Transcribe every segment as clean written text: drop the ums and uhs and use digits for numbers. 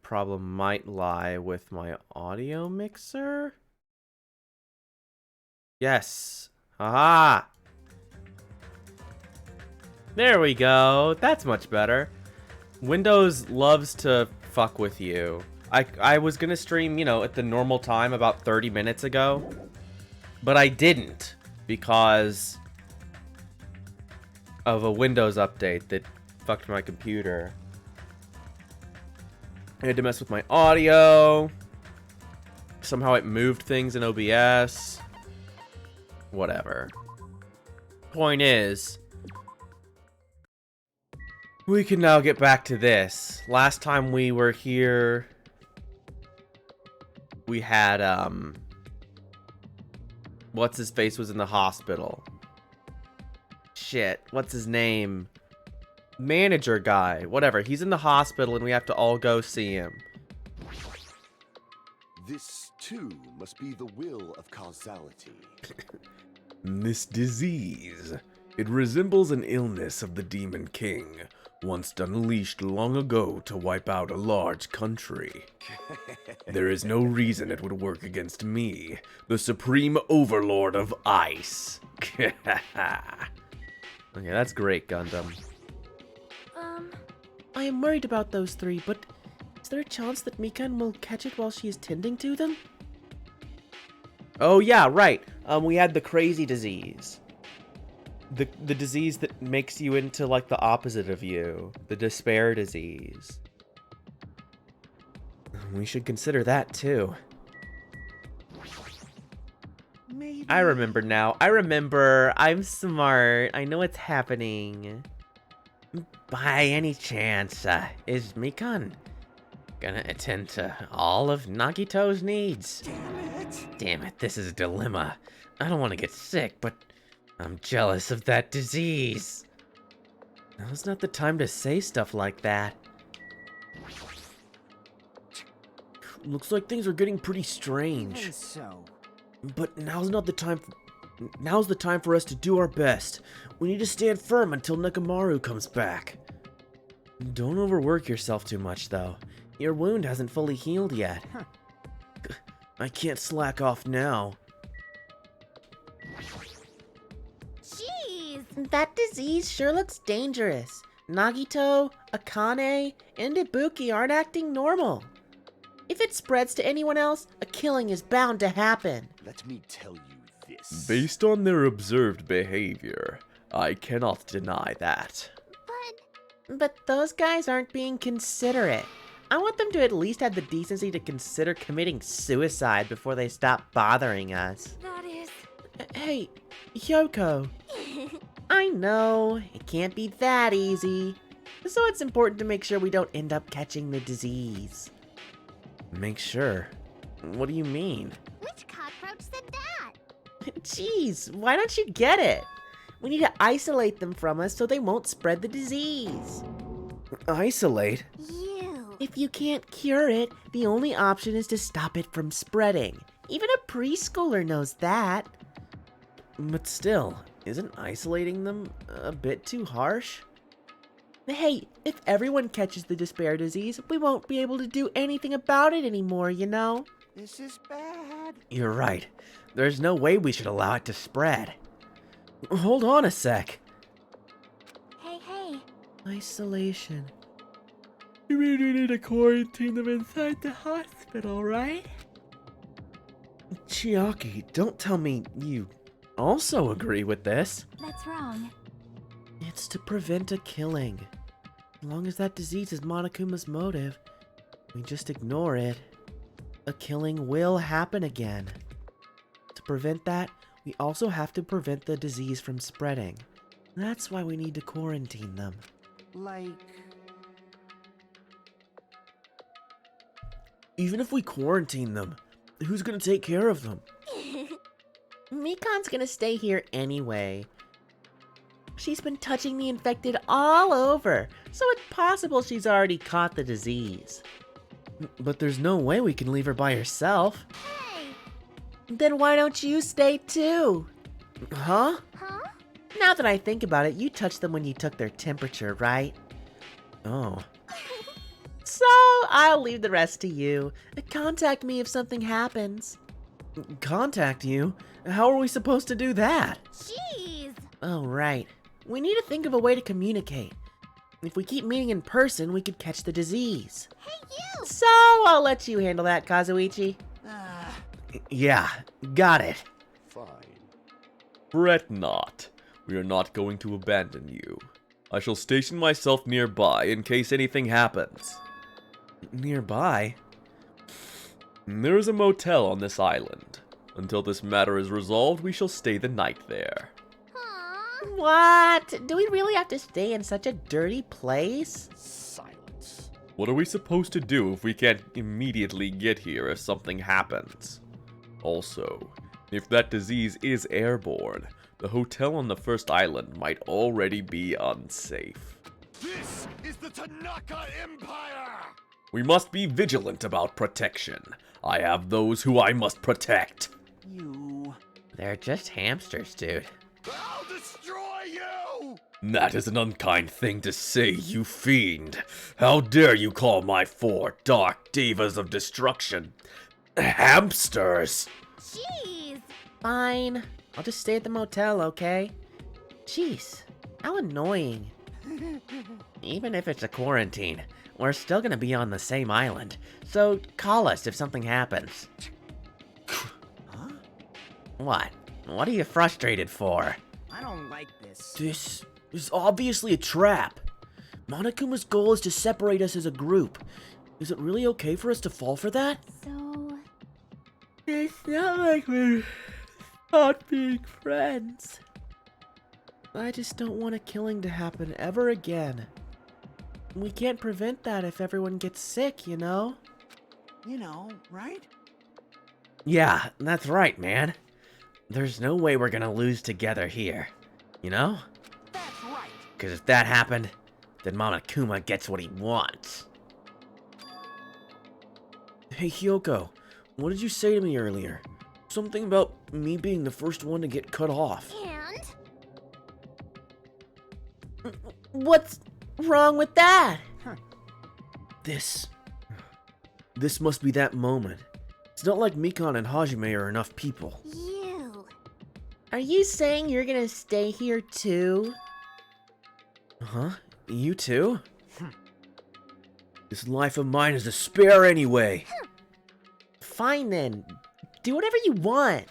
problem might lie with my audio mixer. Yes. Aha! There we go. That's much better. Windows loves to fuck with you. I was gonna stream, at the normal time about 30 minutes ago. But I didn't because of a Windows update that fucked my computer. I had to mess with my audio. Somehow it moved things in OBS. Whatever. Point is, we can now get back to this. Last time we were here, we had, what's his face was in the hospital. Shit, what's his name? Manager guy, whatever. He's in the hospital and we have to all go see him. This, too, must be the will of causality. This disease. It resembles an illness of the Demon King, once unleashed long ago to wipe out a large country. There is no reason it would work against me, the supreme overlord of ice. Okay, that's great, Gundam. I am worried about those three, but is there a chance that Mikan will catch it while she is tending to them? Oh yeah, right. We had the crazy disease. The disease that makes you into like the opposite of you. The despair disease. We should consider that too. Maybe. I remember now. I'm smart. I know what's happening. By any chance, is Mikan gonna attend to all of Nagito's needs? Damn it, this is a dilemma. I don't want to get sick, but I'm jealous of that disease. Now's not the time to say stuff like that. Looks like things are getting pretty strange. But now's the time for us to do our best. We need to stand firm until Nekomaru comes back. Don't overwork yourself too much, though. Your wound hasn't fully healed yet. I can't slack off now. Jeez! That disease sure looks dangerous. Nagito, Akane, and Ibuki aren't acting normal. If it spreads to anyone else, a killing is bound to happen. Let me tell you this. Based on their observed behavior, I cannot deny that. But those guys aren't being considerate. I want them to at least have the decency to consider committing suicide before they stop bothering us. That is... Hey, Yoko. I know, it can't be that easy. So it's important to make sure we don't end up catching the disease. Make sure? What do you mean? Which cockroach said that? Jeez, why don't you get it? We need to isolate them from us so they won't spread the disease. Isolate? You. If you can't cure it, the only option is to stop it from spreading. Even a preschooler knows that. But still, isn't isolating them a bit too harsh? Hey, if everyone catches the despair disease, we won't be able to do anything about it anymore, you know? This is bad. You're right. There's no way we should allow it to spread. Hold on a sec. Hey. Isolation. You mean we need to quarantine them inside the hospital, right? Chiaki, don't tell me you also agree with this. That's wrong. It's to prevent a killing. As long as that disease is Monokuma's motive, we just ignore it. A killing will happen again. To prevent that, we also have to prevent the disease from spreading. That's why we need to quarantine them. Like... Even if we quarantine them, who's gonna take care of them? Mikan's gonna stay here anyway. She's been touching the infected all over, so it's possible she's already caught the disease. But there's no way we can leave her by herself. Hey. Then why don't you stay too? Huh? Huh? Now that I think about it, you touched them when you took their temperature, right? Oh. So, I'll leave the rest to you. Contact me if something happens. Contact you? How are we supposed to do that? Jeez! Oh, right. We need to think of a way to communicate. If we keep meeting in person, we could catch the disease. Hey, you! So, I'll let you handle that, Kazuichi. Yeah, got it. Fine. Fret not. We are not going to abandon you. I shall station myself nearby in case anything happens. Nearby? There is a motel on this island. Until this matter is resolved, we shall stay the night there. Aww. What? Do we really have to stay in such a dirty place? Silence. What are we supposed to do if we can't immediately get here if something happens? Also, if that disease is airborne, the hotel on the first island might already be unsafe. This is the Tanaka Empire! We must be vigilant about protection. I have those who I must protect. They're just hamsters, dude. I'll destroy you! That is an unkind thing to say, you fiend. How dare you call my four dark divas of destruction hamsters? Jeez! Fine. I'll just stay at the motel, okay? Jeez, how annoying. Even if it's a quarantine, we're still gonna be on the same island. So call us if something happens. Huh? What? What are you frustrated for? I don't like this. This is obviously a trap. Monokuma's goal is to separate us as a group. Is it really okay for us to fall for that? So... It's not like we're not being friends. I just don't want a killing to happen ever again. We can't prevent that if everyone gets sick, you know? You know, right? Yeah, that's right, man. There's no way we're gonna lose together here, you know? That's right. Because if that happened, then Monokuma gets what he wants. Hey, Hyoko, what did you say to me earlier? Something about me being the first one to get cut off. And? What's wrong with that? This must be that moment. It's not like Mikan and Hajime are enough people. You. Are you saying you're gonna stay here too? Huh? You too? This life of mine is a spare anyway. Fine then. Do whatever you want.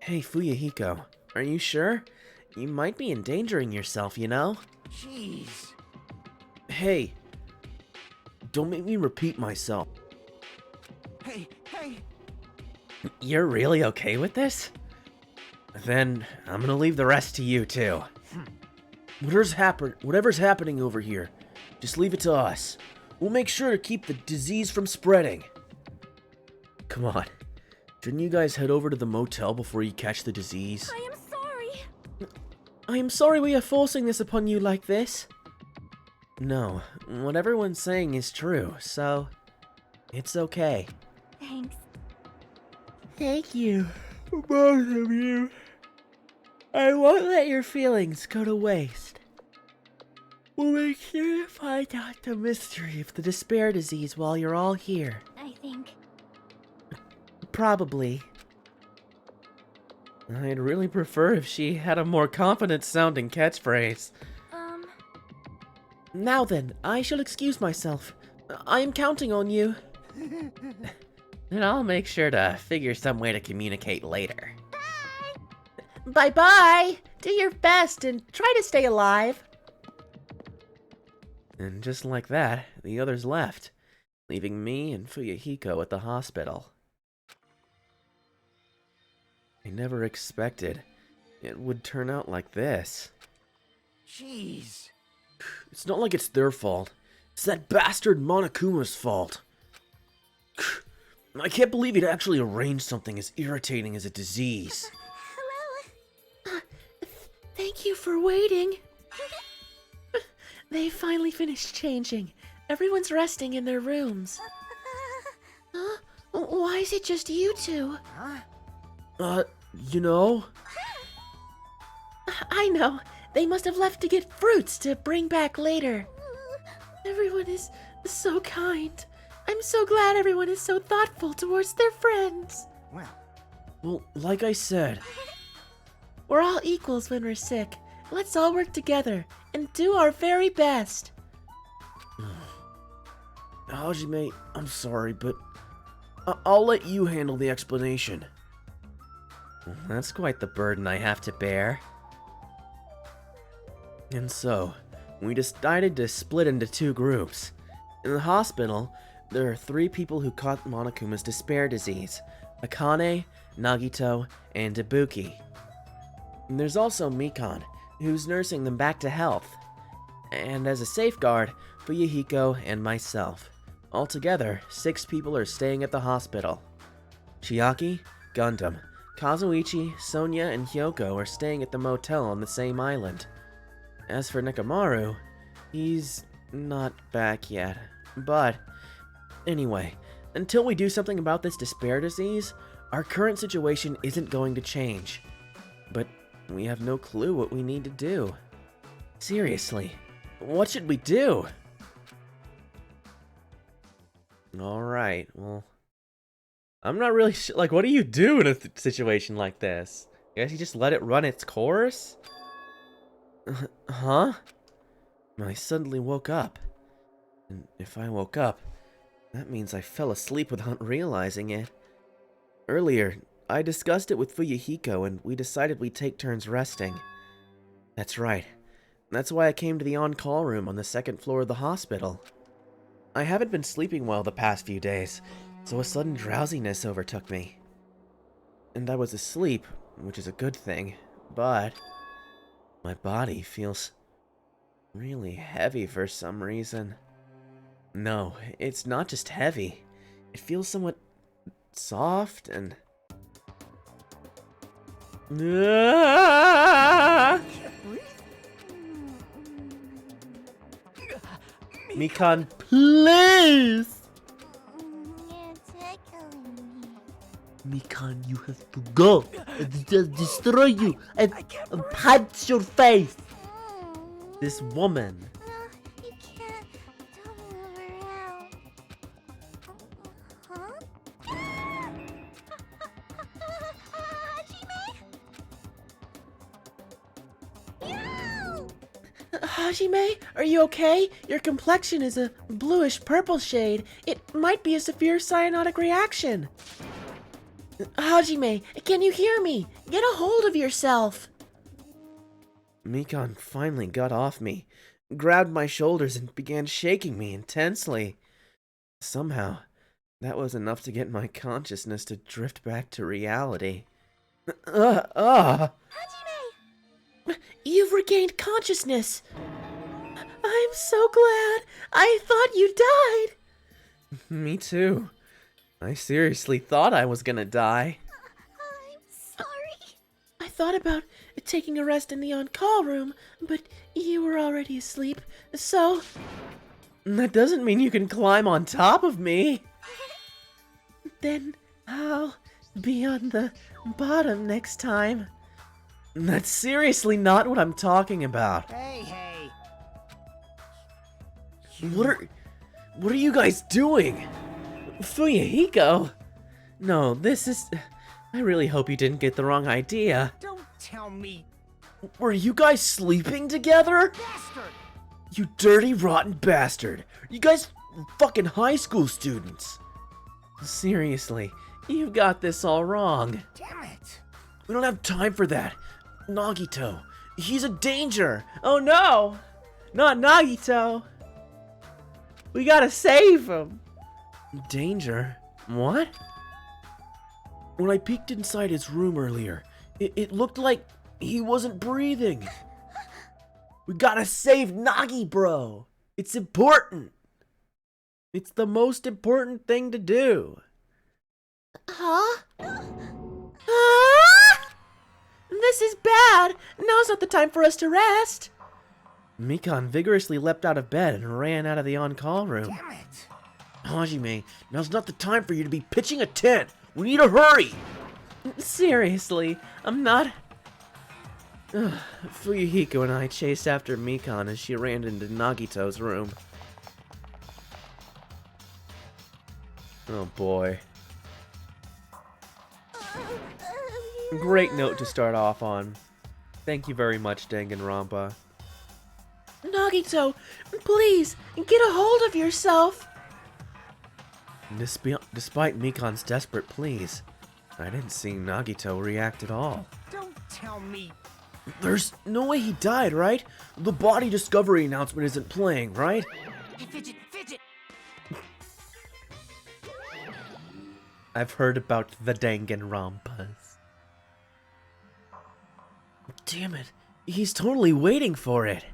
Hey, Fuyahiko, are you sure? You might be endangering yourself, you know? Jeez. Hey, don't make me repeat myself. Hey. You're really okay with this? Then I'm gonna leave the rest to you too. Whatever's happening over here, just leave it to us. We'll make sure to keep the disease from spreading. Come on. Shouldn't you guys head over to the motel before you catch the disease? I am sorry. I am sorry we are forcing this upon you like this. No, what everyone's saying is true, so it's okay. Thanks. Thank you, both of you. I won't let your feelings go to waste. We'll make sure to find out the mystery of the despair disease while you're all here. I think. Probably. I'd really prefer if she had a more confident sounding catchphrase. Now then, I shall excuse myself. I am counting on you. And I'll make sure to figure some way to communicate later. Bye! Bye-bye! Do your best and try to stay alive. And just like that, the others left, leaving me and Fuyahiko at the hospital. I never expected it would turn out like this. Jeez. It's not like it's their fault. It's that bastard Monokuma's fault. I can't believe he'd actually arranged something as irritating as a disease. Hello? Thank you for waiting. They finally finished changing. Everyone's resting in their rooms. Why is it just you two? You know? I know. They must have left to get fruits to bring back later. Everyone is so kind. I'm so glad everyone is so thoughtful towards their friends. Well, like I said, We're all equals when we're sick. Let's all work together and do our very best. Hajime, I'm sorry, but I'll let you handle the explanation. That's quite the burden I have to bear. And so, we decided to split into two groups. In the hospital, there are 3 people who caught Monokuma's despair disease: Akane, Nagito, and Ibuki. And there's also Mikan, who's nursing them back to health. And as a safeguard, Fuyuhiko and myself. Altogether, 6 people are staying at the hospital. Chiaki, Gundam, Kazuichi, Sonia, and Hyoko are staying at the motel on the same island. As for Nekomaru, he's not back yet. But, anyway, until we do something about this despair disease, our current situation isn't going to change. But we have no clue what we need to do. Seriously, what should we do? Alright, well, I'm not really sure. Like, what do you do in a situation like this? I guess you just let it run its course? Huh? I suddenly woke up. And if I woke up, that means I fell asleep without realizing it. Earlier, I discussed it with Fuyuhiko and we decided we'd take turns resting. That's right. That's why I came to the on-call room on the 2nd floor of the hospital. I haven't been sleeping well the past few days, so a sudden drowsiness overtook me. And I was asleep, which is a good thing, but my body feels really heavy for some reason. No, it's not just heavy. It feels somewhat soft and... Mikan, please! You're tickling me. Mikan, you have to go. Just destroy you and punch your face. This woman. No, you can't. Don't move around. Huh? Hajime? Hajime, are you okay? Your complexion is a bluish purple shade. It might be a severe cyanotic reaction. Hajime, can you hear me? Get a hold of yourself. Mikan finally got off me, grabbed my shoulders, and began shaking me intensely. Somehow, that was enough to get my consciousness to drift back to reality. Hajime! You've regained consciousness. I'm so glad. I thought you died. Me too. I seriously thought I was gonna die. I'm sorry. I thought about taking a rest in the on-call room, but you were already asleep, so... That doesn't mean you can climb on top of me. Then I'll be on the bottom next time. That's seriously not what I'm talking about. Hey. What are you guys doing? Fuyuhiko? No, this is... I really hope you didn't get the wrong idea. Don't tell me, Were you guys sleeping together? bastard! You dirty, rotten bastard. You guys are fucking high school students. Seriously, you got this all wrong. Damn it! We don't have time for that. Nagito, he's a danger. Oh no! Not Nagito! We gotta save him! Danger? What? When I peeked inside his room earlier, it looked like he wasn't breathing. We gotta save Nagi, bro. It's important. It's the most important thing to do. Huh? Ah! This is bad. Now's not the time for us to rest. Mikan vigorously leapt out of bed and ran out of the on-call room. Damn it! Hajime, now's not the time for you to be pitching a tent. We need to hurry. Seriously, I'm not... Fuyuhiko and I chased after Mikan as she ran into Nagito's room. Oh boy. Great note to start off on. Thank you very much, Danganronpa. Nagito, please, get a hold of yourself. Despite Mikan's desperate pleas, I didn't see Nagito react at all. Don't tell me. There's no way he died, right? The body discovery announcement isn't playing, right? Hey, Fidget, Fidget. I've heard about the Danganronpas. Damn it, he's totally waiting for it.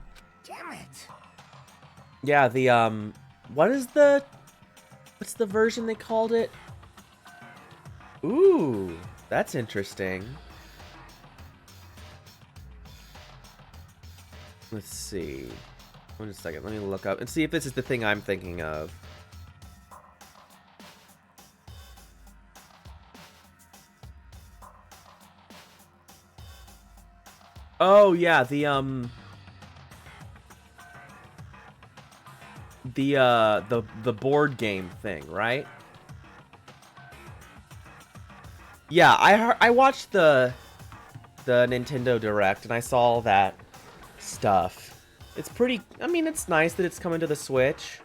Damn it. Yeah, the, what's the version they called it? Ooh, that's interesting. Let's see. Wait a second, let me look up and see if this is the thing I'm thinking of. Oh yeah, the board game thing, right? Yeah, I watched the Nintendo Direct and I saw all that stuff. It's pretty, I mean, it's nice that it's coming to the Switch.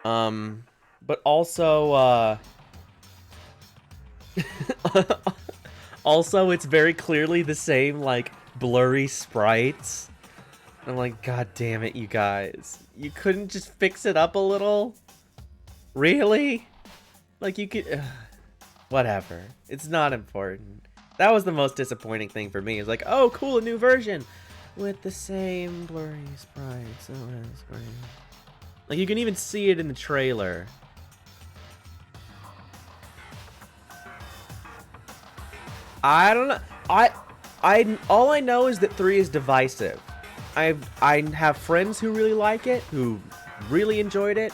But also also it's very clearly the same like blurry sprites. I'm like, god damn it, you guys. You couldn't just fix it up a little? Really? Like, you could... whatever. It's not important. That was the most disappointing thing for me. It's like, oh, cool, a new version. With the same blurry sprites. Oh, that's great. Like, you can even see it in the trailer. I don't know. All I know is that 3 is divisive. I have friends who really like it, who really enjoyed it.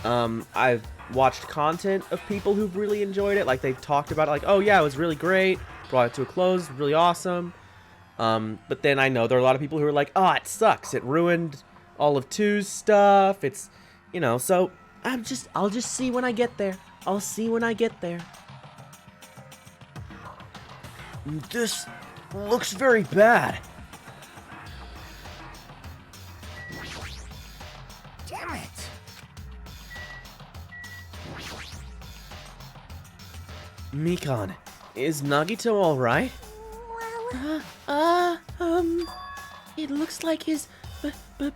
I've watched content of people who've really enjoyed it. Like, they've talked about it, like, oh yeah, it was really great, brought it to a close, really awesome. But then I know there are a lot of people who are like, oh, it sucks, it ruined all of 2's stuff. It's, you know, so I'll just see when I get there. I'll see when I get there. This looks very bad. Damn it. Mikan, is Nagito alright? It looks like his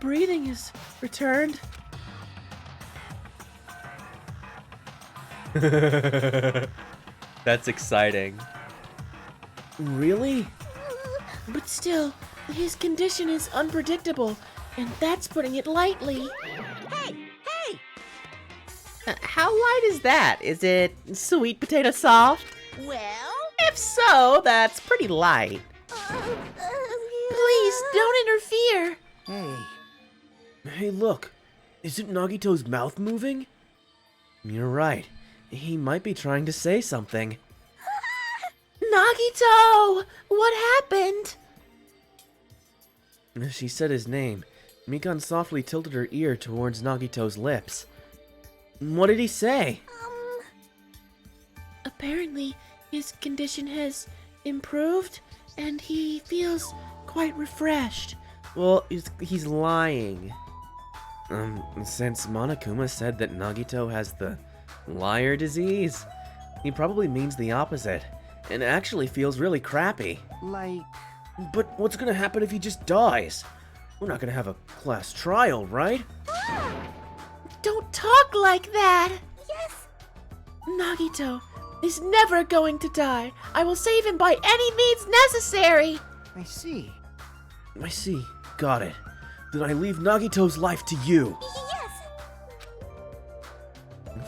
breathing is returned. That's exciting. Really? But still, his condition is unpredictable, and that's putting it lightly. Hey, hey. How light is that? Is it sweet potato soft? Well? If so, that's pretty light. Please, don't interfere. Hey. Hey, look. Isn't Nagito's mouth moving? You're right. He might be trying to say something. Nagito! What happened? She said his name. Mikan softly tilted her ear towards Nagito's lips. What did he say? Apparently, his condition has improved, and he feels quite refreshed. Well, he's lying. Since Monokuma said that Nagito has the liar disease, he probably means the opposite, and actually feels really crappy. Like... But what's gonna happen if he just dies? We're not gonna have a class trial, right? Don't talk like that! Yes. Nagito is never going to die. I will save him by any means necessary. I see. I see. Got it. Then I leave Nagito's life to you. Yes.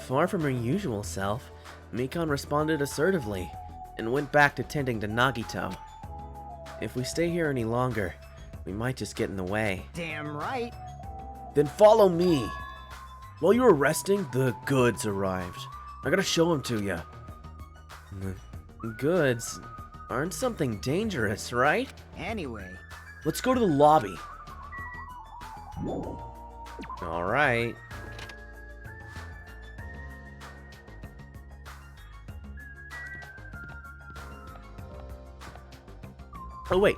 Far from her usual self, Mikan responded assertively and went back to tending to Nagito. If we stay here any longer, we might just get in the way. Damn right. Then follow me. While you were resting, the goods arrived. I gotta show them to you. The goods aren't something dangerous, right? Anyway. Let's go to the lobby. Alright. Oh, wait.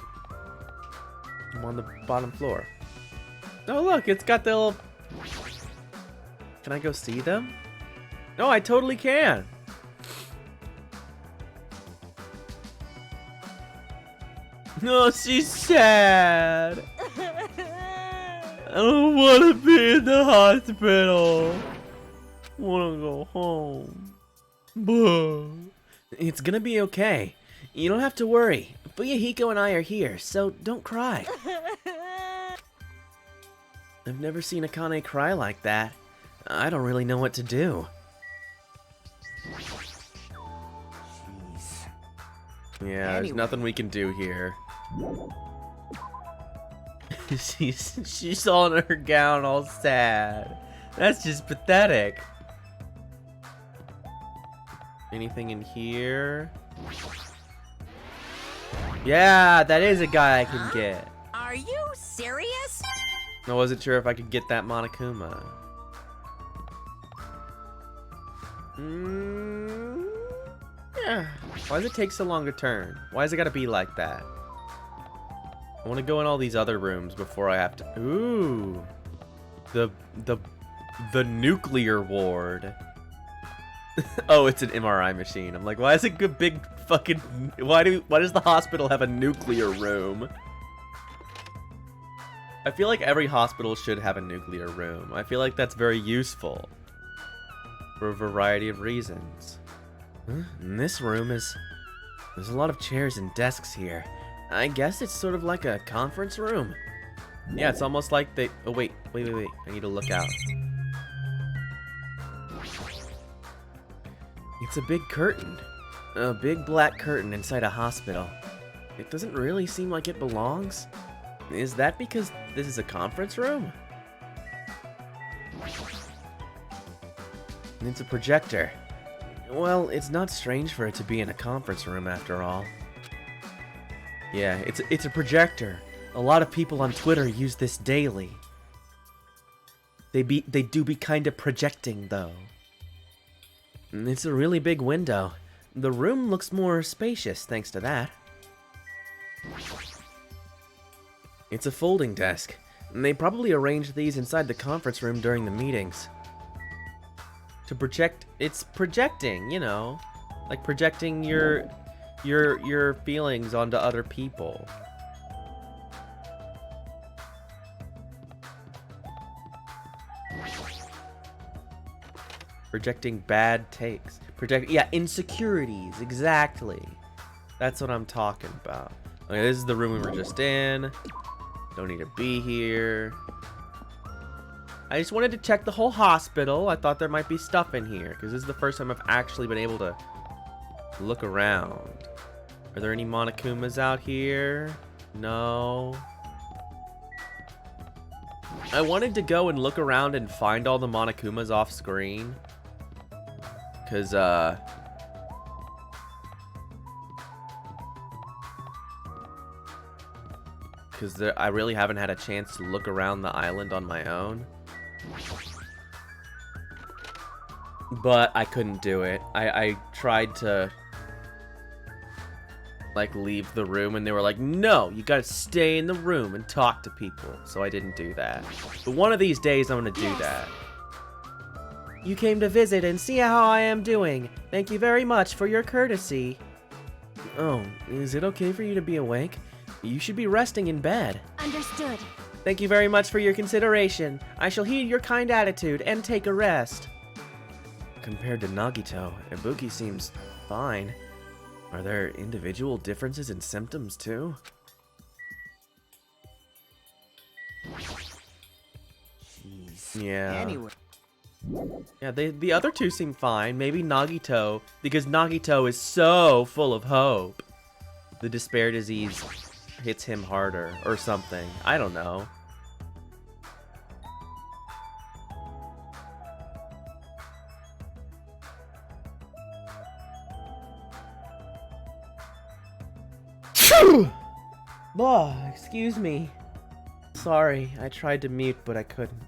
I'm on the bottom floor. Oh, look, it's got the little... Can I go see them? No, I totally can. No, she's sad. I don't want to be in the hospital. I want to go home. It's gonna be okay. You don't have to worry. Fuyahiko and I are here, so don't cry. I've never seen Akane cry like that. I don't really know what to do. Jeez. Yeah, there's Anyway. nothing we can do here. she's all in her gown, all sad. That's just pathetic. Anything in here? Yeah, that is a guy I can get. Are you serious? I wasn't sure if I could get that Monokuma. Yeah. Why does it take so long to turn? Why does it gotta be like that? I want to go in all these other rooms before I have to. Ooh, the nuclear ward. Oh, it's an MRI machine. I'm like, why is it a big fucking? Why does the hospital have a nuclear room? I feel like every hospital should have a nuclear room. I feel like that's very useful for a variety of reasons. And this room there's a lot of chairs and desks here. I guess it's sort of like a conference room. Yeah, it's almost like they... Oh, wait. I need to look out. It's a big curtain. A big black curtain inside a hospital. It doesn't really seem like it belongs. Is that because this is a conference room? And it's a projector. Well, it's not strange for it to be in a conference room after all. Yeah, it's a projector. A lot of people on Twitter use this daily. They do be kind of projecting though. And it's a really big window. The room looks more spacious thanks to that. It's a folding desk. And they probably arranged these inside the conference room during the meetings. To project, it's projecting, you know, like projecting your feelings onto other people. Projecting bad takes. Yeah, insecurities, exactly. That's what I'm talking about. Okay, this is the room we were just in. Don't need to be here. I just wanted to check the whole hospital. I thought there might be stuff in here, because this is the first time I've actually been able to look around. Are there any Monokumas out here? No. I wanted to go and look around and find all the Monokumas off screen. Because, I really haven't had a chance to look around the island on my own. But I couldn't do it. I tried to, like, leave the room, and they were like, no, you gotta stay in the room and talk to people. So I didn't do that. But one of these days, I'm gonna do that. You came to visit and see how I am doing. Thank you very much for your courtesy. Oh, is it okay for you to be awake? You should be resting in bed. Understood. Thank you very much for your consideration. I shall heed your kind attitude and take a rest. Compared to Nagito, Ibuki seems fine. Are there individual differences in symptoms too? Jeez. Yeah. Anyway. Yeah, the other two seem fine. Maybe Nagito, because Nagito is so full of hope. The despair disease hits him harder or something. I don't know. Oh, excuse me. Sorry, I tried to mute, but I couldn't.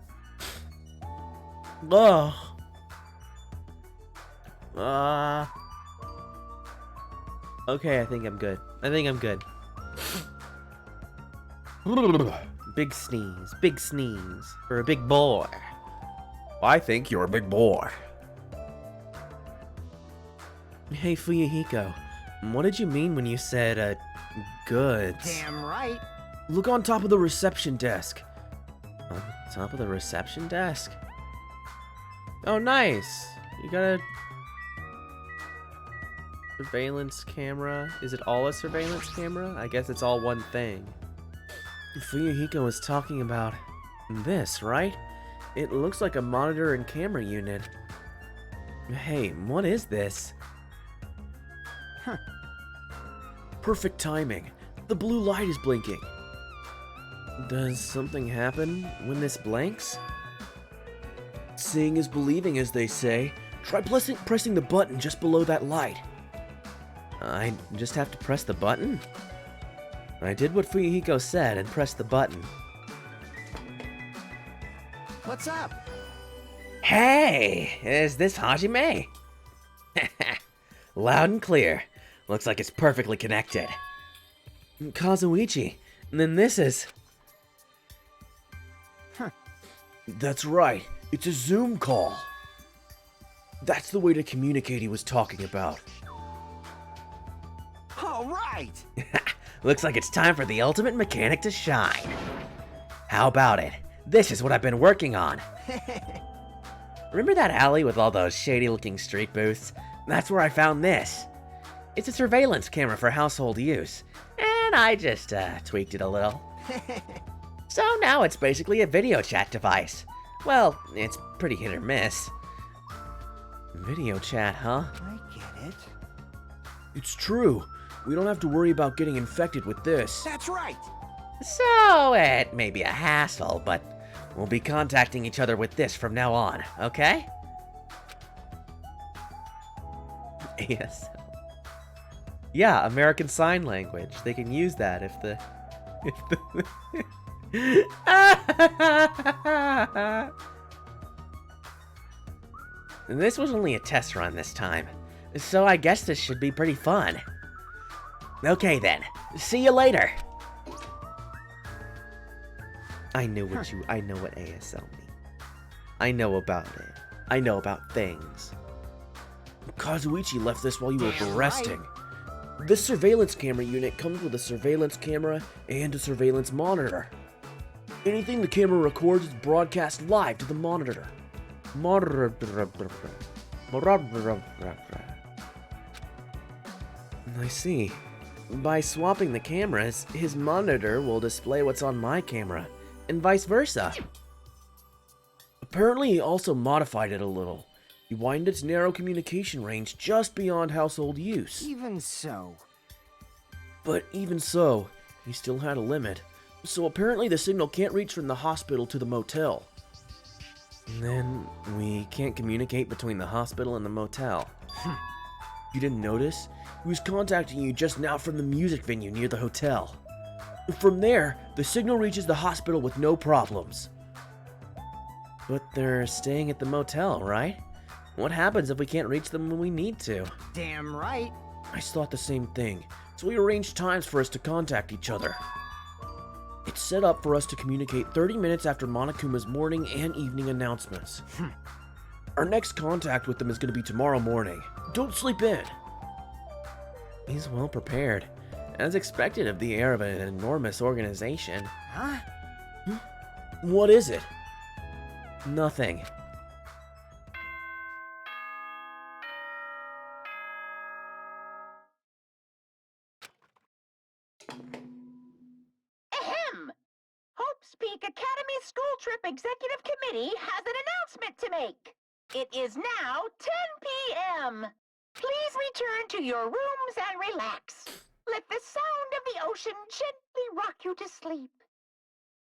Ugh. Okay, I think I'm good. Big sneeze for a big boy. I think you're a big boy. Hey, Fuyuhiko, what did you mean when you said, goods? Damn right. Look on top of the reception desk. On top of the reception desk? Oh, nice. You got a surveillance camera. Is it all a surveillance camera? I guess it's all one thing. Fuyuhiko was talking about this, right? It looks like a monitor and camera unit. Hey, what is this? Perfect timing. The blue light is blinking. Does something happen when this blinks? Seeing is believing, as they say. Try pressing the button just below that light. I just have to press the button? I did what Fuyuhiko said and pressed the button. What's up? Hey, is this Hajime? Loud and clear. Looks like it's perfectly connected. Kazuichi, and then this is... That's right. It's a Zoom call. That's the way to communicate he was talking about. All right. Looks like it's time for the ultimate mechanic to shine. How about it? This is what I've been working on. Remember that alley with all those shady-looking street booths? That's where I found this. It's a surveillance camera for household use, and I just tweaked it a little. So now it's basically a video chat device. Well, it's pretty hit or miss. Video chat, huh? I get it. It's true. We don't have to worry about getting infected with this. That's right. So it may be a hassle, but we'll be contacting each other with this from now on, okay? ASL. Yeah, American Sign Language. They can use that if the... And this was only a test run this time, so I guess this should be pretty fun. Okay then, see you later. I know what ASL means. I know about it. I know about things. Kazuichi left this while you were resting. This surveillance camera unit comes with a surveillance camera and a surveillance monitor. Anything the camera records is broadcast live to the monitor. I see. By swapping the cameras, his monitor will display what's on my camera, and vice versa. Apparently he also modified it a little. He widened its narrow communication range just beyond household use. Even so. But even so, he still had a limit. So apparently the signal can't reach from the hospital to the motel. And then we can't communicate between the hospital and the motel. You didn't notice? He was contacting you just now from the music venue near the hotel. From there, the signal reaches the hospital with no problems. But they're staying at the motel, right? What happens if we can't reach them when we need to? Damn right. I thought the same thing, so we arranged times for us to contact each other. It's set up for us to communicate 30 minutes after Monokuma's morning and evening announcements. Our next contact with them is going to be tomorrow morning. Don't sleep in. He's well prepared, as expected of the heir of an enormous organization. Huh? What is it? Nothing. Ahem! Hope's Peak Academy School Trip Executive Committee has an announcement to make. It is now 10 p.m. Please return to your rooms and relax. Let the sound of the ocean gently rock you to sleep.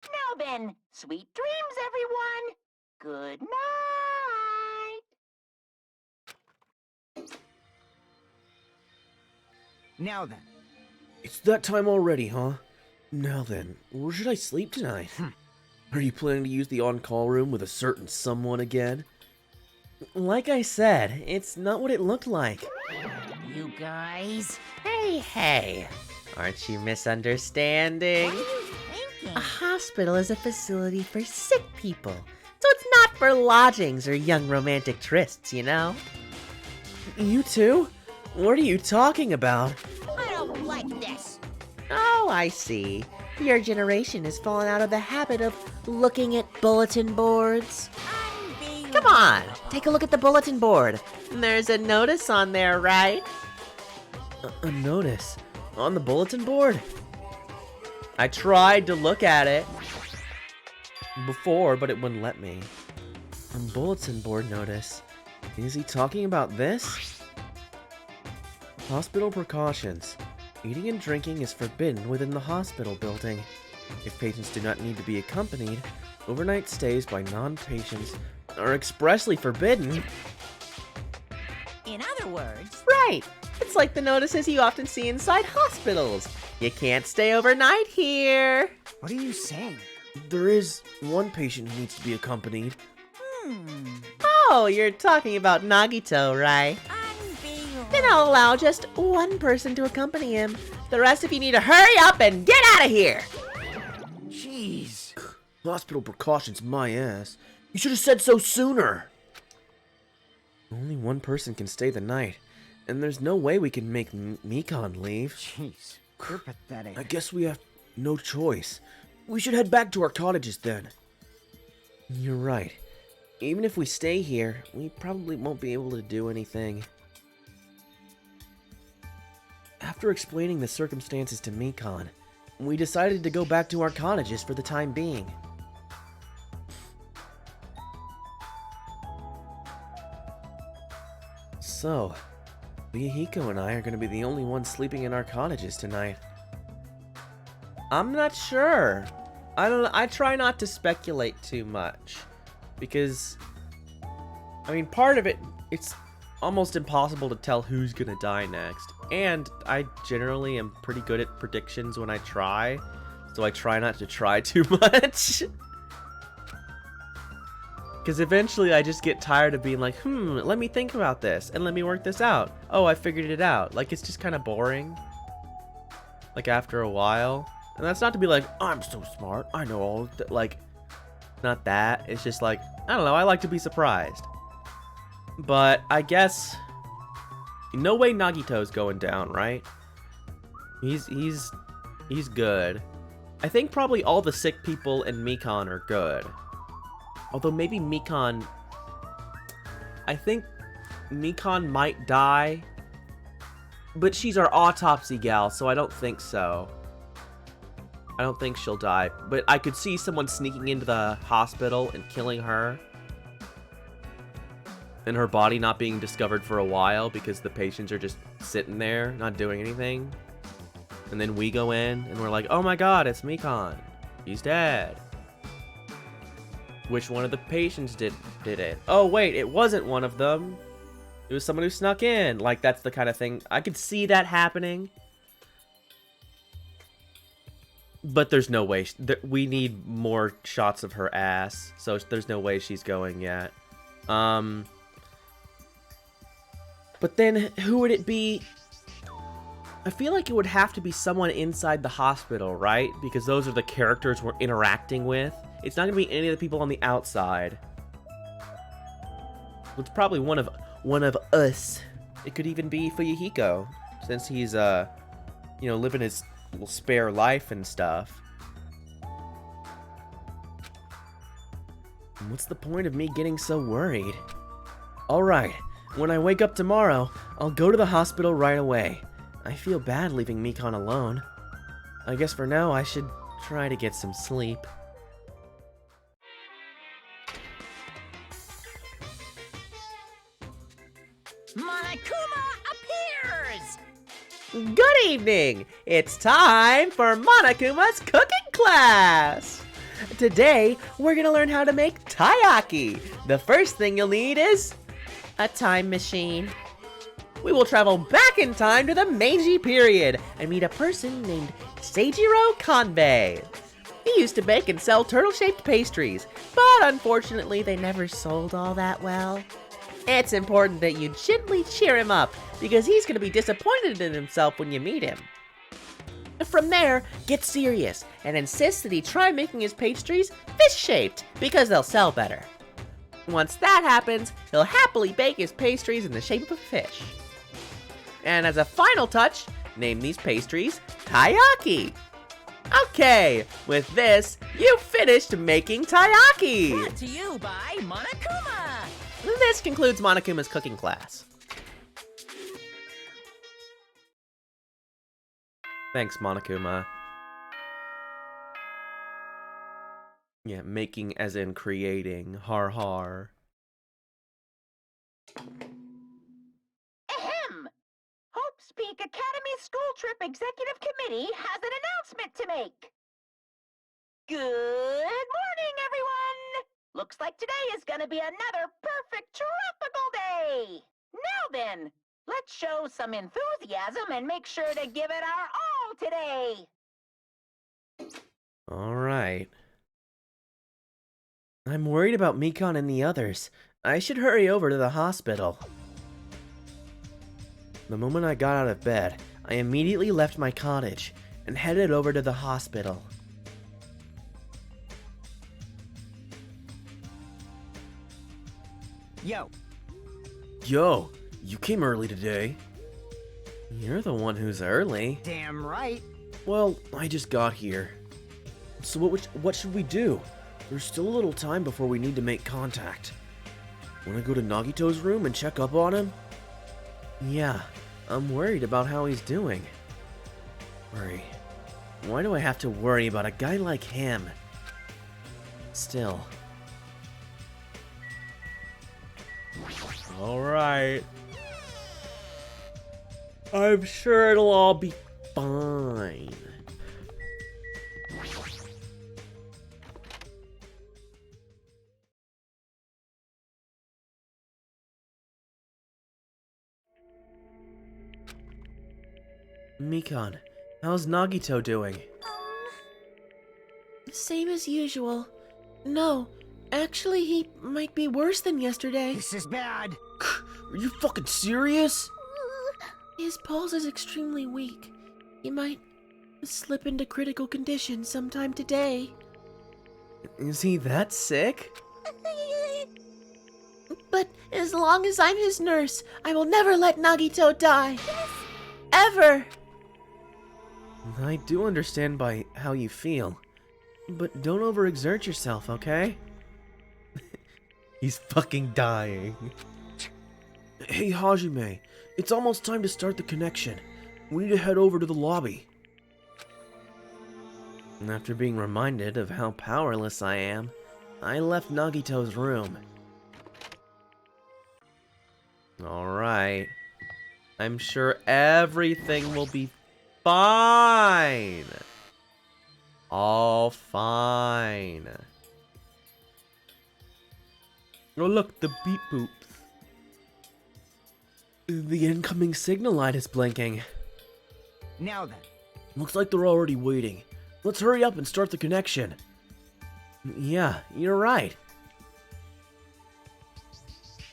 Now then, sweet dreams, everyone. Good night. Now then. It's that time already, huh? Now then, where should I sleep tonight? Are you planning to use the on-call room with a certain someone again? Like I said, it's not what it looked like. You guys. Hey, Aren't you misunderstanding? What are you thinking? A hospital is a facility for sick people, so it's not for lodgings or young romantic trysts, you know? You too? What are you talking about? I don't like this. Oh, I see. Your generation has fallen out of the habit of looking at bulletin boards. I'm being... Come on, take a look at the bulletin board. There's a notice on there, right? A notice? On the bulletin board? I tried to look at it before, but it wouldn't let me. A bulletin board notice. Is he talking about this? Hospital precautions. Eating and drinking is forbidden within the hospital building. If patients do not need to be accompanied, overnight stays by non-patients are expressly forbidden. In other words, Right. It's like the notices you often see inside hospitals. You can't stay overnight here. What are you saying? There is one patient who needs to be accompanied. Oh, you're talking about Nagito, right? I'm being... Then I'll allow just one person to accompany him. The rest of you need to hurry up and get out of here. Jeez. Hospital precautions, my ass. You should have said so sooner. Only one person can stay the night, and there's no way we can make Mikan leave. Jeez. You're pathetic. I guess we have no choice. We should head back to our cottages then. You're right. Even if we stay here, we probably won't be able to do anything. After explaining the circumstances to Mikan, we decided to go back to our cottages for the time being. So, Yahiko and I are going to be the only ones sleeping in our cottages tonight. I'm not sure. I try not to speculate too much. Because, I mean, part of it, it's almost impossible to tell who's going to die next. And I generally am pretty good at predictions when I try. So I try not to try too much. Because eventually I just get tired of being like, let me think about this and let me work this out. Oh, I figured it out. Like, it's just kind of boring. Like, after a while. And that's not to be like, I'm so smart. I know all of that. Like, not that. It's just like, I don't know. I like to be surprised. But I guess, no way Nagito's going down, right? He's good. I think probably all the sick people and Mikan are good. Although maybe Mikan... I think Mikan might die. But she's our autopsy gal, so I don't think so. I don't think she'll die. But I could see someone sneaking into the hospital and killing her. And her body not being discovered for a while because the patients are just sitting there, not doing anything. And then we go in and we're like, oh my god, it's Mikan. He's dead. Which one of the patients did it? Oh wait, it wasn't one of them. It was someone who snuck in. Like, that's the kind of thing. I could see that happening. But there's no way. We need more shots of her ass. So there's no way she's going yet. But then, who would it be? I feel like it would have to be someone inside the hospital, right? Because those are the characters we're interacting with. It's not going to be any of the people on the outside. It's probably one of us. It could even be Fuyuhiko, since he's, living his little spare life and stuff. And what's the point of me getting so worried? Alright, when I wake up tomorrow, I'll go to the hospital right away. I feel bad leaving Mikan alone. I guess for now I should try to get some sleep. Monokuma appears! Good evening! It's time for Monokuma's cooking class! Today, we're gonna learn how to make taiyaki. The first thing you'll need is a time machine. We will travel back in time to the Meiji period and meet a person named Seijiro Kanbei. He used to bake and sell turtle-shaped pastries, but unfortunately they never sold all that well. It's important that you gently cheer him up, because he's going to be disappointed in himself when you meet him. from there, gets serious and insists that he try making his pastries fish-shaped because they'll sell better. Once that happens, he'll happily bake his pastries in the shape of a fish. And as a final touch, name these pastries taiyaki. Okay, with this, you've finished making taiyaki! Brought to you by Monokuma! This concludes Monokuma's cooking class. Thanks, Monokuma. Yeah, making as in creating. Har har. Ahem! Hope's Peak Academy School Trip Executive Committee has an announcement to make. Good morning, everyone! Looks like today is gonna be another perfect tropical day! Now then, let's show some enthusiasm and make sure to give it our all today! Alright. I'm worried about Mikan and the others. I should hurry over to the hospital. The moment I got out of bed, I immediately left my cottage and headed over to the hospital. Yo, Yo, you came early today. You're the one who's early. damn right. Well, I just got here. So what should we do? There's still a little time before we need to make contact. Wanna go to Nagito's room and check up on him? Yeah, I'm worried about how he's doing. Worry. Why do I have to worry about a guy like him? Still. Alright. I'm sure it'll all be fine. Mikan, how's Nagito doing? Same as usual. No, actually, he might be worse than yesterday. This is bad. Are you fucking serious? His pulse is extremely weak. He might slip into critical condition sometime today. Is he that sick? But as long as I'm his nurse, I will never let Nagito die. Ever! I do understand by how you feel, but don't overexert yourself, okay? He's fucking dying. Hey Hajime, it's almost time to start the connection. We need to head over to the lobby. After being reminded of how powerless I am, I left Nagito's room. Alright. I'm sure everything will be fine. All fine. Oh look, the beep boops. The incoming signal light is blinking. Now then, Looks like they're already waiting. Let's hurry up and start the connection. Yeah, you're right.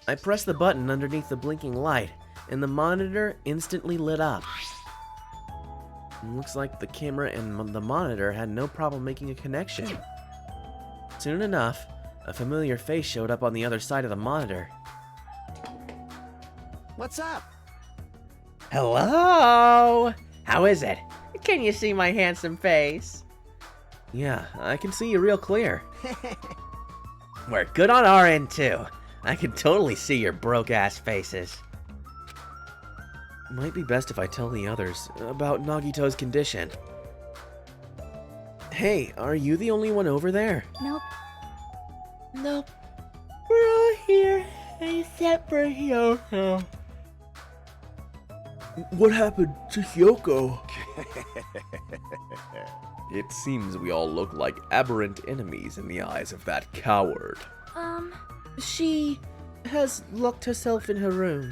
I pressed the button underneath the blinking light, and the monitor instantly lit up. Looks like the camera and the monitor had no problem making a connection. Soon enough, a familiar face showed up on the other side of the monitor. what's up? Hello? How is it? Can you see my handsome face? Yeah, I can see you real clear. We're good on our end too. I can totally see your broke-ass faces. Might be best if I tell the others about Nagito's condition. Hey, are you the only one over there? Nope. Nope. We're all here, except for Hyoko. What happened to Hyoko? It seems we all look like aberrant enemies in the eyes of that coward. She has locked herself in her room.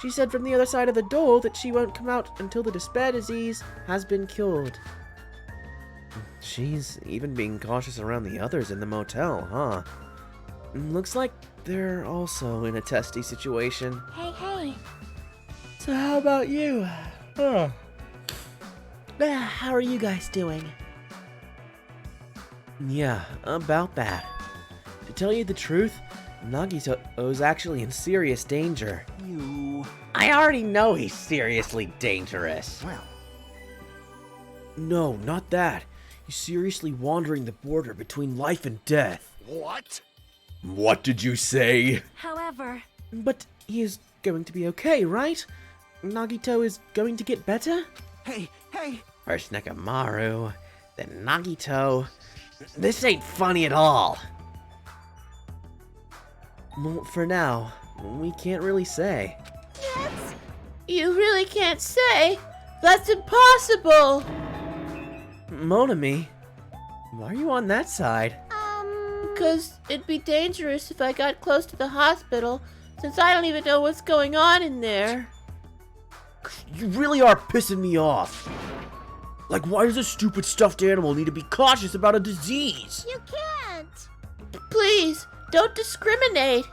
She said from the other side of the door that she won't come out until the despair disease has been cured. She's even being cautious around the others in the motel, huh? Looks like they're also in a testy situation. Hey, hey. So how about you? Huh. How are you guys doing? Yeah, about that. To tell you the truth, Nagito's actually in serious danger. You... I already know he's seriously dangerous. Well, No, not that. He's seriously wandering the border between life and death. What? What did you say? However, But he is going to be okay, right? Nagito is going to get better? hey, First Nekomaru, then Nagito. This ain't funny at all. Well, for now, we can't really say. you really can't say. That's impossible. Monami, why are you on that side? Because it'd be dangerous if I got close to the hospital, since I don't even know what's going on in there. You really are pissing me off. Like, why does a stupid stuffed animal need to be cautious about a disease? You can't. Please, don't discriminate.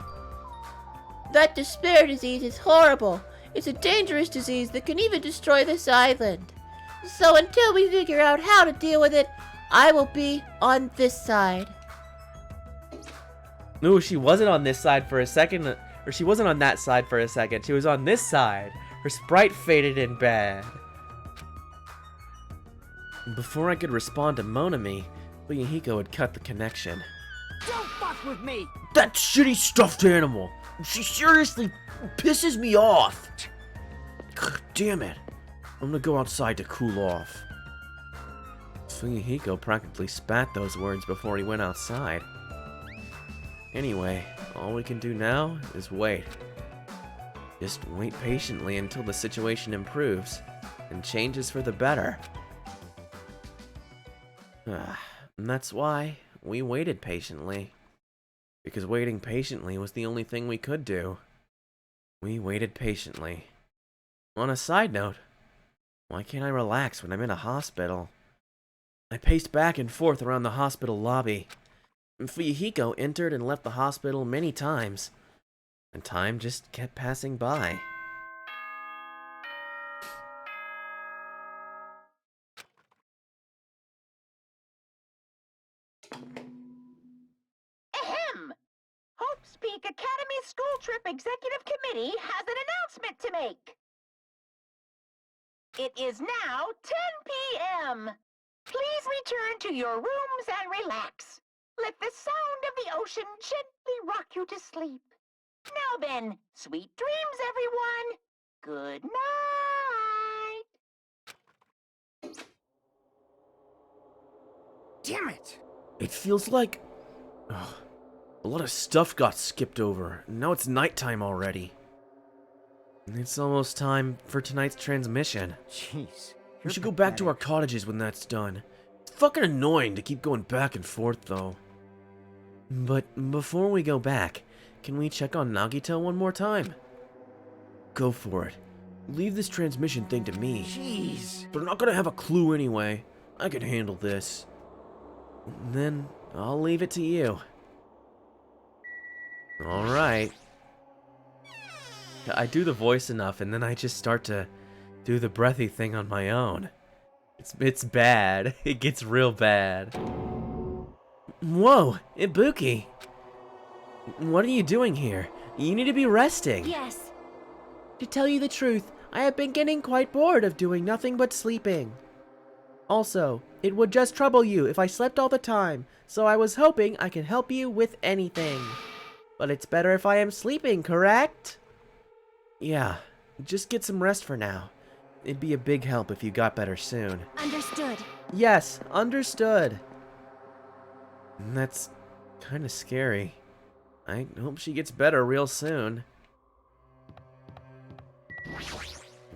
That despair disease is horrible. It's a dangerous disease that can even destroy this island. So until we figure out how to deal with it, I will be on this side. No, she wasn't on this side for a second, or she wasn't on that side for a second. She was on this side. Her sprite faded in bad. Before I could respond to Monami, Fuyuhiko had cut the connection. don't fuck with me! That shitty stuffed animal! She seriously pisses me off! Damn it. I'm gonna go outside to cool off. Fuyuhiko practically spat those words before he went outside. Anyway, all we can do now is wait. Just wait patiently until the situation improves and changes for the better. And that's why we waited patiently. Because waiting patiently was the only thing we could do. We waited patiently. On a side note, why can't I relax when I'm in a hospital? I paced back and forth around the hospital lobby. Fuyuhiko entered and left the hospital many times, and time just kept passing by. Ahem! Hope's Peak Academy School Trip Executive Committee has an announcement to make. It is now 10 p.m. Please return to your rooms and relax. Let the sound of the ocean gently rock you to sleep. Now then, sweet dreams, everyone. Good night. Damn it! It feels like... a lot of stuff got skipped over. Now it's nighttime already. It's almost time for tonight's transmission. Jeez. We should go back to our cottages when that's done. It's fucking annoying to keep going back and forth, though. But before we go back, can we check on Nagito one more time? Go for it. Leave this transmission thing to me. Jeez. They're not gonna have a clue anyway. I can handle this. Then I'll leave it to you. Alright. I do the voice enough and then I just start to do the breathy thing on my own. It's bad. It gets real bad. Whoa, Ibuki. What are you doing here? You need to be resting. Yes. To tell you the truth, I have been getting quite bored of doing nothing but sleeping. Also, it would just trouble you if I slept all the time, so I was hoping I could help you with anything. But it's better if I am sleeping, correct? Yeah, just get some rest for now. It'd be a big help if you got better soon. Understood. Yes, understood. That's kind of scary. I hope she gets better real soon.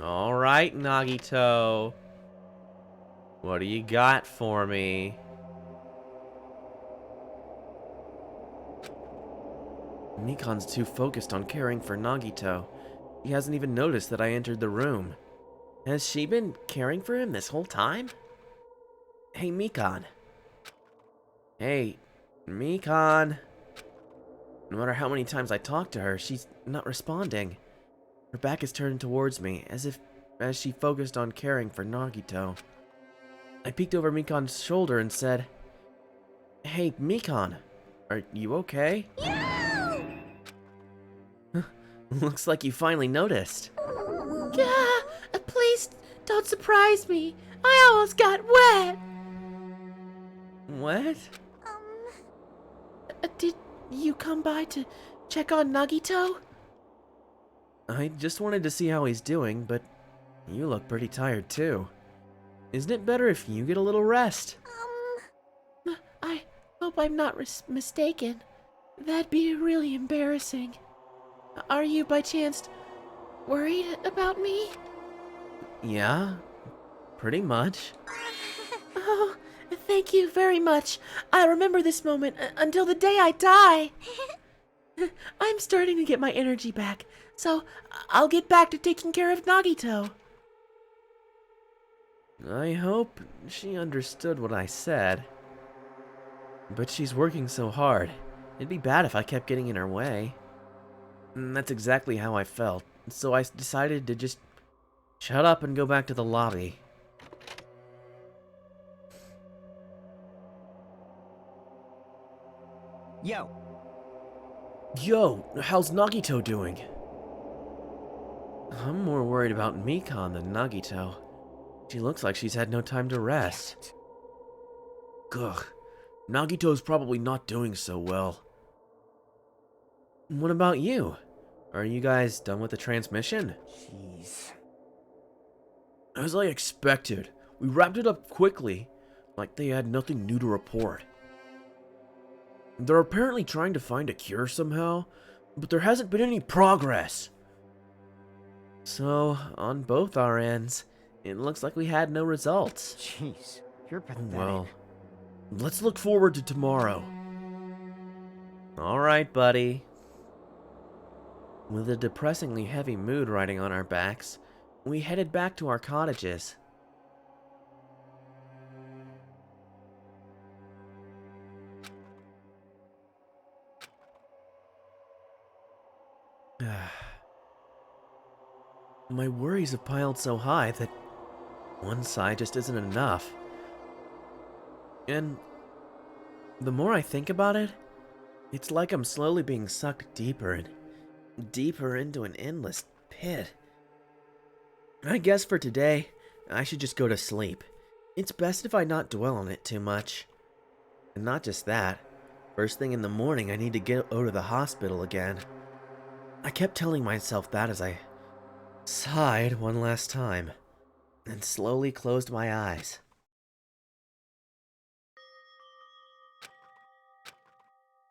Alright, Nagito. What do you got for me? Mikan's too focused on caring for Nagito. He hasn't even noticed that I entered the room. Has she been caring for him this whole time? Hey, Mikan. Hey, Mikan. No matter how many times I talk to her, she's not responding. Her back is turned towards me, as she focused on caring for Nagito. I peeked over Mikan's shoulder and said, "Hey, Mikan, are you okay?" Looks like you finally noticed. Please don't surprise me. I almost got wet. What? Did you come by to check on Nagito? I just wanted to see how he's doing, but you look pretty tired too. Isn't it better if you get a little rest? I hope I'm not mistaken. That'd be really embarrassing. Are you by chance worried about me? Yeah, pretty much. Oh, thank you very much. I'll remember this moment until the day I die. I'm starting to get my energy back, so I'll get back to taking care of Nagito. I hope she understood what I said. But she's working so hard. It'd be bad if I kept getting in her way. And that's exactly how I felt, so I decided to just shut up and go back to the lobby. Yo, Yo, how's Nagito doing? I'm more worried about Mikan than Nagito. She looks like she's had no time to rest. Ugh, Nagito's probably not doing so well. What about you? Are you guys done with the transmission? jeez. As I expected, we wrapped it up quickly, like they had nothing new to report. They're apparently trying to find a cure somehow, but there hasn't been any progress. So, on both our ends, it looks like we had no results. Jeez, you're pathetic. Well, let's look forward to tomorrow. Alright, buddy. With a depressingly heavy mood riding on our backs, we headed back to our cottages. My worries have piled so high that one side just isn't enough. And the more I think about it, it's like I'm slowly being sucked deeper and deeper into an endless pit. I guess for today, I should just go to sleep. It's best if I not dwell on it too much. And not just that, first thing in the morning I need to go to the hospital again. I kept telling myself that as I sighed one last time, and slowly closed my eyes.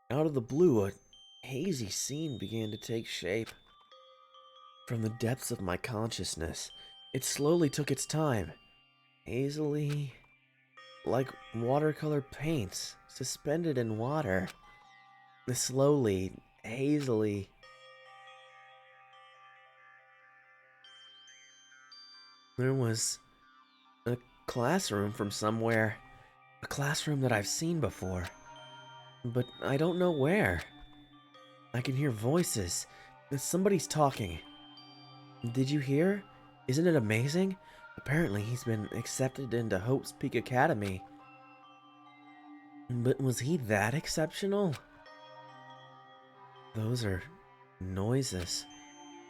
Out of the blue, a hazy scene began to take shape. From the depths of my consciousness, it slowly took its time, hazily, like watercolor paints suspended in water. Slowly, hazily. There was a classroom from somewhere. A classroom that I've seen before. But I don't know where. I can hear voices. Somebody's talking. Did you hear? Isn't it amazing? Apparently he's been accepted into Hope's Peak Academy. But was he that exceptional? Those are noises.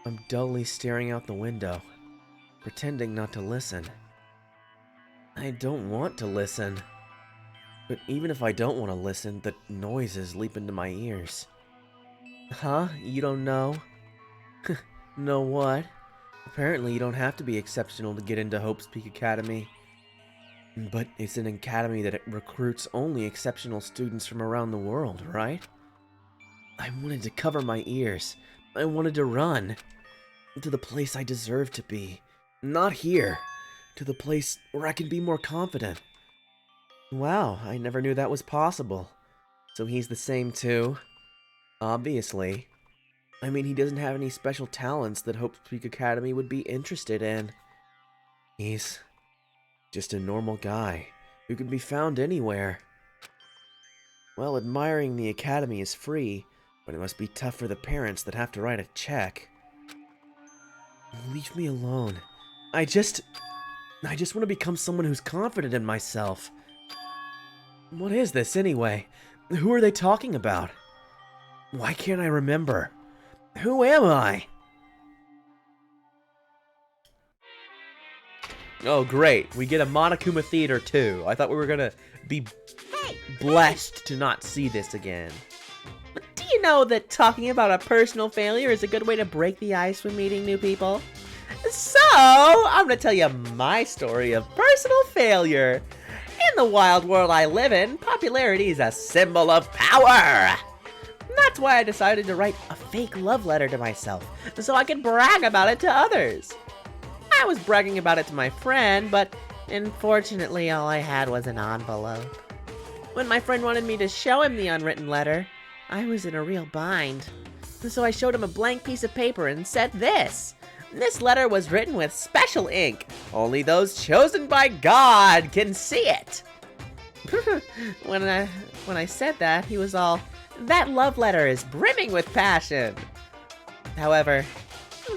I'm dully staring out the window, pretending not to listen. I don't want to listen. But even if I don't want to listen, the noises leap into my ears. Huh? You don't know? Know what? Apparently you don't have to be exceptional to get into Hope's Peak Academy. But it's an academy that recruits only exceptional students from around the world, right? I wanted to cover my ears. I wanted to run. To the place I deserve to be. Not here. To the place where I can be more confident. Wow, I never knew that was possible. So he's the same too? Obviously. I mean, he doesn't have any special talents that Hope's Peak Academy would be interested in. He's just a normal guy who can be found anywhere. Well, admiring the academy is free, but it must be tough for the parents that have to write a check. Leave me alone. I just want to become someone who's confident in myself. What is this, anyway? Who are they talking about? Why can't I remember? Who am I? Oh, great. We get a Monokuma Theater, too. I thought we were gonna be blessed to not see this again. But do you know that talking about a personal failure is a good way to break the ice when meeting new people? So, I'm gonna tell you my story of personal failure. In the wild world I live in, popularity is a symbol of power. That's why I decided to write a fake love letter to myself, so I could brag about it to others. I was bragging about it to my friend, but unfortunately all I had was an envelope. When my friend wanted me to show him the unwritten letter, I was in a real bind. So I showed him a blank piece of paper and said this. This letter was written with special ink. Only those chosen by God can see it. When I said that, he was all, that love letter is brimming with passion. However,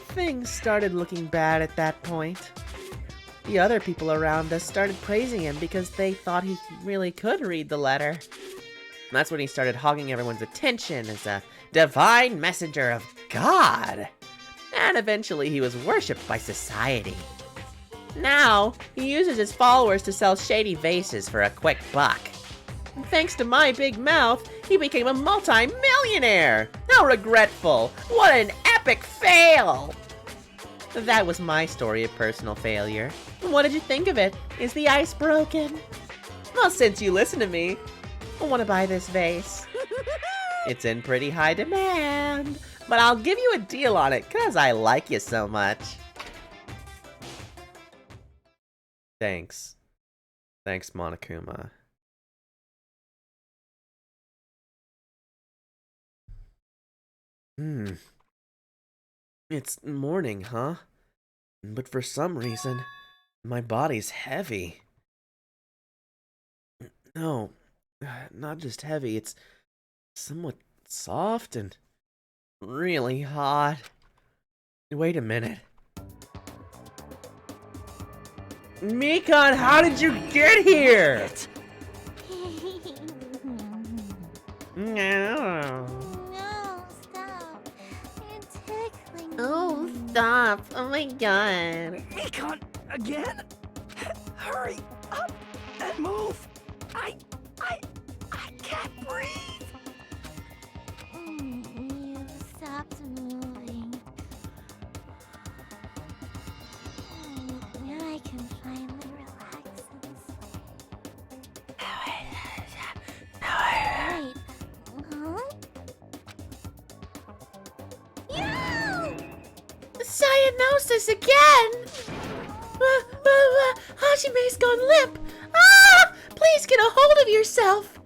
things started looking bad at that point. The other people around us started praising him because they thought he really could read the letter. That's when he started hogging everyone's attention as a divine messenger of God. And eventually he was worshipped by society. Now, he uses his followers to sell shady vases for a quick buck. Thanks to my big mouth, he became a multi-millionaire! How regretful! What an epic fail! That was my story of personal failure. What did you think of it? Is the ice broken? Well, since you listen to me, I want to buy this vase. It's in pretty high demand, but I'll give you a deal on it because I like you so much. Thanks. Thanks, Monokuma. It's morning, huh? But for some reason, my body's heavy. No, not just heavy, it's somewhat soft and really hot. Wait a minute. Mikan, how did you get here? No. No, stop. You're tickling. Oh, stop. Oh my god. Mikan, again? Hurry up and move. I can't breathe. You stopped moving. Now I can finally relax and sleep. Wait, huh? You! Cyanosis again! Hashime's gone limp! Ah! Please get a hold of yourself!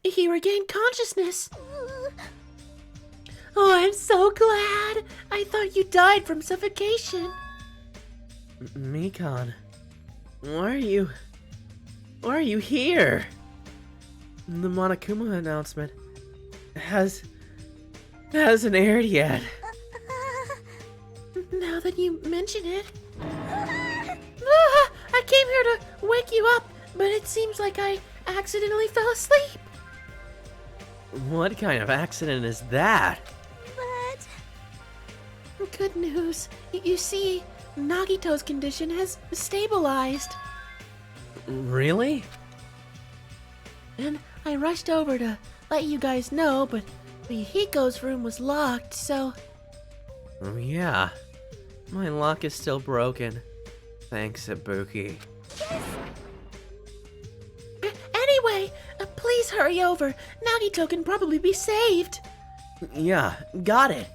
He regained consciousness. Oh, I'm so glad. I thought you died from suffocation. Mikan, why are you here? The Monokuma announcement hasn't aired yet. Now that you mention it. I came here to wake you up, but it seems like I accidentally fell asleep. What kind of accident is that? But good news. You see, Nagito's condition has stabilized. Really? And I rushed over to let you guys know, but Hiko's room was locked, so... Oh yeah. My lock is still broken. Thanks, Ibuki. Anyway, please hurry over. Nagito can probably be saved. Yeah, got it.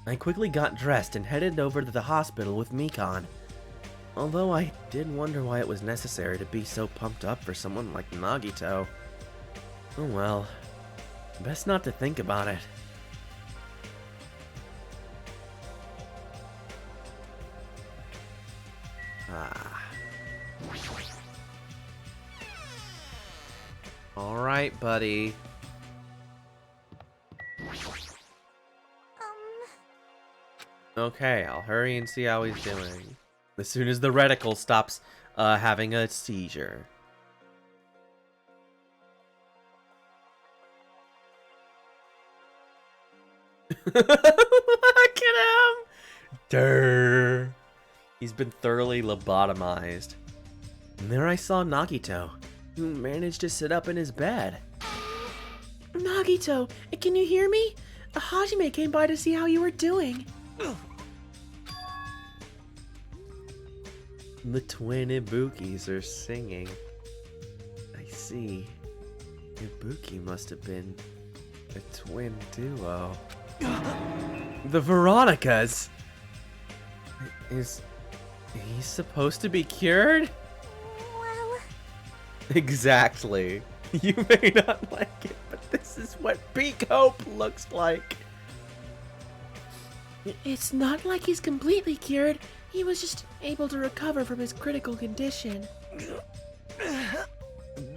I quickly got dressed and headed over to the hospital with Mikan. Although I did wonder why it was necessary to be so pumped up for someone like Nagito. Oh well. Best not to think about it. Alright, buddy. Okay, I'll hurry and see how he's doing. As soon as the reticle stops having a seizure. Look at him! Durr. He's been thoroughly lobotomized. And there I saw Nagito, who managed to sit up in his bed. Nagito, can you hear me? Hajime came by to see how you were doing. The twin Ibukis are singing. I see. Ibuki must have been a twin duo. The Veronicas! Is he supposed to be cured? Well, Exactly. You may not like it, but this is what peak hope looks like. It's not like he's completely cured. He was just able to recover from his critical condition.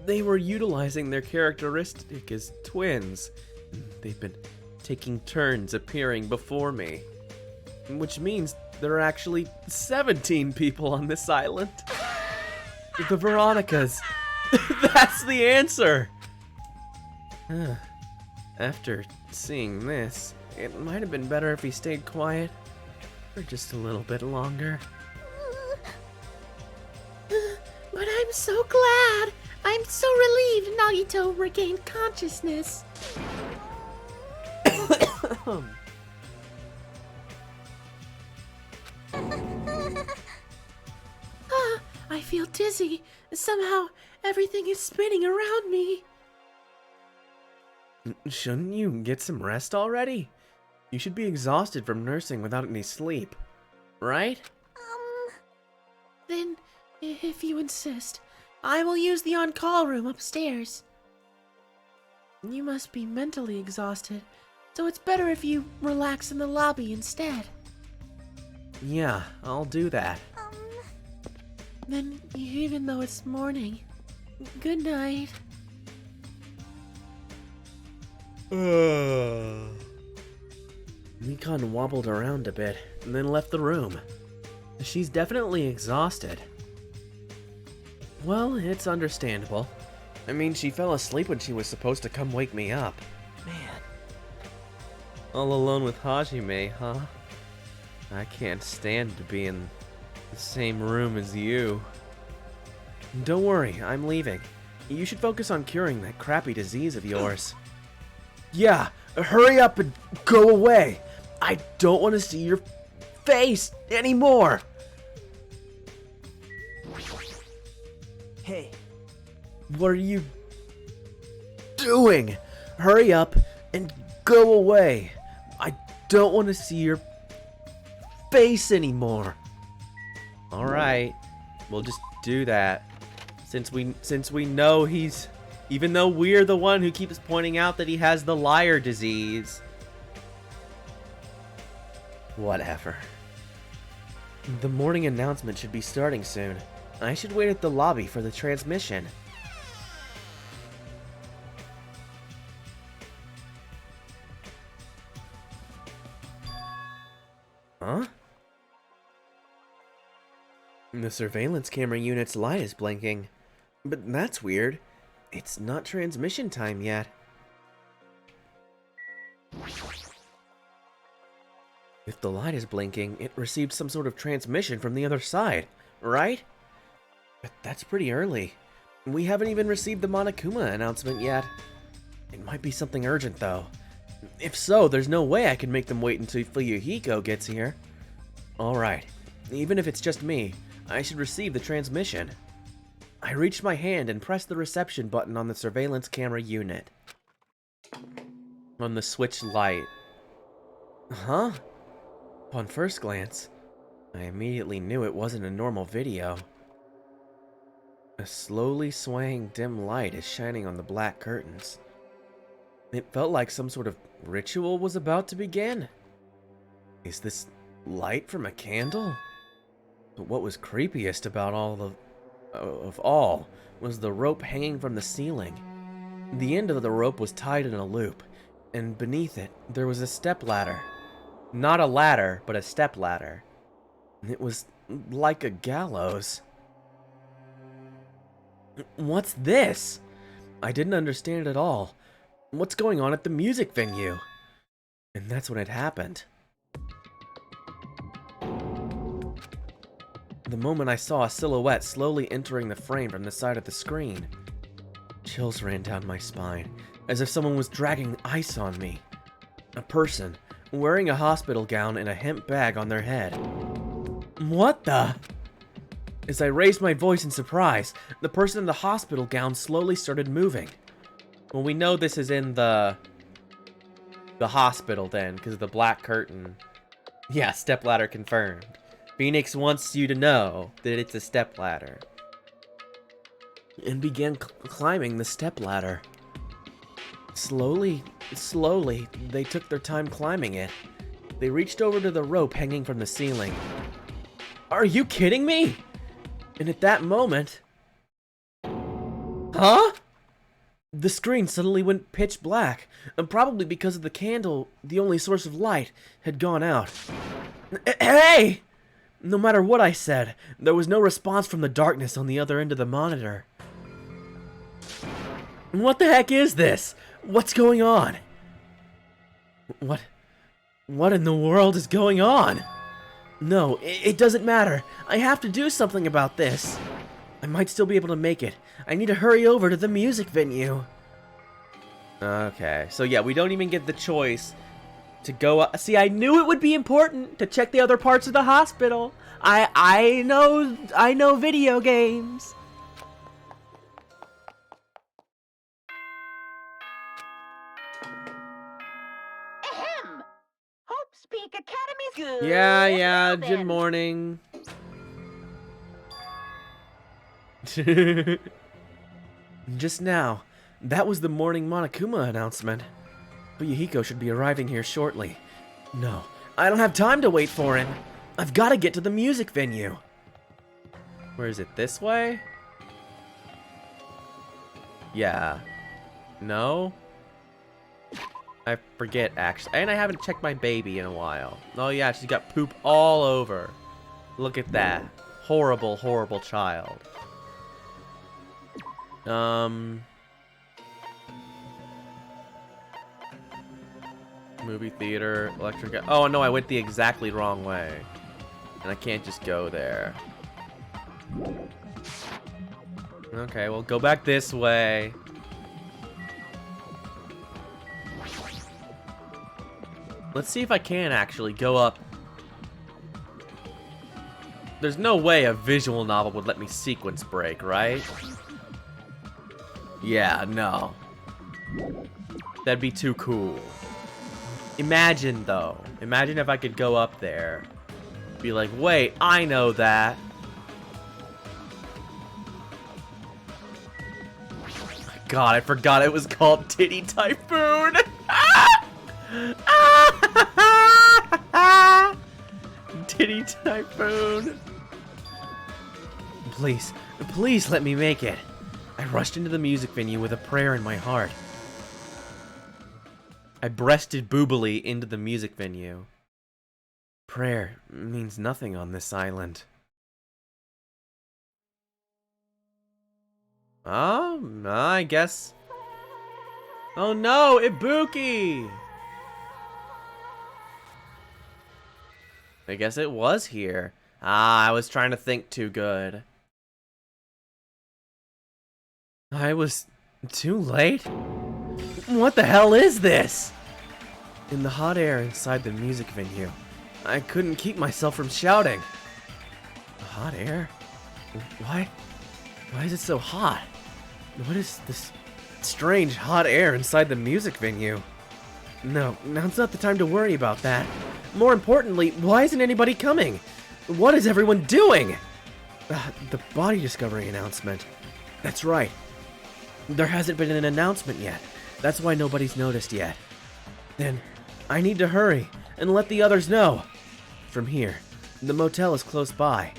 They were utilizing their characteristic as twins. They've been taking turns appearing before me. Which means there are actually 17 people on this island. The Veronicas. That's the answer. After seeing this, it might have been better if he stayed quiet for just a little bit longer. But I'm so glad. I'm so relieved Nagito regained consciousness. I feel dizzy. Somehow, everything is spinning around me. Shouldn't you get some rest already? You should be exhausted from nursing without any sleep, right? Then, if you insist, I will use the on-call room upstairs. You must be mentally exhausted, so it's better if you relax in the lobby instead. Yeah, I'll do that. Then, even though it's morning, good night. Mikan wobbled around a bit and then left the room. She's definitely exhausted. Well, it's understandable. I mean, she fell asleep when she was supposed to come wake me up. Man, All alone with Hajime, huh? I can't stand to be in the same room as you. Don't worry, I'm leaving. You should focus on curing that crappy disease of yours. Yeah, hurry up and go away. I don't want to see your face anymore. hey, What are you doing? Hurry up and go away. I don't want to see your face anymore. All right, we'll just do that. Since we know he's, even though we're the one who keeps pointing out that he has the liar disease. Whatever. The morning announcement should be starting soon. I should wait at the lobby for the transmission. Huh? The surveillance camera unit's light is blinking. But that's weird. It's not transmission time yet. If the light is blinking, it received some sort of transmission from the other side, right? But that's pretty early. We haven't even received the Monokuma announcement yet. It might be something urgent, though. If so, there's no way I can make them wait until Fuyuhiko gets here. Alright, even if it's just me, I should receive the transmission. I reached my hand and pressed the reception button on the surveillance camera unit. On the switch light. Huh? Upon first glance, I immediately knew it wasn't a normal video. A slowly swaying dim light is shining on the black curtains. It felt like some sort of ritual was about to begin. Is this light from a candle? But what was creepiest about all was the rope hanging from the ceiling. The end of the rope was tied in a loop, and beneath it there was a stepladder. Not a ladder, but a step ladder. It was like a gallows. What's this? I didn't understand it at all. What's going on at the music venue? And that's when it happened. The moment I saw a silhouette slowly entering the frame from the side of the screen, chills ran down my spine, as if someone was dragging ice on me. A person, wearing a hospital gown and a hemp bag on their head. What the? As I raised my voice in surprise, the person in the hospital gown slowly started moving. Well, we know this is in the hospital then, because of the black curtain. Yeah, stepladder confirmed. Phoenix wants you to know that it's a stepladder. And began climbing the stepladder. Slowly, they took their time climbing it. They reached over to the rope hanging from the ceiling. Are you kidding me? And at that moment... Huh? The screen suddenly went pitch black, and probably because of the candle, the only source of light, had gone out. Hey! No matter what I said, there was no response from the darkness on the other end of the monitor. What the heck is this? What's going on? What in the world is going on? No, it doesn't matter. I have to do something about this. I might still be able to make it. I need to hurry over to the music venue. Okay, so yeah, we don't even get the choice to go up. See, I knew it would be important to check the other parts of the hospital. I know video games. Ahem! Hope's Peak Academy's good. Yeah, Well good then. morning. Just now, that was the morning Monokuma announcement. Yuyuhiko should be arriving here shortly. No, I don't have time to wait for him. I've got to get to the music venue. Where is it? This way? Yeah. No? I forget, actually. And I haven't checked my baby in a while. Oh, yeah, she's got poop all over. Look at that. Horrible, horrible child. Movie theater, electric... Oh, no, I went the exactly wrong way. And I can't just go there. Okay, well, go back this way. Let's see if I can actually go up. There's no way a visual novel would let me sequence break, right? Yeah, no. That'd be too cool. Imagine, though. Imagine if I could go up there. Be like, wait, I know that. God, I forgot it was called Titty Typhoon. Titty Typhoon. Please let me make it. I rushed into the music venue with a prayer in my heart. I breasted boobily into the music venue. Prayer means nothing on this island. I guess. Oh no, Ibuki! I guess it was here. I was trying to think too good. I was too late? What the hell is this? In the hot air inside the music venue, I couldn't keep myself from shouting. Hot air? Why is it so hot? What is this strange hot air inside the music venue? No, now's not the time to worry about that. More importantly, why isn't anybody coming? What is everyone doing? The body discovery announcement. That's right. There hasn't been an announcement yet. That's why nobody's noticed yet. Then, I need to hurry and let the others know. From here, the motel is close by.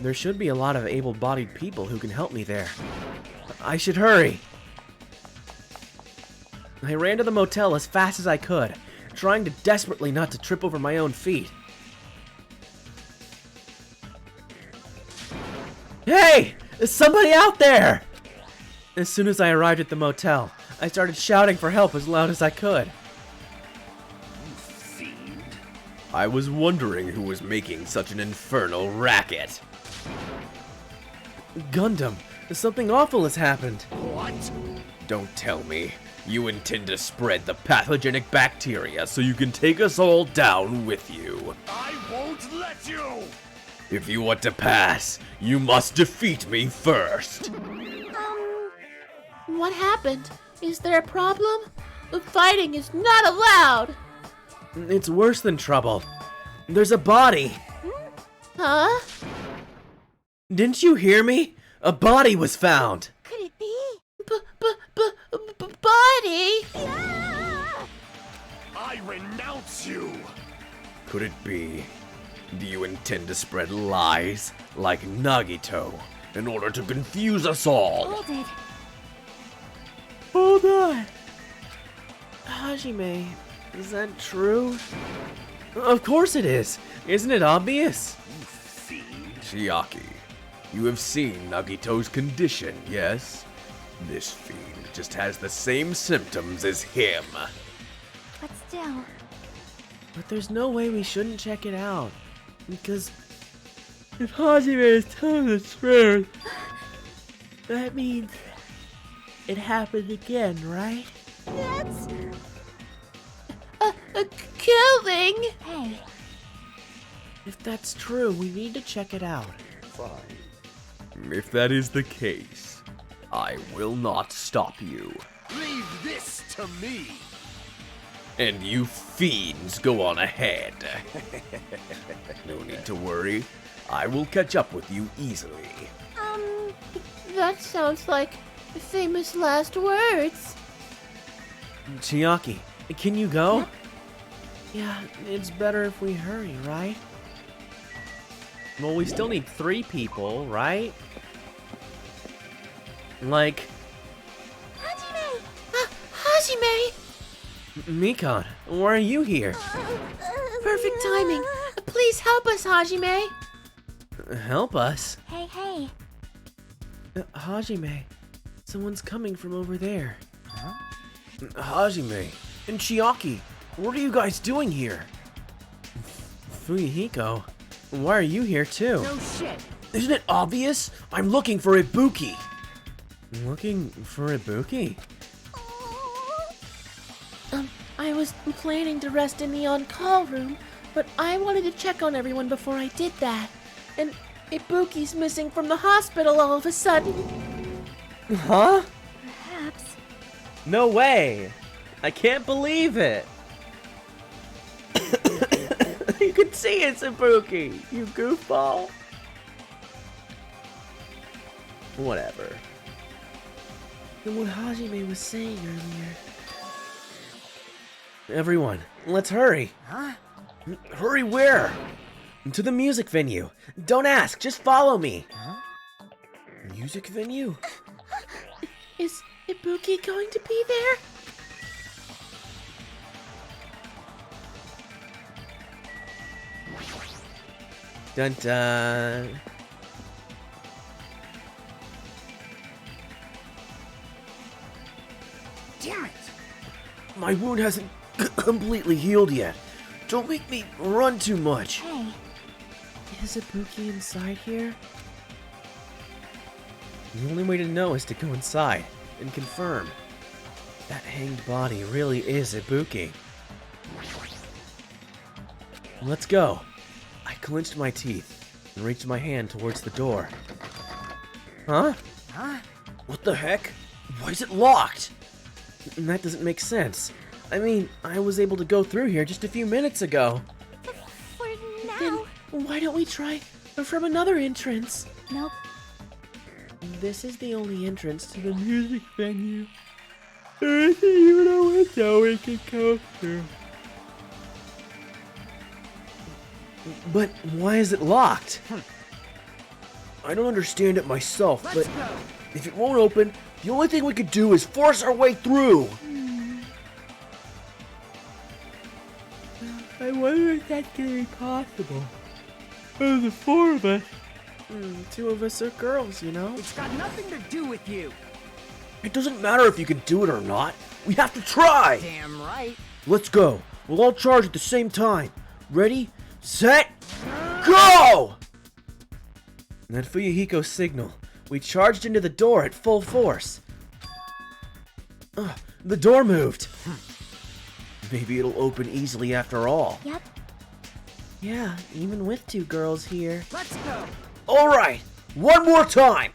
There should be a lot of able-bodied people who can help me there. I should hurry. I ran to the motel as fast as I could. trying to desperately not to trip over my own feet. Hey! There's somebody out there! As soon as I arrived at the motel, I started shouting for help as loud as I could. I was wondering who was making such an infernal racket. Gundam, something awful has happened. What? Don't tell me. You intend to spread the pathogenic bacteria so you can take us all down with you. I won't let you! If you want to pass, you must defeat me first. What happened? Is there a problem? The fighting is not allowed! It's worse than trouble. There's a body. Huh? Didn't you hear me? A body was found. Could it be? Body? I renounce you! Could it be? Do you intend to spread lies like Nagito in order to confuse us all? Hold it. Hold on. Hajime, is that true? Of course it is. Isn't it obvious? Chiaki, you have seen Nagito's condition, yes? This fiend just has the same symptoms as him. But still. But there's no way we shouldn't check it out. Because if Hajime is telling the truth, that means it happened again, right? That's a killing. Hey. If that's true, we need to check it out. Fine. If that is the case, I will not stop you. Leave this to me! And you fiends go on ahead. No need to worry. I will catch up with you easily. That sounds like famous last words. Chiaki, can you go? Yeah, it's better if we hurry, right? Well, we still need 3 people, right? Like... Hajime! Hajime! Mikan, why are you here? Perfect timing. Please help us, Hajime. Help us? Hey. Hajime, someone's coming from over there. Huh? Hajime and Chiaki, what are you guys doing here? Fuyuhiko, why are you here too? No shit. Isn't it obvious? I'm looking for Ibuki. Looking for Ibuki? I was planning to rest in the on-call room, but I wanted to check on everyone before I did that. And Ibuki's missing from the hospital all of a sudden. Huh? Perhaps. No way! I can't believe it! You can see it's Ibuki, you goofball! Whatever. And what Hajime was saying earlier. Everyone, let's hurry! Huh? Hurry where? To the music venue. Don't ask, just follow me. Huh? Music venue? Is Ibuki going to be there? Dun dun. Damn it! My wound hasn't completely healed yet. Don't make me run too much. Hey. Is Ibuki inside here? The only way to know is to go inside and confirm. That hanged body really is Ibuki. Let's go. I clenched my teeth and reached my hand towards the door. Huh? Huh? What the heck? Why is it locked? That doesn't make sense. I mean, I was able to go through here just a few minutes ago. For now. Then why don't we try from another entrance? Nope. This is the only entrance to the music venue. There isn't even a window we can go through. But why is it locked? I don't understand it myself, but if it won't open, the only thing we could do is force our way through. I wonder if that's gonna be possible. Oh, the four of us. Two of us are girls, you know? It's got nothing to do with you. It doesn't matter if you can do it or not. We have to try. Damn right. Let's go. We'll all charge at the same time. Ready, set, go! And at Fuyuhiko's signal, we charged into the door at full force. The door moved. Maybe it'll open easily after all. Yep. Yeah, even with two girls here. Let's go. All right, one more time.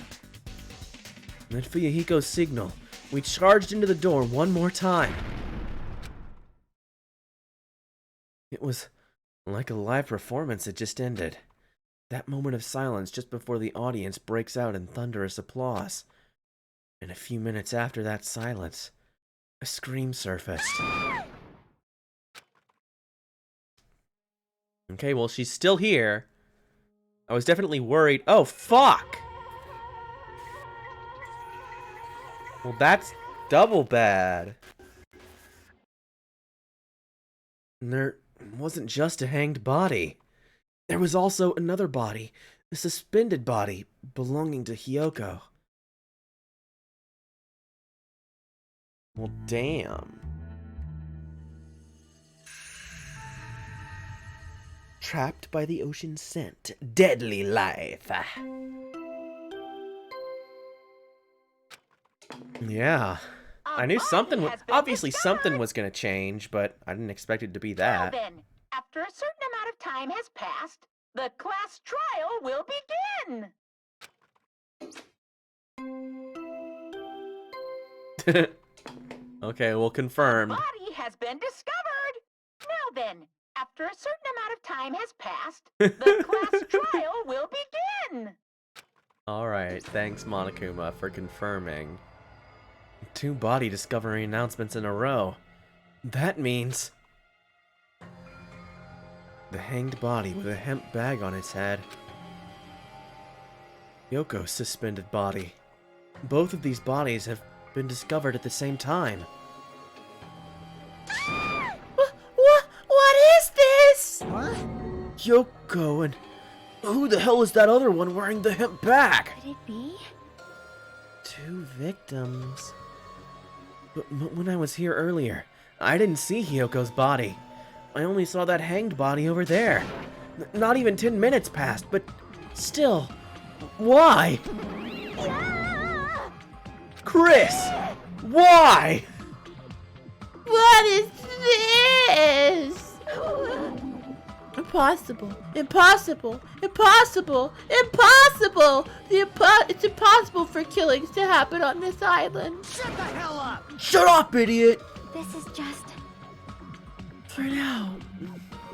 And at Fuyuhiko's signal, we charged into the door one more time. It was like a live performance had just ended. That moment of silence just before the audience breaks out in thunderous applause. And a few minutes after that silence, a scream surfaced. Okay, well, she's still here. I was definitely worried. Oh, fuck! Well, that's double bad. And there wasn't just a hanged body. There was also another body, a suspended body belonging to Hyoko. Well, damn. Trapped by the ocean scent, deadly life. Yeah. I knew something, obviously something was gonna change, but I didn't expect it to be Now that. then, after a certain amount of time has passed, the class trial will begin. Okay, well, confirmed. Body has been discovered. Now then, after a certain amount of time has passed, the class trial will begin. Alright, thanks, Monokuma, for confirming. 2 body discovery announcements in a row. That means the hanged body with a hemp bag on its head. Yoko's suspended body. Both of these bodies have been discovered at the same time. What is this? What? Yoko, and who the hell is that other one wearing the hemp bag? Could it be? 2 victims. But when I was here earlier, I didn't see Hyoko's body. I only saw that hanged body over there. Not even 10 minutes passed, but still, why? Chris! Why? What is this? Impossible. Impossible. Impossible. Impossible. It's impossible for killings to happen on this island. Shut the hell up! Shut up, idiot! This is just... For now,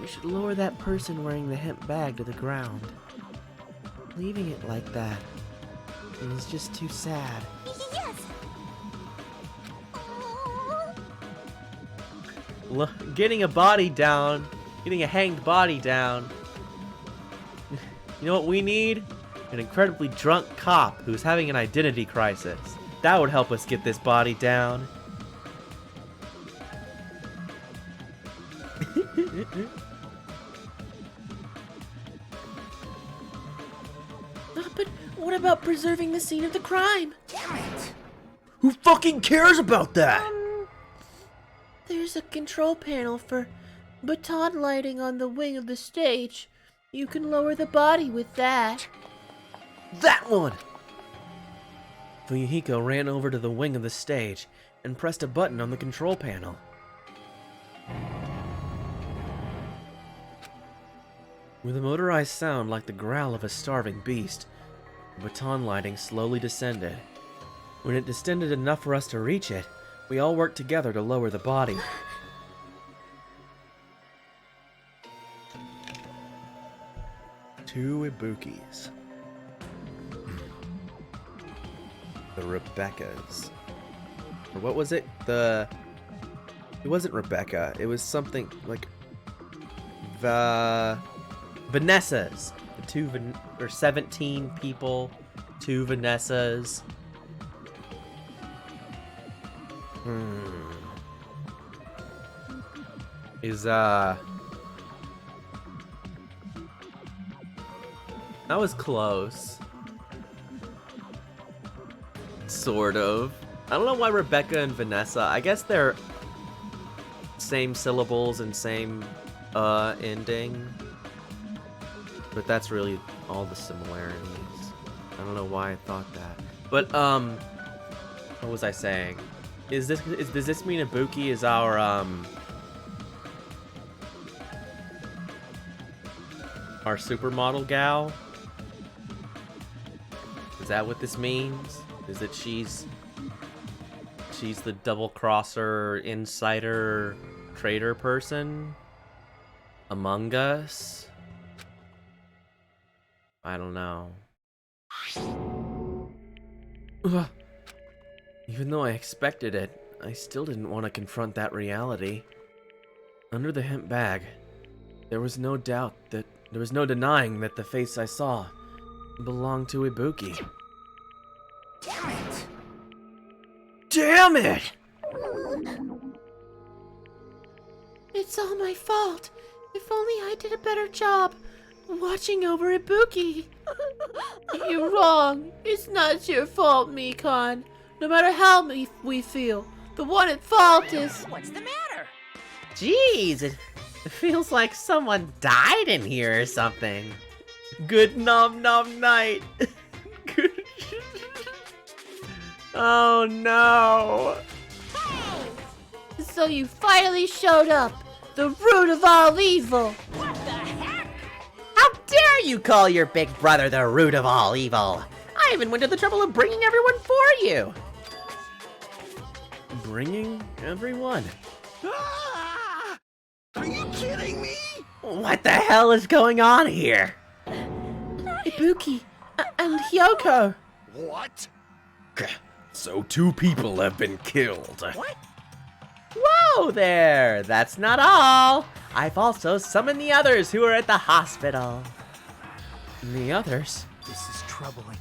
we should lower that person wearing the hemp bag to the ground. Leaving it like that is just too sad. Yes. Getting a body down, getting a hanged body down. You know what we need? An incredibly drunk cop who's having an identity crisis. That would help us get this body down. But what about preserving the scene of the crime? Damn it! Who fucking cares about that? There's a control panel for baton lighting on the wing of the stage. You can lower the body with that. That one! Fuyuhiko ran over to the wing of the stage and pressed a button on the control panel. With a motorized sound like the growl of a starving beast, the baton lighting slowly descended. When it descended enough for us to reach it, we all worked together to lower the body. Two Ibukis. The Rebeccas. Or what was it? It wasn't Rebecca. It was something like Vanessas. The 17 people. 2 Vanessas. That was close. Sort of. I don't know why Rebecca and Vanessa, I guess they're same syllables and same ending. But that's really all the similarities. I don't know why I thought that. But what was I saying? Does this mean Ibuki is our supermodel gal? Is that what this means? Is that she's the double crosser, insider, traitor person among us? I don't know. Ugh. Even though I expected it, I still didn't want to confront that reality. Under the hemp bag, there was no denying that the face I saw belonged to Ibuki. Damn it! Damn it! It's all my fault. If only I did a better job watching over Ibuki. You're wrong. It's not your fault, Mikan. No matter how we feel, the one at fault is... What's the matter? Jeez, it feels like someone died in here or something. Good nom nom night. Good. Oh no. So you finally showed up. The root of all evil. What the heck? How dare you call your big brother the root of all evil? I even went to the trouble of bringing everyone for you. Bringing everyone? Ah! Are you kidding me? What the hell is going on here? Ibuki and Hyoko. What? So 2 people have been killed. What? Whoa there! That's not all! I've also summoned the others who are at the hospital. The others? This is troubling.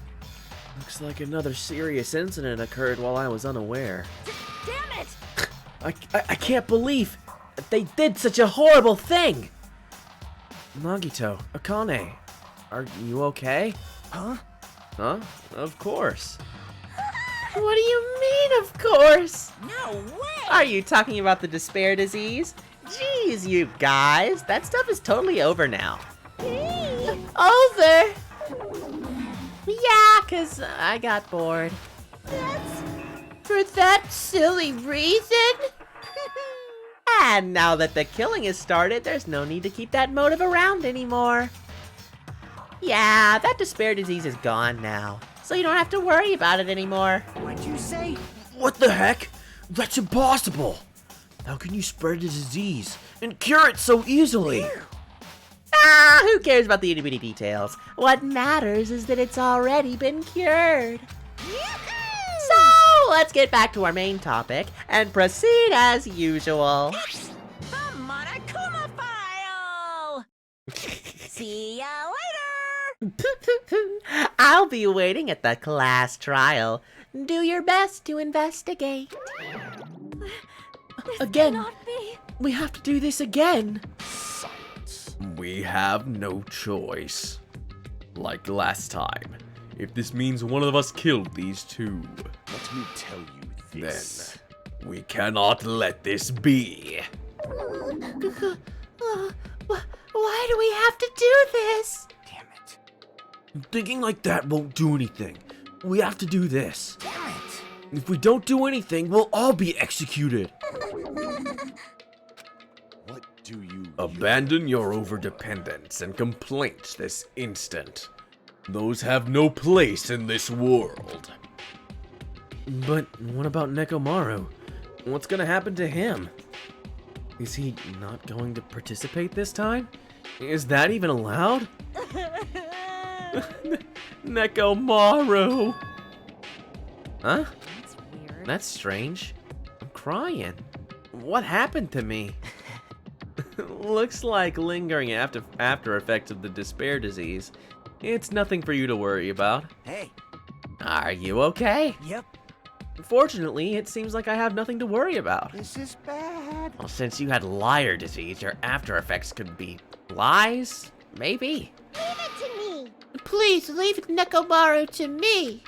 Looks like another serious incident occurred while I was unaware. Damn it! I can't believe that they did such a horrible thing! Nagito, Akane, are you okay? Huh? Huh? Of course. What do you mean, of course? No way! Are you talking about the despair disease? Jeez, you guys, that stuff is totally over now. Over? Yeah, 'cause I got bored. For that silly reason? And now that the killing has started, there's no need to keep that motive around anymore. Yeah, that despair disease is gone now, so you don't have to worry about it anymore. What'd you say? What the heck? That's impossible! How can you spread a disease and cure it so easily? Ah, who cares about the itty-bitty details? What matters is that it's already been cured. So, let's get back to our main topic and proceed as usual. The Monokuma file! See ya later! I'll be waiting at the class trial. Do your best to investigate. Again? Not me. We have to do this again! We have no choice. Like last time, if this means one of us killed these 2, Let me tell you this. then we cannot let this be. Why do we have to do this? Damn it. Thinking like that won't do anything. We have to do this. Damn it. If we don't do anything, we'll all be executed. What do you Abandon your overdependence and complaints this instant. Those have no place in this world. But what about Nekomaru? What's gonna happen to him? Is he not going to participate this time? Is that even allowed? Nekomaru! Huh? That's weird. That's strange. I'm crying. What happened to me? Looks like lingering after effects of the despair disease. It's nothing for you to worry about. Hey. Are you okay? Yep. Fortunately, it seems like I have nothing to worry about. This is bad. Well, since you had liar disease, your after effects could be lies? Maybe. please leave Nekomaru to me.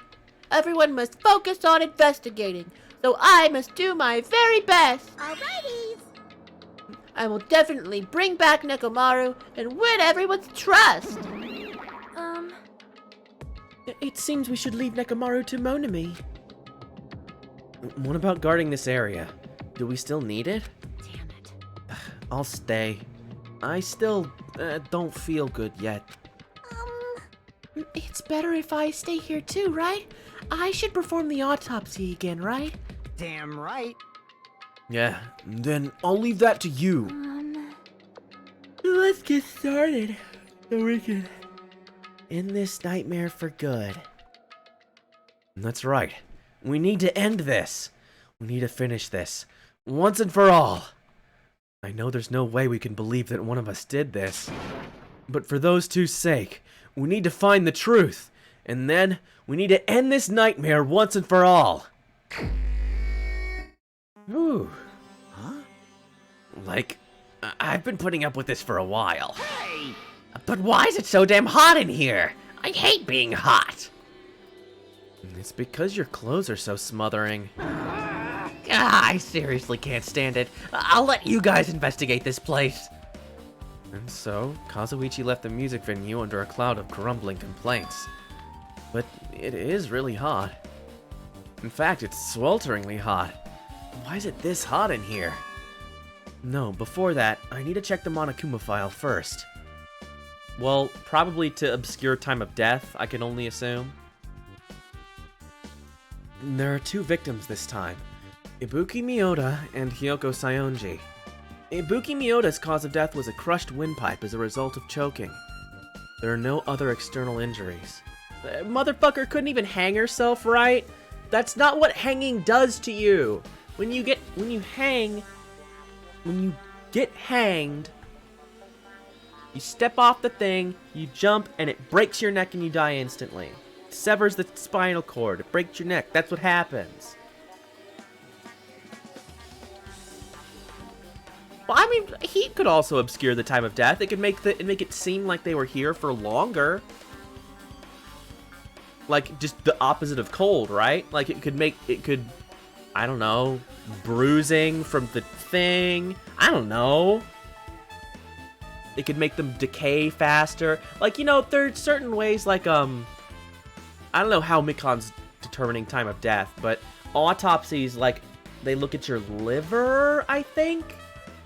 Everyone must focus on investigating, so I must do my very best. Alrighty. I will definitely bring back Nekomaru and win everyone's trust. It seems we should leave Nekomaru to Monami. What about guarding this area? Do we still need it? Damn it. I'll stay. I still don't feel good yet. It's better if I stay here too, right? I should perform the autopsy again, right? Damn right. Yeah, then I'll leave that to you. Let's get started so we can end this nightmare for good. That's right. We need to end this. We need to finish this. Once and for all. I know there's no way we can believe that one of us did this. But for those two's sake, we need to find the truth. And then, we need to end this nightmare once and for all. Ooh. Huh? Like, I've been putting up with this for a while. Hey! But why is it so damn hot in here? I hate being hot. It's because your clothes are so smothering. I seriously can't stand it. I'll let you guys investigate this place. And so, Kazuichi left the music venue under a cloud of grumbling complaints. But it is really hot. In fact, it's swelteringly hot. Why is it this hot in here? No, before that, I need to check the Monokuma file first. Well, probably to obscure time of death, I can only assume. There are two victims this time, Ibuki Miyoda and Hyoko Sayonji. Ibuki Miyoda's cause of death was a crushed windpipe as a result of choking. There are no other external injuries. The motherfucker couldn't even hang herself, right? That's not what hanging does to you. When you get hanged, you step off the thing, you jump, and it breaks your neck and you die instantly. It severs the spinal cord, it breaks your neck, that's what happens. Well, I mean, heat could also obscure the time of death. It could make it seem like they were here for longer. Like, just the opposite of cold, right? Like, it could, I don't know, bruising from the thing. I don't know. It could make them decay faster. Like, you know, there's certain ways, like, I don't know how Mikon's determining time of death, but autopsies, like, they look at your liver, I think?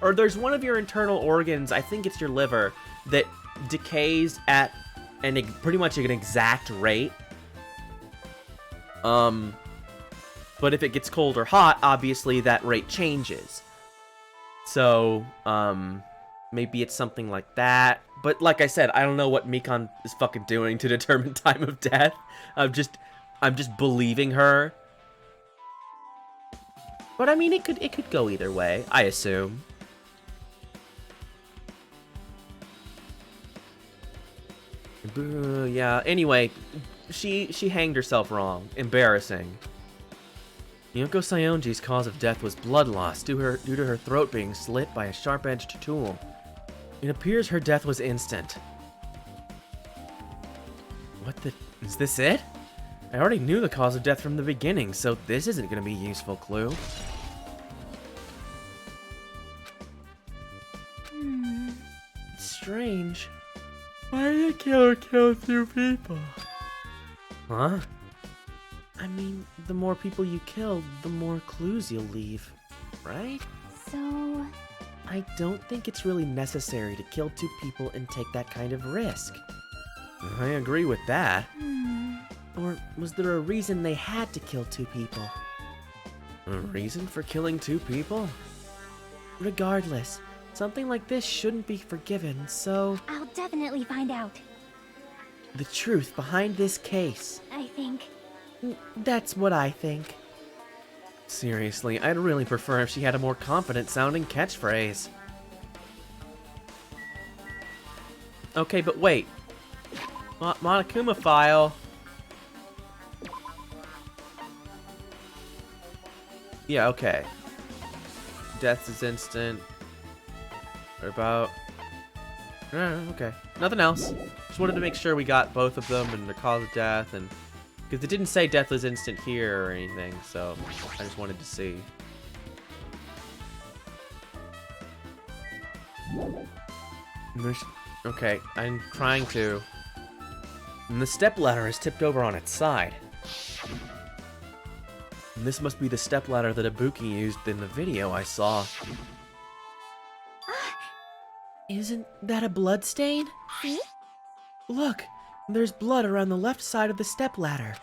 Or there's one of your internal organs, I think it's your liver, that decays at pretty much an exact rate. But if it gets cold or hot, obviously that rate changes. So, maybe it's something like that. But like I said, I don't know what Mikon is fucking doing to determine time of death. I'm just believing her. But I mean, it could go either way, I assume. Yeah, anyway, she hanged herself wrong. Embarrassing. Yoko Sayonji's cause of death was blood loss due to her throat being slit by a sharp-edged tool. It appears her death was instant. What the... is this it? I already knew the cause of death from the beginning, so this isn't gonna be a useful clue. It's strange. Why did the killer kill two people? Huh? I mean, the more people you kill, the more clues you'll leave, right? So... I don't think it's really necessary to kill two people and take that kind of risk. I agree with that. Or was there a reason they had to kill two people? A reason for killing two people? Regardless, something like this shouldn't be forgiven, so... I'll definitely find out. The truth behind this case. I think. That's what I think. Seriously, I'd really prefer if she had a more confident-sounding catchphrase. Okay, but wait. Monokuma file. Yeah, okay. Death is instant. What about... Okay. Nothing else. Just wanted to make sure we got both of them and the cause of death, and because it didn't say death was instant here or anything, so I just wanted to see. Okay, I'm trying to. And the stepladder is tipped over on its side. And this must be the stepladder that Ibuki used in the video I saw. Isn't that a blood stain? See? Look, there's blood around the left side of the stepladder.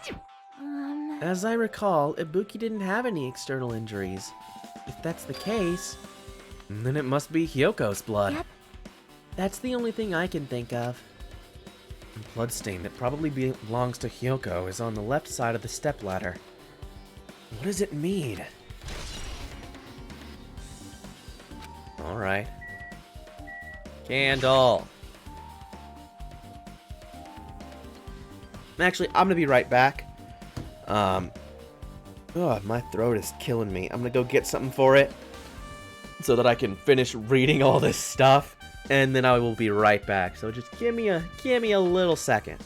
As I recall, Ibuki didn't have any external injuries. If that's the case, Then it must be Hyoko's blood. Yep. that's the only thing I can think of. The bloodstain that probably belongs to Hyoko is on the left side of the stepladder. What does it mean? Alright. Candle. Actually, I'm gonna be right back. My throat is killing me. I'm gonna go get something for it so that I can finish reading all this stuff, and then I will be right back. So just give me a little second.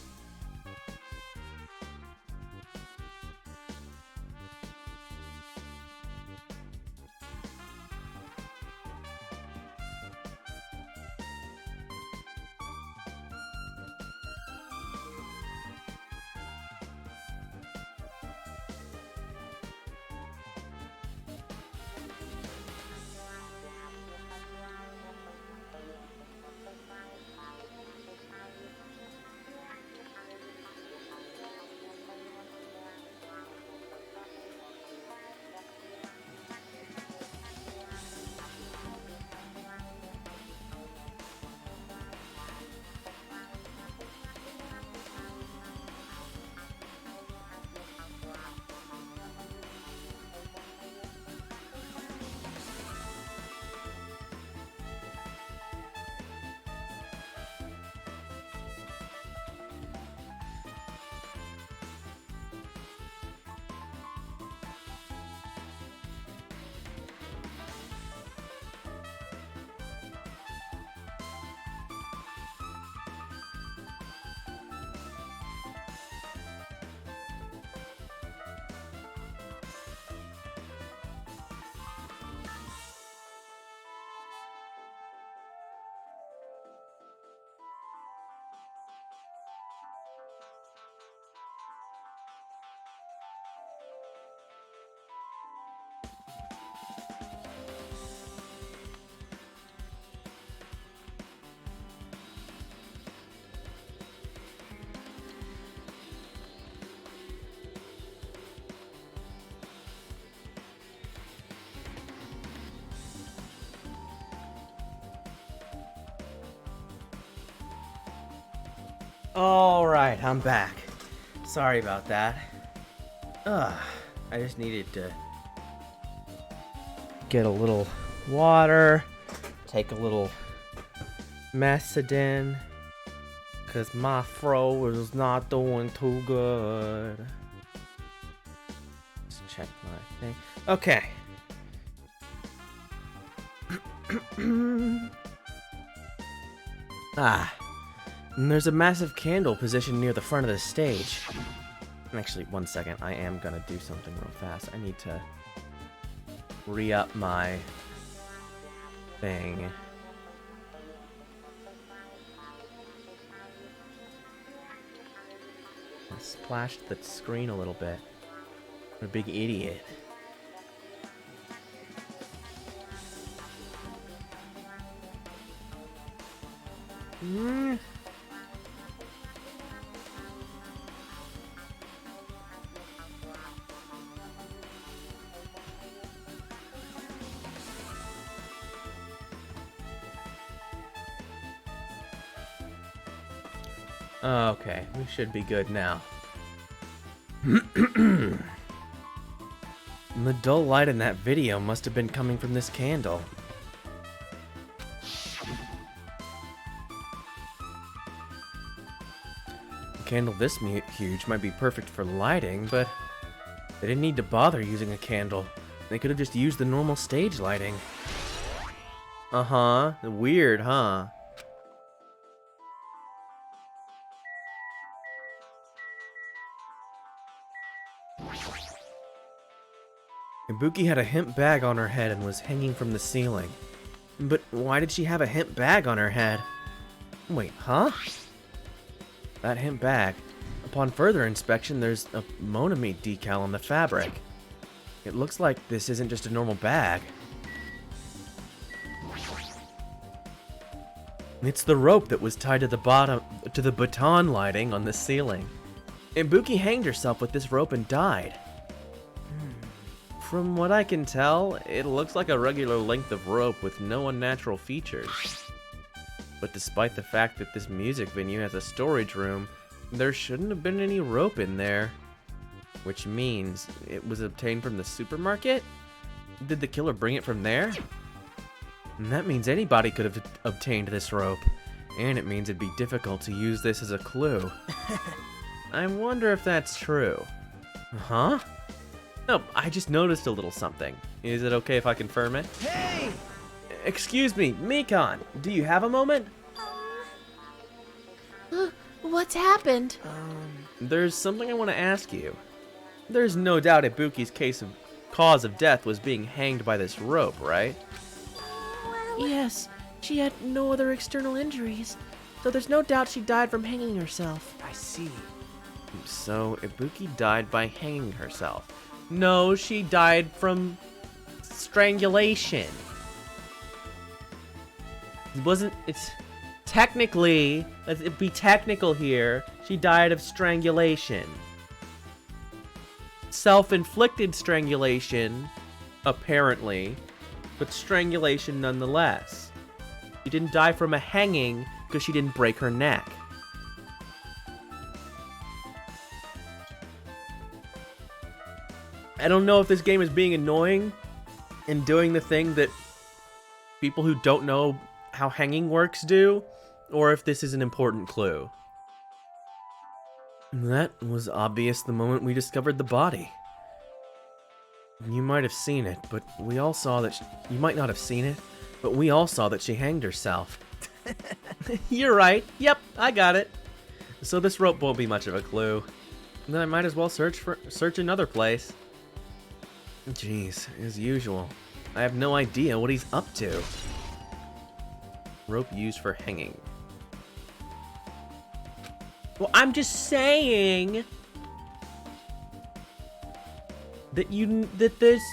Alright, I'm back. Sorry about that. I just needed to get a little water, take a little Macedin, because my throat is not doing too good. Let's check my thing. Okay. And there's a massive candle positioned near the front of the stage. Actually, one second. I am gonna do something real fast. I need to re-up my thing. I splashed the screen a little bit. I'm a big idiot. Okay, we should be good now. And the dull light in that video must have been coming from this candle. A candle this huge might be perfect for lighting, but they didn't need to bother using a candle. They could have just used the normal stage lighting. Uh-huh. Weird, huh? Ibuki had a hemp bag on her head and was hanging from the ceiling. But why did she have a hemp bag on her head? Wait, huh? That hemp bag. Upon further inspection, there's a Monami decal on the fabric. It looks like this isn't just a normal bag. It's the rope that was tied to the baton lighting on the ceiling. Ibuki hanged herself with this rope and died. From what I can tell, it looks like a regular length of rope with no unnatural features. But despite the fact that this music venue has a storage room, there shouldn't have been any rope in there. Which means it was obtained from the supermarket? Did the killer bring it from there? And that means anybody could have obtained this rope. And it means it'd be difficult to use this as a clue. I wonder if that's true. Huh? No, I just noticed a little something. Is it okay if I confirm it? Hey! Excuse me, Mikan, do you have a moment? What's happened? There's something I want to ask you. There's no doubt Ibuki's cause of death was being hanged by this rope, right? Yes, she had no other external injuries, so there's no doubt she died from hanging herself. I see. So Ibuki died by hanging herself. No, she died from strangulation. It's technically, let's be technical here, she died of strangulation. Self-inflicted strangulation, apparently, but strangulation nonetheless. She didn't die from a hanging because she didn't break her neck. I don't know if this game is being annoying and doing the thing that people who don't know how hanging works do, or if this is an important clue. That was obvious the moment we discovered the body. You might have seen it, but we all saw that you might not have seen it, but we all saw that she hanged herself. You're right. Yep, I got it. So this rope won't be much of a clue. Then I might as well search another place. Jeez, as usual. I have no idea what he's up to. Rope used for hanging. Well, I'm just saying that you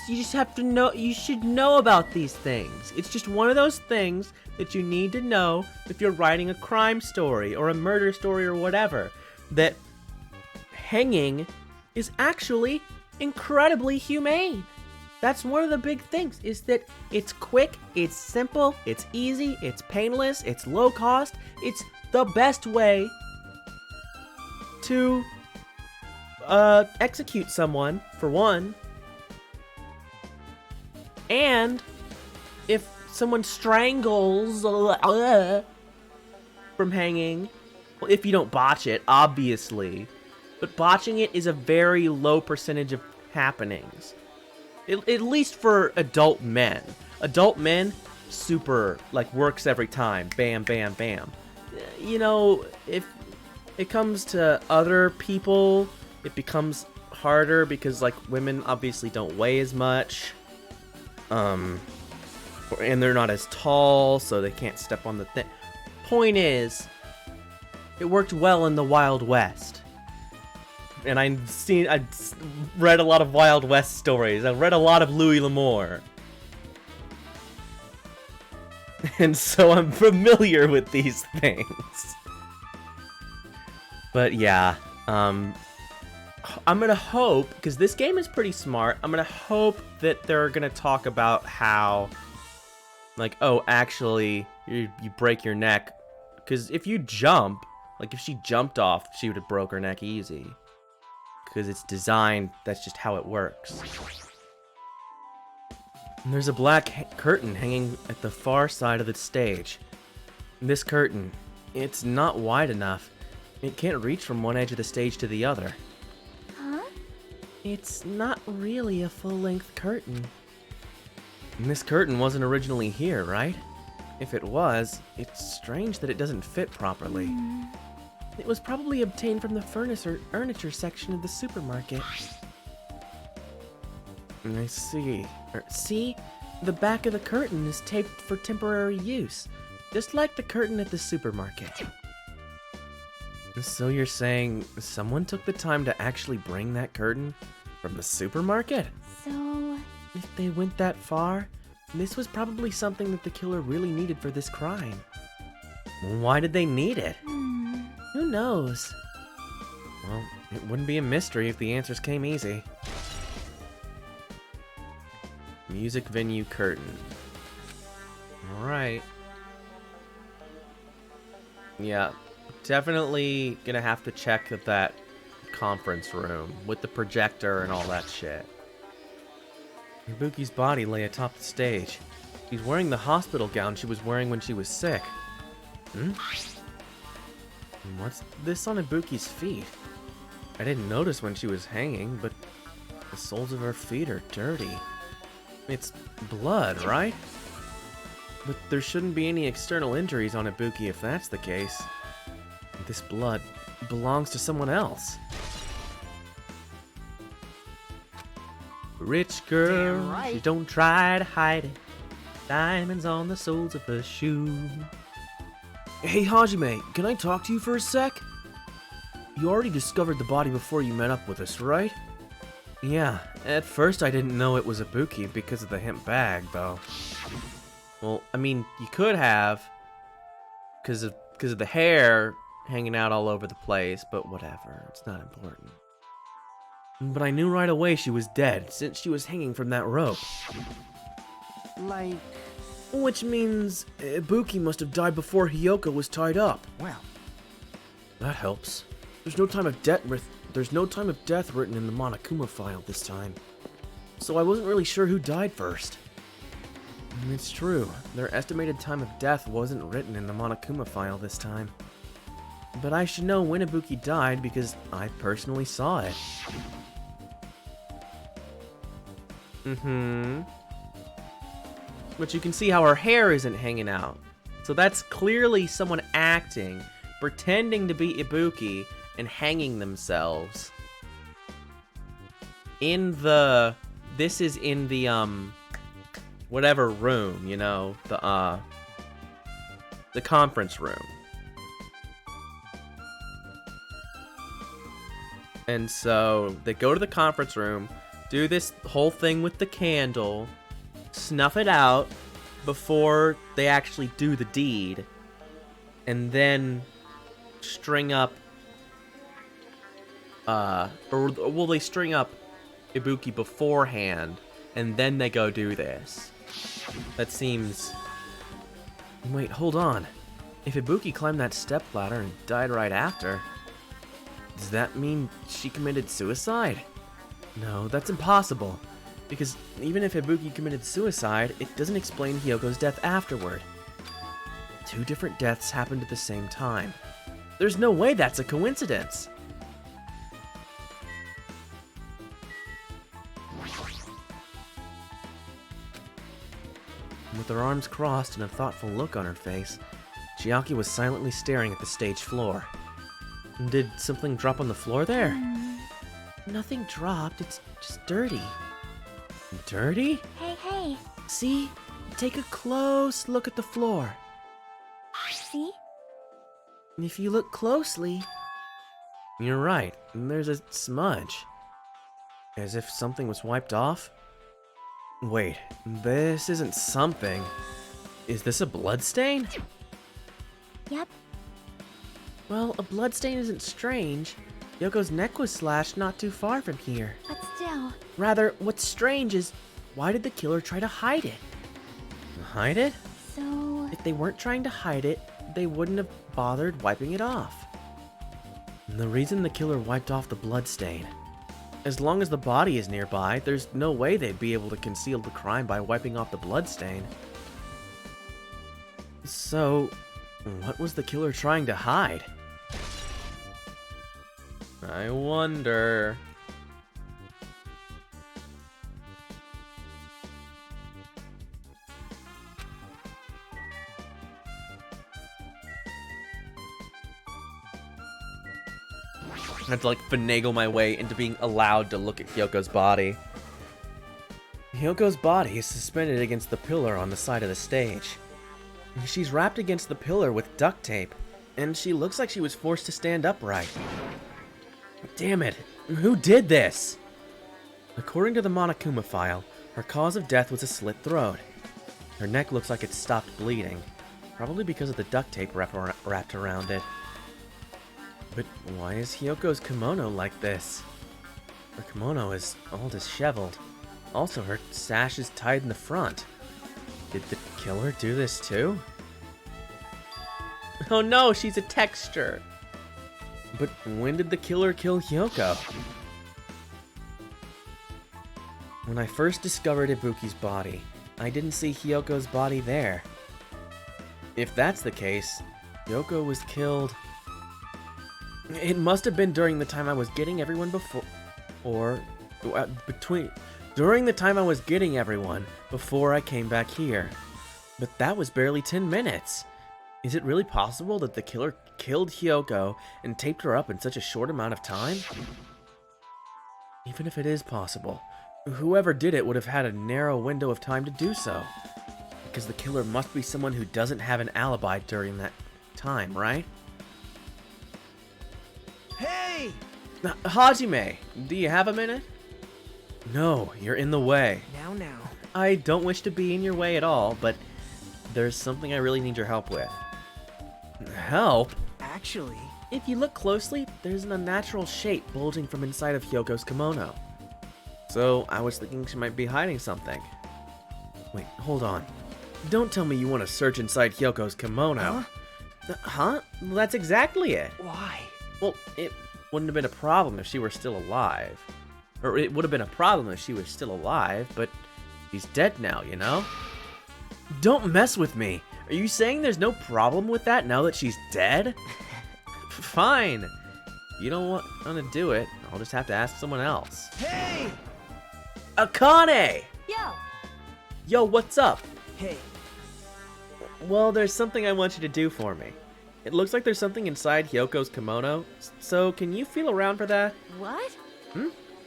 just have to know, you should know about these things. It's just one of those things that you need to know if you're writing a crime story or a murder story or whatever. That hanging is actually incredibly humane. That's one of the big things, is that it's quick, it's simple, it's easy, it's painless, it's low cost. It's the best way to execute someone, for one. And if someone strangles from hanging, well, if you don't botch it, obviously, but botching it is a very low percentage of happenings. At least for adult men. Adult men, super, like, works every time. Bam, bam, bam. You know, if it comes to other people, it becomes harder because, like, women obviously don't weigh as much. And they're not as tall, so they can't step on the thing. Point is, it worked well in the Wild West. And I've read a lot of Wild West stories. I've read a lot of Louis L'Amour. And so I'm familiar with these things. But yeah, I'm gonna hope, because this game is pretty smart, I'm gonna hope that they're gonna talk about how, like, oh, actually, you break your neck. Because if you jump, like, if she jumped off, she would have broke her neck easy. Because it's designed, that's just how it works. And there's a black curtain hanging at the far side of the stage. This curtain, it's not wide enough. It can't reach from one edge of the stage to the other. Huh? It's not really a full-length curtain. And this curtain wasn't originally here, right? If it was, it's strange that it doesn't fit properly. It was probably obtained from the furniture section of the supermarket. I see. See? The back of the curtain is taped for temporary use, just like the curtain at the supermarket. So you're saying someone took the time to actually bring that curtain from the supermarket? So, If they went that far, this was probably something that the killer really needed for this crime. Why did they need it? Who knows? Well, it wouldn't be a mystery if the answers came easy. Music venue curtain. Alright. Yeah, definitely gonna have to check that conference room with the projector and all that shit. Ibuki's body lay atop the stage. She's wearing the hospital gown she was wearing when she was sick. Hmm? And what's this on Ibuki's feet? I didn't notice when she was hanging, but the soles of her feet are dirty. It's blood, right? But there shouldn't be any external injuries on Ibuki if that's the case. This blood belongs to someone else. Rich girl, Damn right. she don't try to hide it. Diamonds on the soles of her shoe. Hey Hajime, can I talk to you for a sec? You already discovered the body before you met up with us, right? Yeah, at first I didn't know it was Ibuki because of the hemp bag, though. Well, I mean, you could have, because of the hair hanging out all over the place, but whatever, it's not important. But I knew right away she was dead, since she was hanging from that rope. Like, Which means Ibuki must have died before Hiyoko was tied up. well, That helps. There's no time of death written in the Monokuma file this time. So I wasn't really sure who died first. It's true. Their estimated time of death wasn't written in the Monokuma file this time. But I should know when Ibuki died because I personally saw it. But you can see how her hair isn't hanging out. So that's clearly someone acting, pretending to be Ibuki, and hanging themselves. This is in the, whatever room, you know, the conference room. And so they go to the conference room, do this whole thing with the candle, snuff it out before they actually do the deed, and then string up, they string up Ibuki beforehand, and then they go do this. That seems... Wait, hold on. If Ibuki climbed that stepladder and died right after, does that mean she committed suicide? No, that's impossible. Because even if Ibuki committed suicide, it doesn't explain Hyogo's death afterward. Two different deaths happened at the same time. There's no way that's a coincidence. With her arms crossed and a thoughtful look on her face, Chiaki was silently staring at the stage floor. Did something drop on the floor there? Nothing dropped, it's just dirty. Dirty? Hey, See? Take a close look at the floor. see? And if you look closely... You're right, there's a smudge. As if something was wiped off? Wait, this isn't something. Is this a bloodstain? Yep. Well, a bloodstain isn't strange. Yoko's neck was slashed not too far from here. But still, Rather, what's strange is, why did the killer try to hide it? Hide it? so... If they weren't trying to hide it, they wouldn't have bothered wiping it off. And the reason the killer wiped off the bloodstain. As long as the body is nearby, there's no way they'd be able to conceal the crime by wiping off the bloodstain. So, what was the killer trying to hide? I wonder. I have to like finagle my way into being allowed to look at Kyoko's body. Hyoko's body is suspended against the pillar on the side of the stage. She's wrapped against the pillar with duct tape, and she looks like she was forced to stand upright. Damn it, who did this? According to the Monokuma file, her cause of death was a slit throat. Her neck looks like it stopped bleeding, probably because of the duct tape wrapped around it. But why is Hyoko's kimono like this? Her kimono is all disheveled. Also, her sash is tied in the front. Did the killer do this too? Oh no, she's a texture. But when did the killer kill Hyoko? When I first discovered Ibuki's body, I didn't see Hyoko's body there. If that's the case, Hyoko was killed. It must have been during the time I was getting everyone during the time I was getting everyone before I came back here. But that was barely 10 minutes. Is it really possible that the killer killed Hyoko and taped her up in such a short amount of time? Even if it is possible, whoever did it would have had a narrow window of time to do so. Because the killer must be someone who doesn't have an alibi during that time, right? Hey! Hajime, do you have a minute? No, you're in the way. Now. I don't wish to be in your way at all, but there's something I really need your help with. Help? Actually, If you look closely, there's an unnatural shape bulging from inside of Hyoko's kimono. So I was thinking she might be hiding something. Wait, hold on. Don't tell me you want to search inside Hyoko's kimono. Huh? Well, that's exactly it. why? Well, it wouldn't have been a problem if she were still alive. Or it would have been a problem if she was still alive, but she's dead now, you know? Don't mess with me. Are you saying there's no problem with that now that she's dead? Fine. You don't want to do it, I'll just have to ask someone else. Hey! Akane! Yo! Yo, what's up? Hey, Well, there's something I want you to do for me. It looks like there's something inside Hyoko's kimono, so can you feel around for that? What?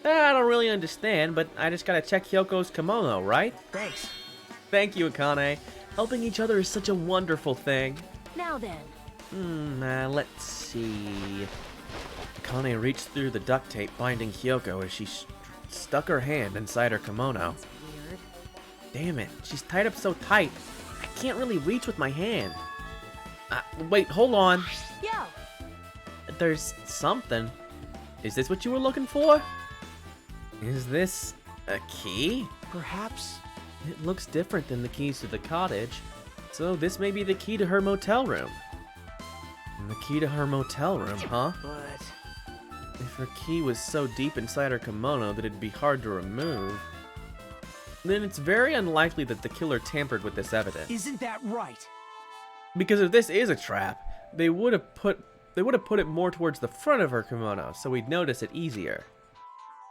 I don't really understand, but I just gotta check Hyoko's kimono, right? thanks. Thank you, Akane. Helping each other is such a wonderful thing. Now then. Let's see. Akane reached through the duct tape binding Hyoko as she stuck her hand inside her kimono. Weird. Damn it, she's tied up so tight. I can't really reach with my hand. Wait, hold on. Yo! There's something. Is this what you were looking for? Is this a key? Perhaps. It looks different than the keys to the cottage, so this may be the key to her motel room. The key to her motel room, huh? But If her key was so deep inside her kimono that it'd be hard to remove, then it's very unlikely that the killer tampered with this evidence. isn't that right? Because if this is a trap, they would have put it more towards the front of her kimono, so we'd notice it easier.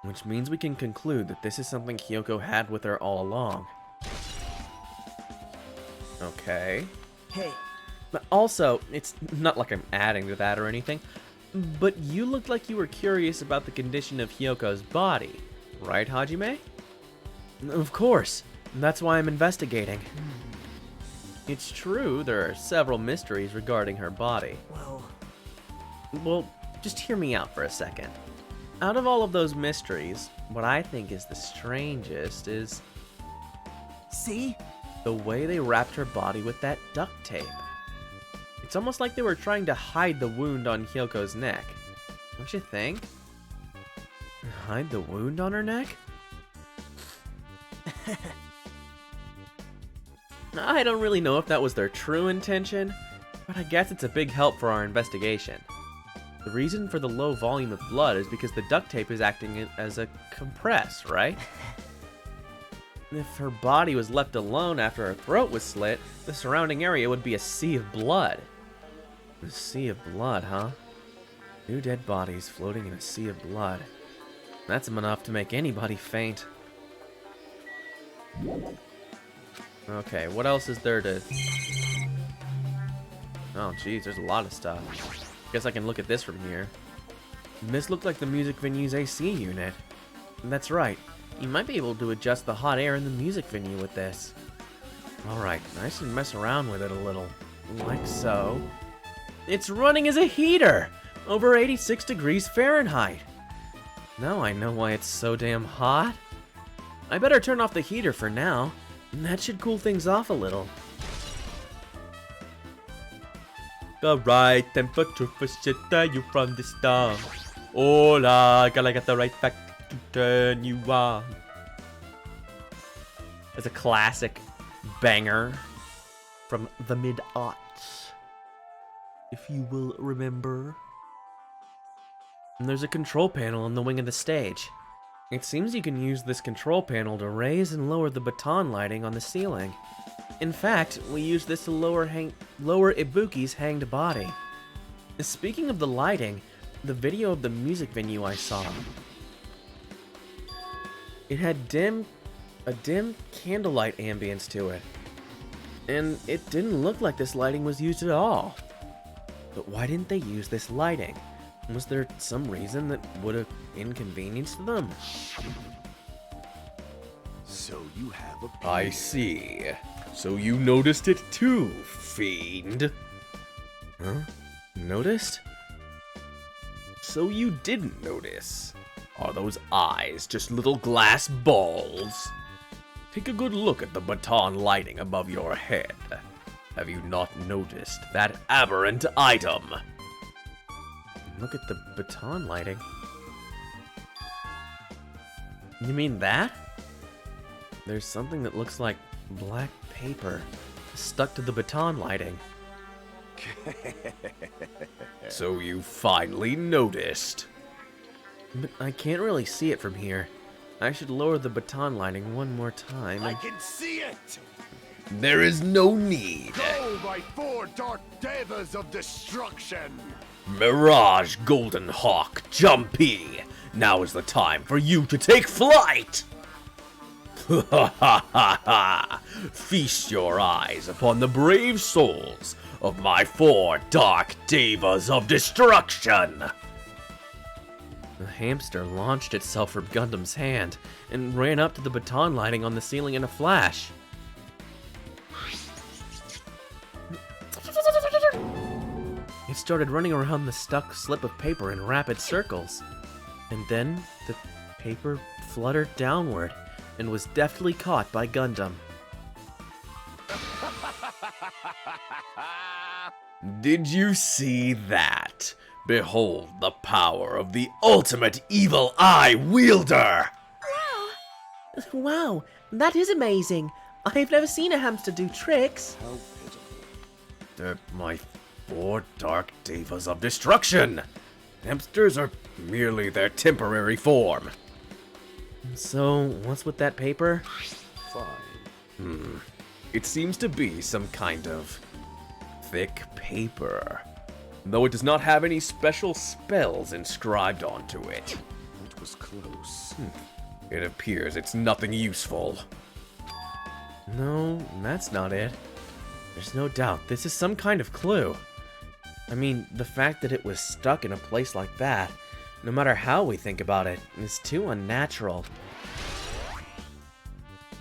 Which means we can conclude that this is something Hyoko had with her all along. Okay. Hey, But also, it's not like I'm adding to that or anything, but you looked like you were curious about the condition of Hyoko's body, right, Hajime? Of course. That's why I'm investigating. It's true, there are several mysteries regarding her body. Well, just hear me out for a second. Out of all of those mysteries, what I think is the strangest is see? the way they wrapped her body with that duct tape. It's almost like they were trying to hide the wound on Hyoko's neck. Don't you think? Hide the wound on her neck? I don't really know if that was their true intention, but I guess it's a big help for our investigation. The reason for the low volume of blood is because the duct tape is acting as a compress, right? If her body was left alone after her throat was slit, the surrounding area would be a sea of blood. A sea of blood, huh? 2 dead bodies floating in a sea of blood. That's enough to make anybody faint. Okay, what else is there to... Oh, geez, there's a lot of stuff. Guess I can look at this from here. This looked like the music venue's AC unit. That's right. You might be able to adjust the hot air in the music venue with this. Alright, I should mess around with it a little. Like so. It's running as a heater! Over 86 degrees Fahrenheit! Now I know why it's so damn hot. I better turn off the heater for now. That should cool things off a little. The right temperature for shit that you from the start. Hola, gotta get the right factor to turn you on. It's a classic banger from the mid-aughts, if you will remember. And there's a control panel on the wing of the stage. It seems you can use this control panel to raise and lower the baton lighting on the ceiling. In fact, we use this to lower Ibuki's hanged body. Speaking of the lighting, the video of the music venue I saw, it had a dim candlelight ambience to it. And it didn't look like this lighting was used at all. But why didn't they use this lighting? Was there some reason that would have inconvenienced them? So you have a I see. So you noticed it too, fiend. Huh? Noticed? So you didn't notice. Are those eyes just little glass balls? Take a good look at the baton lighting above your head. Have you not noticed that aberrant item? Look at the baton lighting. You mean that? There's something that looks like black paper stuck to the baton lighting. So you finally noticed. But I can't really see it from here. I should lower the baton lighting one more time. I can see it! There is no need. Go, my four dark devas of destruction! Mirage Golden Hawk Jumpy. Now is the time for you to take flight. Feast your eyes upon the brave souls of my four dark devas of destruction. The hamster launched itself from Gundam's hand and ran up to the baton lighting on the ceiling in a flash. It started running around the stuck slip of paper in rapid circles. And then the paper fluttered downward and was deftly caught by Gundam. Did you see that? Behold the power of the ultimate evil eye wielder! Wow, that is amazing. I've never seen a hamster do tricks. How pitiful. They're my four dark devas of destruction. Hamsters are merely their temporary form. So, what's with that paper? Fine. It seems to be some kind of thick paper, though it does not have any special spells inscribed onto it. That was close. It appears it's nothing useful. No, that's not it. There's no doubt this is some kind of clue. I mean, the fact that it was stuck in a place like that, no matter how we think about it, is too unnatural.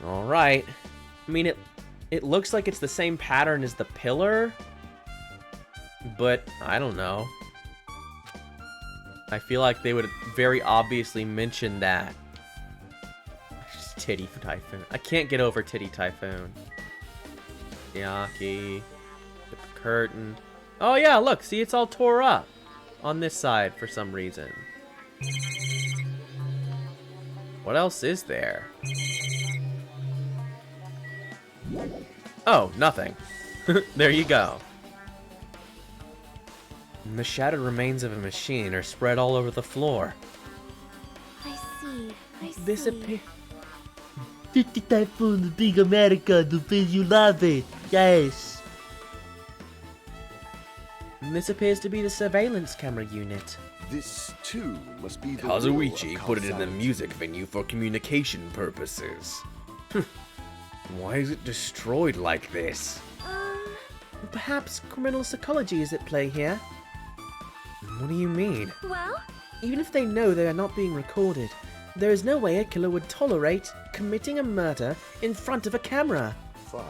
Alright. I mean, it looks like it's the same pattern as the pillar, but I don't know. I feel like they would very obviously mention that. Titty Typhoon. I can't get over Titty Typhoon. Yaki. The curtain. Oh yeah, look, see, it's all tore up on this side for some reason. What else is there? Oh, nothing. There you go. And the shattered remains of a machine are spread all over the floor. I see. This appears. Titty Typhoon, the big American, the thing you love it. Yes. And this appears to be the surveillance camera unit. This, too, must be the will of Kazuichi put it in the causality. music venue for communication purposes. Why is it destroyed like this? Perhaps criminal psychology is at play here. What do you mean? Well, Even if they know they are not being recorded, There is no way a killer would tolerate committing a murder in front of a camera. Fine.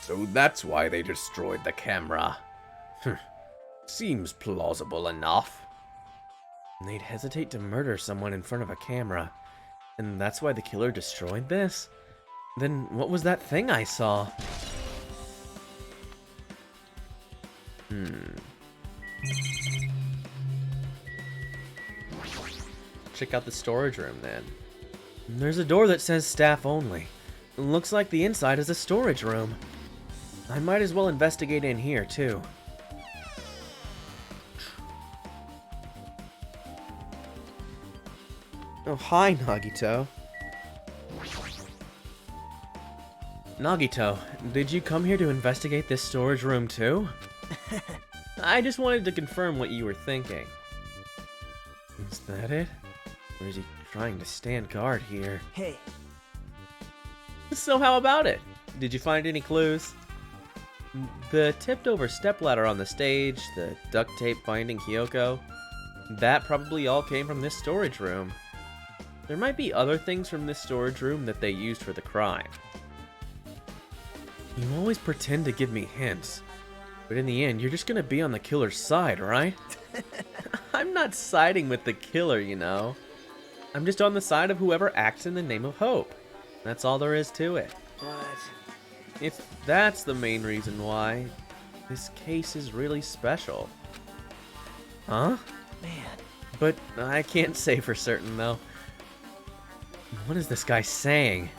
So that's why they destroyed the camera. Seems plausible enough. They'd hesitate to murder someone in front of a camera. And that's why the killer destroyed this? Then what was that thing I saw? Check out the storage room then. There's a door that says staff only. Looks like the inside is a storage room. I might as well investigate in here too. Oh, hi, Nagito. Nagito, did you come here to investigate this storage room too? I just wanted to confirm what you were thinking. Is that it? Or is he trying to stand guard here? Hey, So how about it? Did you find any clues? The tipped over stepladder on the stage, the duct tape binding Kyoko, that probably all came from this storage room. There might be other things from this storage room that they used for the crime. You always pretend to give me hints, but in the end, you're just gonna be on the killer's side, right? I'm not siding with the killer, you know. I'm just on the side of whoever acts in the name of hope. That's all there is to it. but That's the main reason why this case is really special. Huh? man, But I can't say for certain, though. What is this guy saying?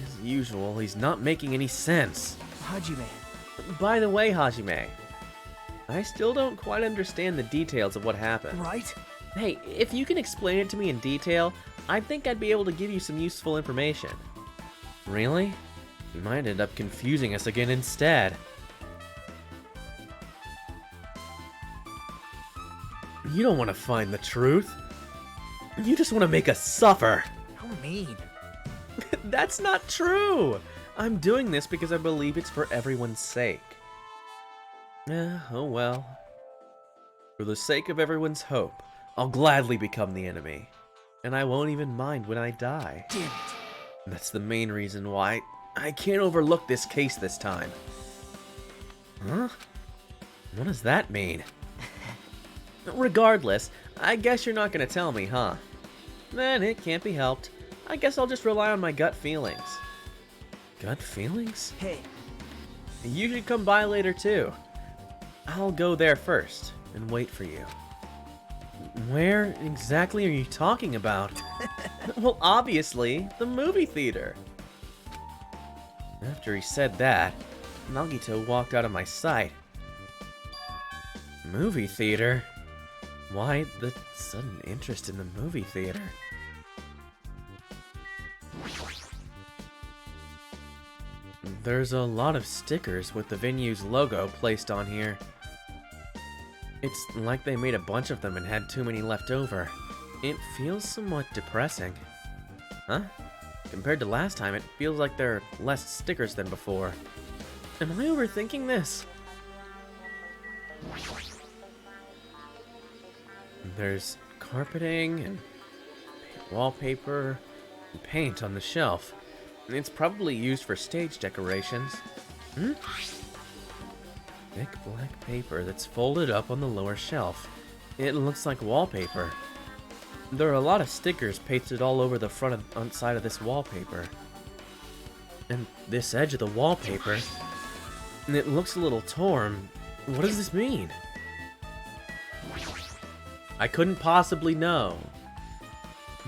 As usual, he's not making any sense. Hajime, By the way, Hajime, I still don't quite understand the details of what happened. right? Hey, if you can explain it to me in detail, I think I'd be able to give you some useful information. Really? He might end up confusing us again instead. You don't want to find the truth. You just want to make us suffer. How mean. That's not true! I'm doing this because I believe it's for everyone's sake. Oh well. For the sake of everyone's hope, I'll gladly become the enemy. And I won't even mind when I die. Damn it. That's the main reason why I can't overlook this case this time. Huh? What does that mean? Regardless, I guess you're not gonna tell me, huh? Then it can't be helped. I guess I'll just rely on my gut feelings. Gut feelings? Hey, You should come by later too. I'll go there first and wait for you. Where exactly are you talking about? Well, obviously, the movie theater. After he said that, Nagito walked out of my sight. Movie theater? Why the sudden interest in the movie theater? There's a lot of stickers with the venue's logo placed on here. It's like they made a bunch of them and had too many left over. It feels somewhat depressing. Huh? Compared to last time, it feels like there are less stickers than before. Am I overthinking this? There's carpeting and wallpaper and paint on the shelf. It's probably used for stage decorations. Thick black paper that's folded up on the lower shelf. It looks like wallpaper. There are a lot of stickers pasted all over the front and side of this wallpaper. And this edge of the wallpaper, and it looks a little torn. What does this mean? I couldn't possibly know.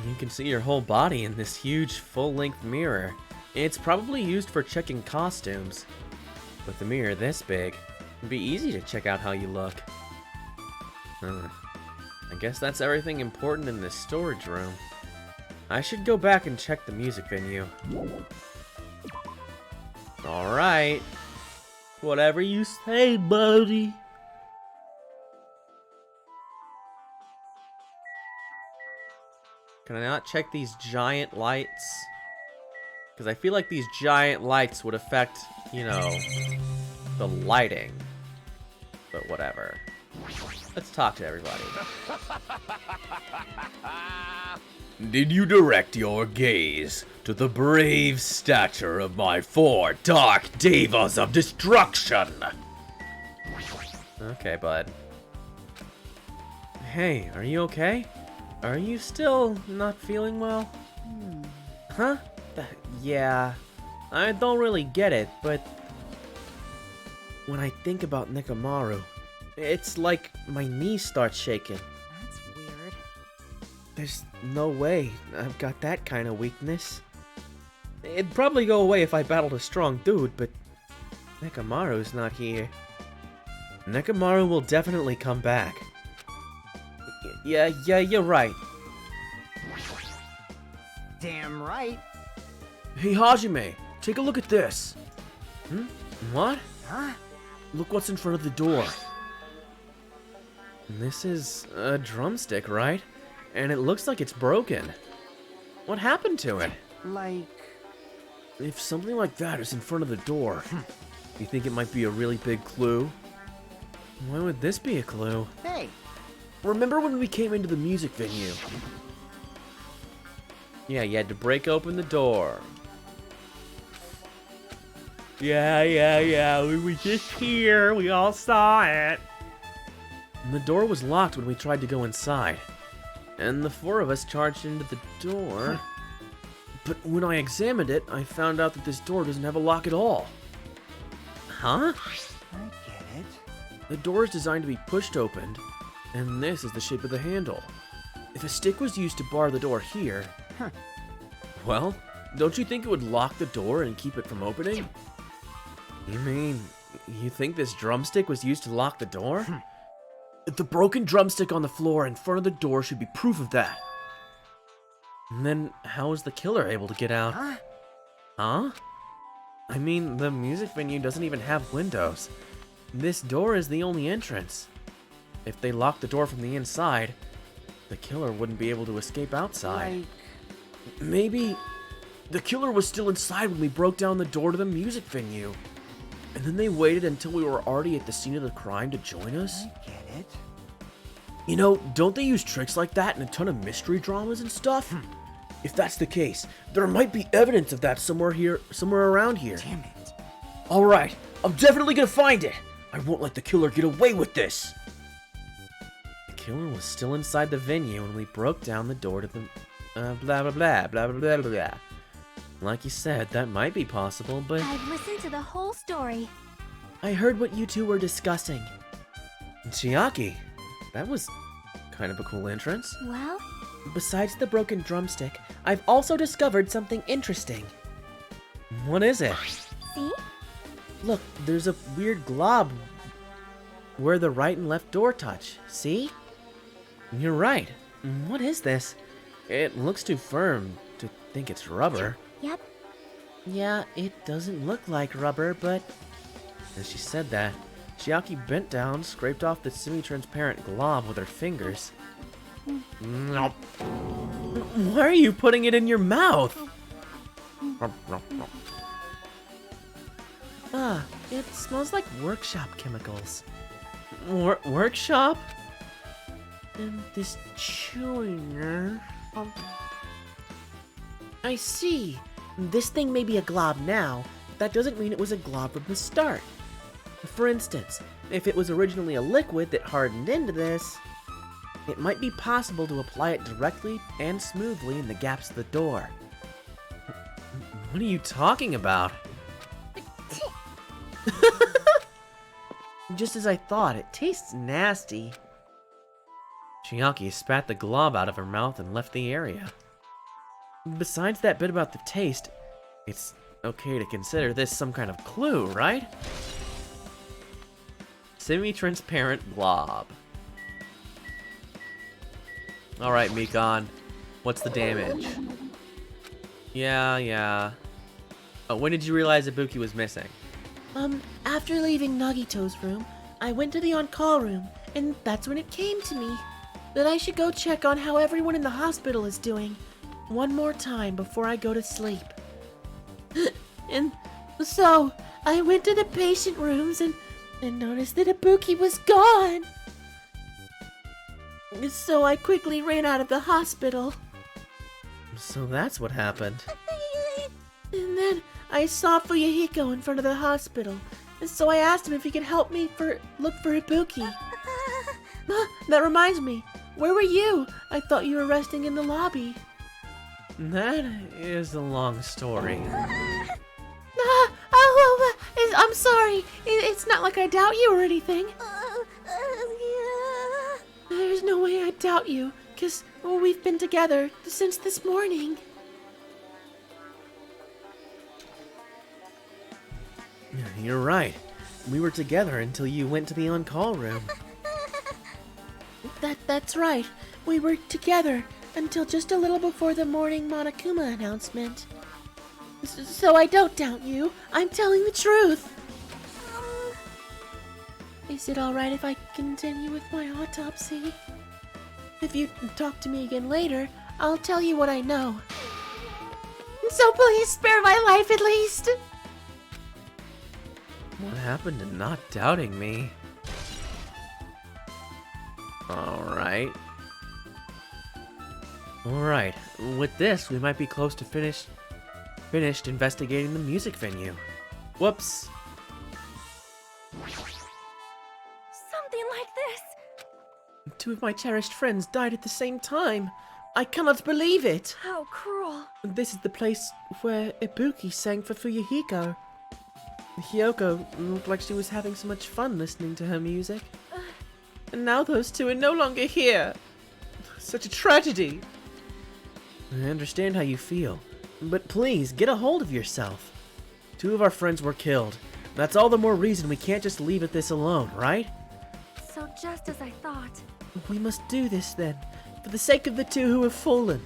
You can see your whole body in this huge full-length mirror. It's probably used for checking costumes. With a mirror this big, it'd be easy to check out how you look. I guess that's everything important in this storage room. I should go back and check the music venue. Alright. Whatever you say, buddy. Can I not check these giant lights? Because I feel like these giant lights would affect, you know, the lighting. But whatever. Let's talk to everybody. Did you direct your gaze to the brave stature of my 4 dark devas of destruction? Okay, bud. Hey, are you okay? Are you still not feeling well? Huh? Yeah. I don't really get it, but when I think about Nekomaru, it's like my knee starts shaking. That's weird. There's no way I've got that kind of weakness. It'd probably go away if I battled a strong dude, but Nekomaru's not here. Nekomaru will definitely come back. Yeah, you're right. Damn right. Hey, Hajime, take a look at this. What? Huh? Look what's in front of the door. This is a drumstick, right? And it looks like it's broken. What happened to it? Like... If something like that is in front of the door, you think it might be a really big clue? Why would this be a clue? Hey, Remember when we came into the music venue? Yeah, you had to break open the door. Yeah. We were just here. We all saw it. And the door was locked when we tried to go inside. And the 4 of us charged into the door. But when I examined it, I found out that this door doesn't have a lock at all. Huh? I get it. The door is designed to be pushed open, and this is the shape of the handle. If a stick was used to bar the door here, well, don't you think it would lock the door and keep it from opening? You mean, you think this drumstick was used to lock the door? The broken drumstick on the floor in front of the door should be proof of that. And then, how was the killer able to get out? Huh? I mean, the music venue doesn't even have windows. This door is the only entrance. If they locked the door from the inside, the killer wouldn't be able to escape outside. Maybe the killer was still inside when we broke down the door to the music venue. And then they waited until we were already at the scene of the crime to join us? I get it. You know, don't they use tricks like that in a ton of mystery dramas and stuff? If that's the case, there might be evidence of that somewhere around here. Damn it. Alright, I'm definitely gonna find it! I won't let the killer get away with this! The killer was still inside the venue when we broke down the door to the... blah blah blah blah blah blah blah. Like you said, that might be possible, but... I've listened to the whole story. I heard what you two were discussing. Chiaki, that was kind of a cool entrance. Well, Besides the broken drumstick, I've also discovered something interesting. What is it? see? Look, there's a weird glob where the right and left door touch. See? You're right. What is this? It looks too firm to think it's rubber. Yep. Yeah, it doesn't look like rubber, but... As she said that, Chiaki bent down, scraped off the semi-transparent glob with her fingers. Why are you putting it in your mouth? Ah, it smells like workshop chemicals. Workshop? And this chewing... I see. This thing may be a glob now, but that doesn't mean it was a glob from the start. For instance, if it was originally a liquid that hardened into this, it might be possible to apply it directly and smoothly in the gaps of the door. What are you talking about? Just as I thought, it tastes nasty. Chiaki spat the glob out of her mouth and left the area. Besides that bit about the taste, It's okay to consider this some kind of clue, right? Semi-transparent glob. Alright, Mikon. What's the damage? Yeah. Oh, when did you realize Ibuki was missing? After leaving Nagito's room, I went to the on-call room, and that's when it came to me that I should go check on how everyone in the hospital is doing one more time before I go to sleep. And so, I went to the patient rooms and noticed that Ibuki was gone. So I quickly ran out of the hospital. So that's what happened. And then I saw Fuyuhiko in front of the hospital. And so I asked him if he could help me look for Ibuki. That reminds me. Where were you? I thought you were resting in the lobby. That is a long story. I'm sorry. It's not like I doubt you or anything. There's no way I doubt you, because we've been together since this morning. You're right. We were together until you went to the on-call room. That's right. We were together until just a little before the morning Monokuma announcement. So I don't doubt you. I'm telling the truth. Is it alright if I continue with my autopsy? If you talk to me again later, I'll tell you what I know. So please spare my life at least. What happened to not doubting me? Alright. Alright, with this, we might be close to finished investigating the music venue. Whoops. Something like this. Two of my cherished friends died at the same time. I cannot believe it. How cruel. This is the place where Ibuki sang for Fuyuhiko. Hyoko looked like she was having so much fun listening to her music. And now those two are no longer here. Such a tragedy. I understand how you feel, but please, get a hold of yourself. Two of our friends were killed. That's all the more reason we can't just leave it this alone, right? So just as I thought. We must do this then, for the sake of the two who have fallen.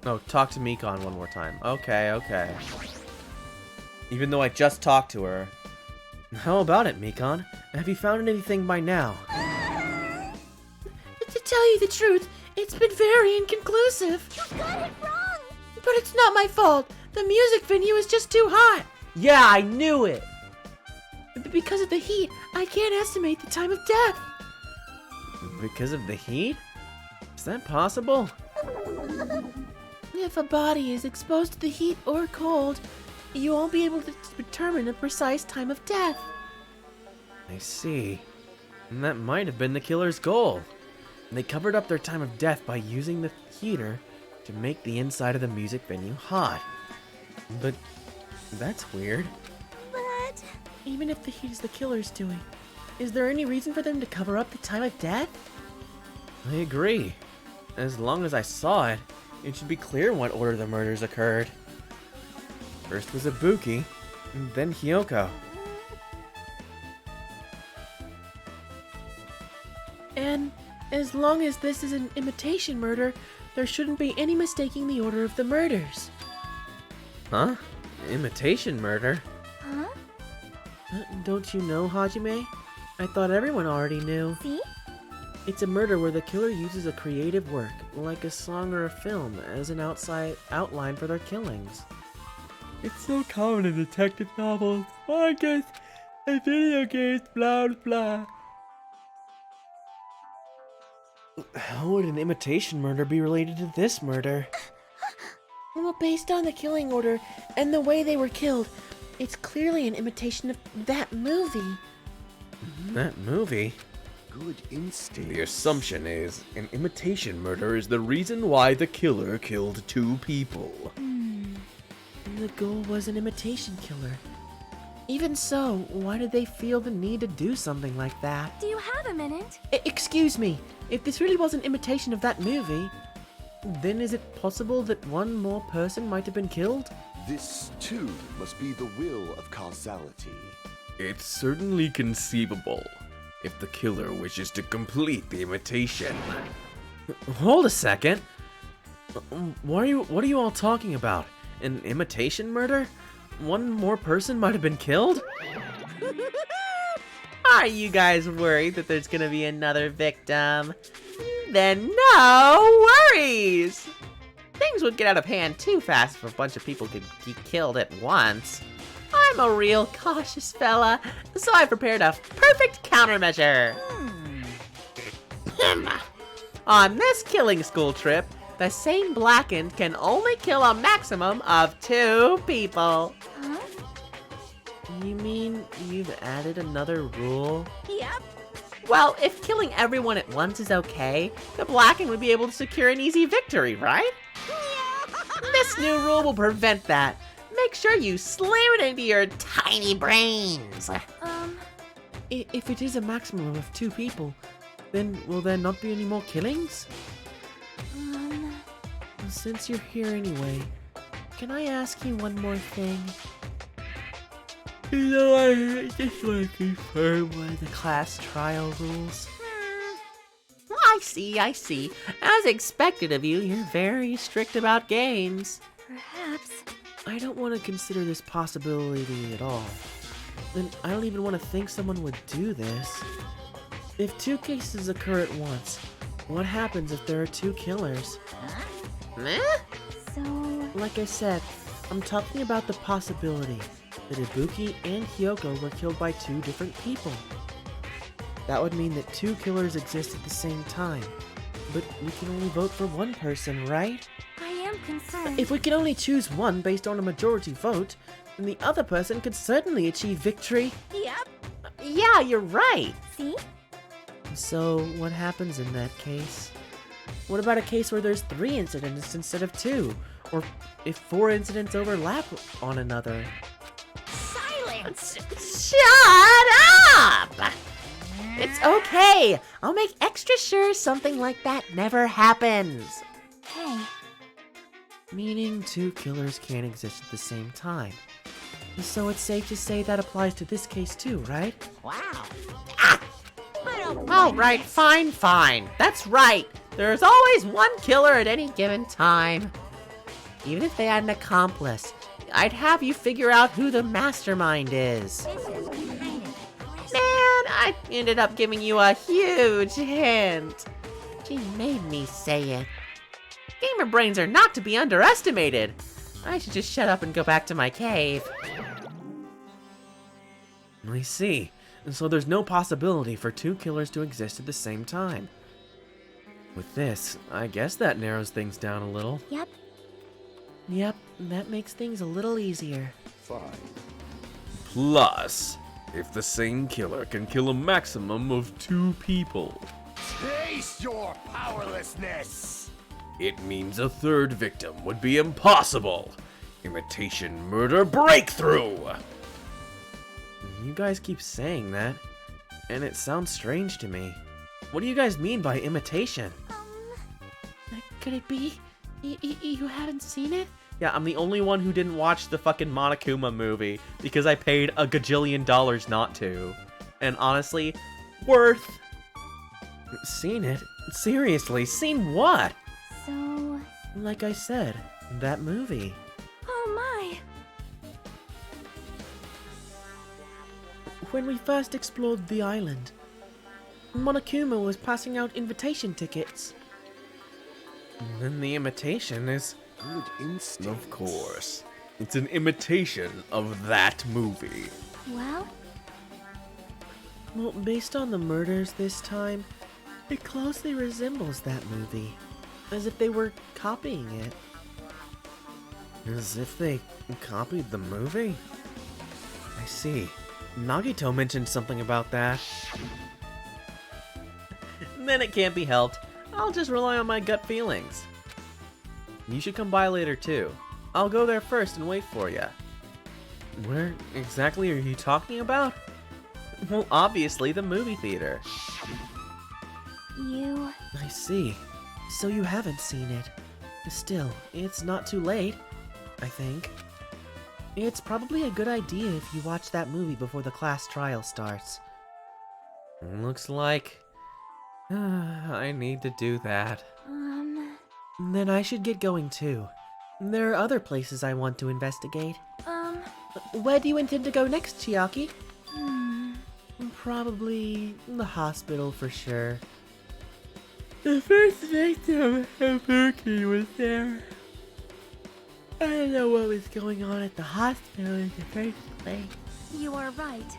Oh, talk to Mikon one more time. Okay. Even though I just talked to her. How about it, Mikon? Have you found anything by now? To tell you the truth, it's been very inconclusive. You got it wrong. But it's not my fault. The music venue is just too hot. Yeah, I knew it! Because of the heat, I can't estimate the time of death. Because of the heat? Is that possible? If a body is exposed to the heat or cold, you won't be able to determine a precise time of death. I see. And that might have been the killer's goal. They covered up their time of death by using the heater to make the inside of the music venue hot. But that's weird. But Even if the heat is the killer's doing, is there any reason for them to cover up the time of death? I agree. As long as I saw it, it should be clear in what order the murders occurred. First was Ibuki, and then Hyoko. And as long as this is an imitation murder, there shouldn't be any mistaking the order of the murders. Huh? Imitation murder? huh? Don't you know, Hajime? I thought everyone already knew. See? It's a murder where the killer uses a creative work, like a song or a film, as an outline for their killings. It's so common in detective novels, mangas, and video games, blah blah. How would an imitation murder be related to this murder? Well, based on the killing order and the way they were killed, it's clearly an imitation of that movie. That movie? Good instinct. The assumption is an imitation murder is the reason why the killer killed two people. The goal was an imitation killer. Even so, why did they feel the need to do something like that? Do you have a minute? Excuse me, if this really was an imitation of that movie, then is it possible that one more person might have been killed? This, too, must be the will of causality. It's certainly conceivable if the killer wishes to complete the imitation. Hold a second. What are you all talking about? An imitation murder? One more person might have been killed? Are you guys worried that there's gonna be another victim? Then no worries! Things would get out of hand too fast if a bunch of people could get killed at once. I'm a real cautious fella, so I prepared a perfect countermeasure. On this killing school trip, the same blackened can only kill a maximum of 2 people. Huh? You mean you've added another rule? Yep. Well, if killing everyone at once is okay, the blackened would be able to secure an easy victory, right? This new rule will prevent that. Make sure you slam it into your tiny brains. If it is a maximum of 2 people, then will there not be any more killings? Since you're here anyway, can I ask you one more thing? I just want to confirm one of the class trial rules. I see. As expected of you, you're very strict about games. Perhaps. I don't want to consider this possibility at all. Then I don't even want to think someone would do this. If 2 cases occur at once, what happens if there are 2 killers? So, Like I said, I'm talking about the possibility that Ibuki and Hyoko were killed by 2 different people. That would mean that 2 killers exist at the same time. But we can only vote for one person, right? I am concerned. If we can only choose one based on a majority vote, then the other person could certainly achieve victory. Yep. Yeah, you're right. See? So, what happens in that case? What about a case where there's 3 incidents instead of 2? Or if 4 incidents overlap on another? Silence! Shut up! It's okay. I'll make extra sure something like that never happens. Hey, Meaning 2 killers can't exist at the same time. So it's safe to say that applies to this case too, right? Wow. All right, fine. That's right. There's always one killer at any given time. Even if they had an accomplice, I'd have you figure out who the mastermind is. Man, I ended up giving you a huge hint. She made me say it. Gamer brains are not to be underestimated. I should just shut up and go back to my cave. I see. And so there's no possibility for 2 killers to exist at the same time. With this, I guess that narrows things down a little. yep. Yep, that makes things a little easier. Fine. Plus, if the same killer can kill a maximum of 2 people, Taste your powerlessness! it means a 3rd victim would be impossible. Imitation murder breakthrough! You guys keep saying that, and it sounds strange to me. What do you guys mean by imitation? Could it be? You haven't seen it? Yeah, I'm the only one who didn't watch the fucking Monokuma movie because I paid a gajillion dollars not to. And honestly, worth. Seen it? Seriously, seen what? So, Like I said, that movie. oh my. When we first explored the island, Monokuma was passing out invitation tickets. And then the imitation is... Good instinct. Of course. It's an imitation of that movie. Well, Well, based on the murders this time, it closely resembles that movie. As if they were copying it. As if they copied the movie? I see. Nagito mentioned something about that. Then it can't be helped. I'll just rely on my gut feelings. You should come by later too. I'll go there first and wait for you. Where exactly are you talking about? Well, obviously the movie theater. you. I see. So you haven't seen it. Still, it's not too late, I think. It's probably a good idea if you watch that movie before the class trial starts. Looks like I need to do that. Then I should get going too. There are other places I want to investigate. Where do you intend to go next, Chiaki? Probably the hospital for sure. The first victim, Ibuki, was there. I don't know what was going on at the hospital in the first place. You are right.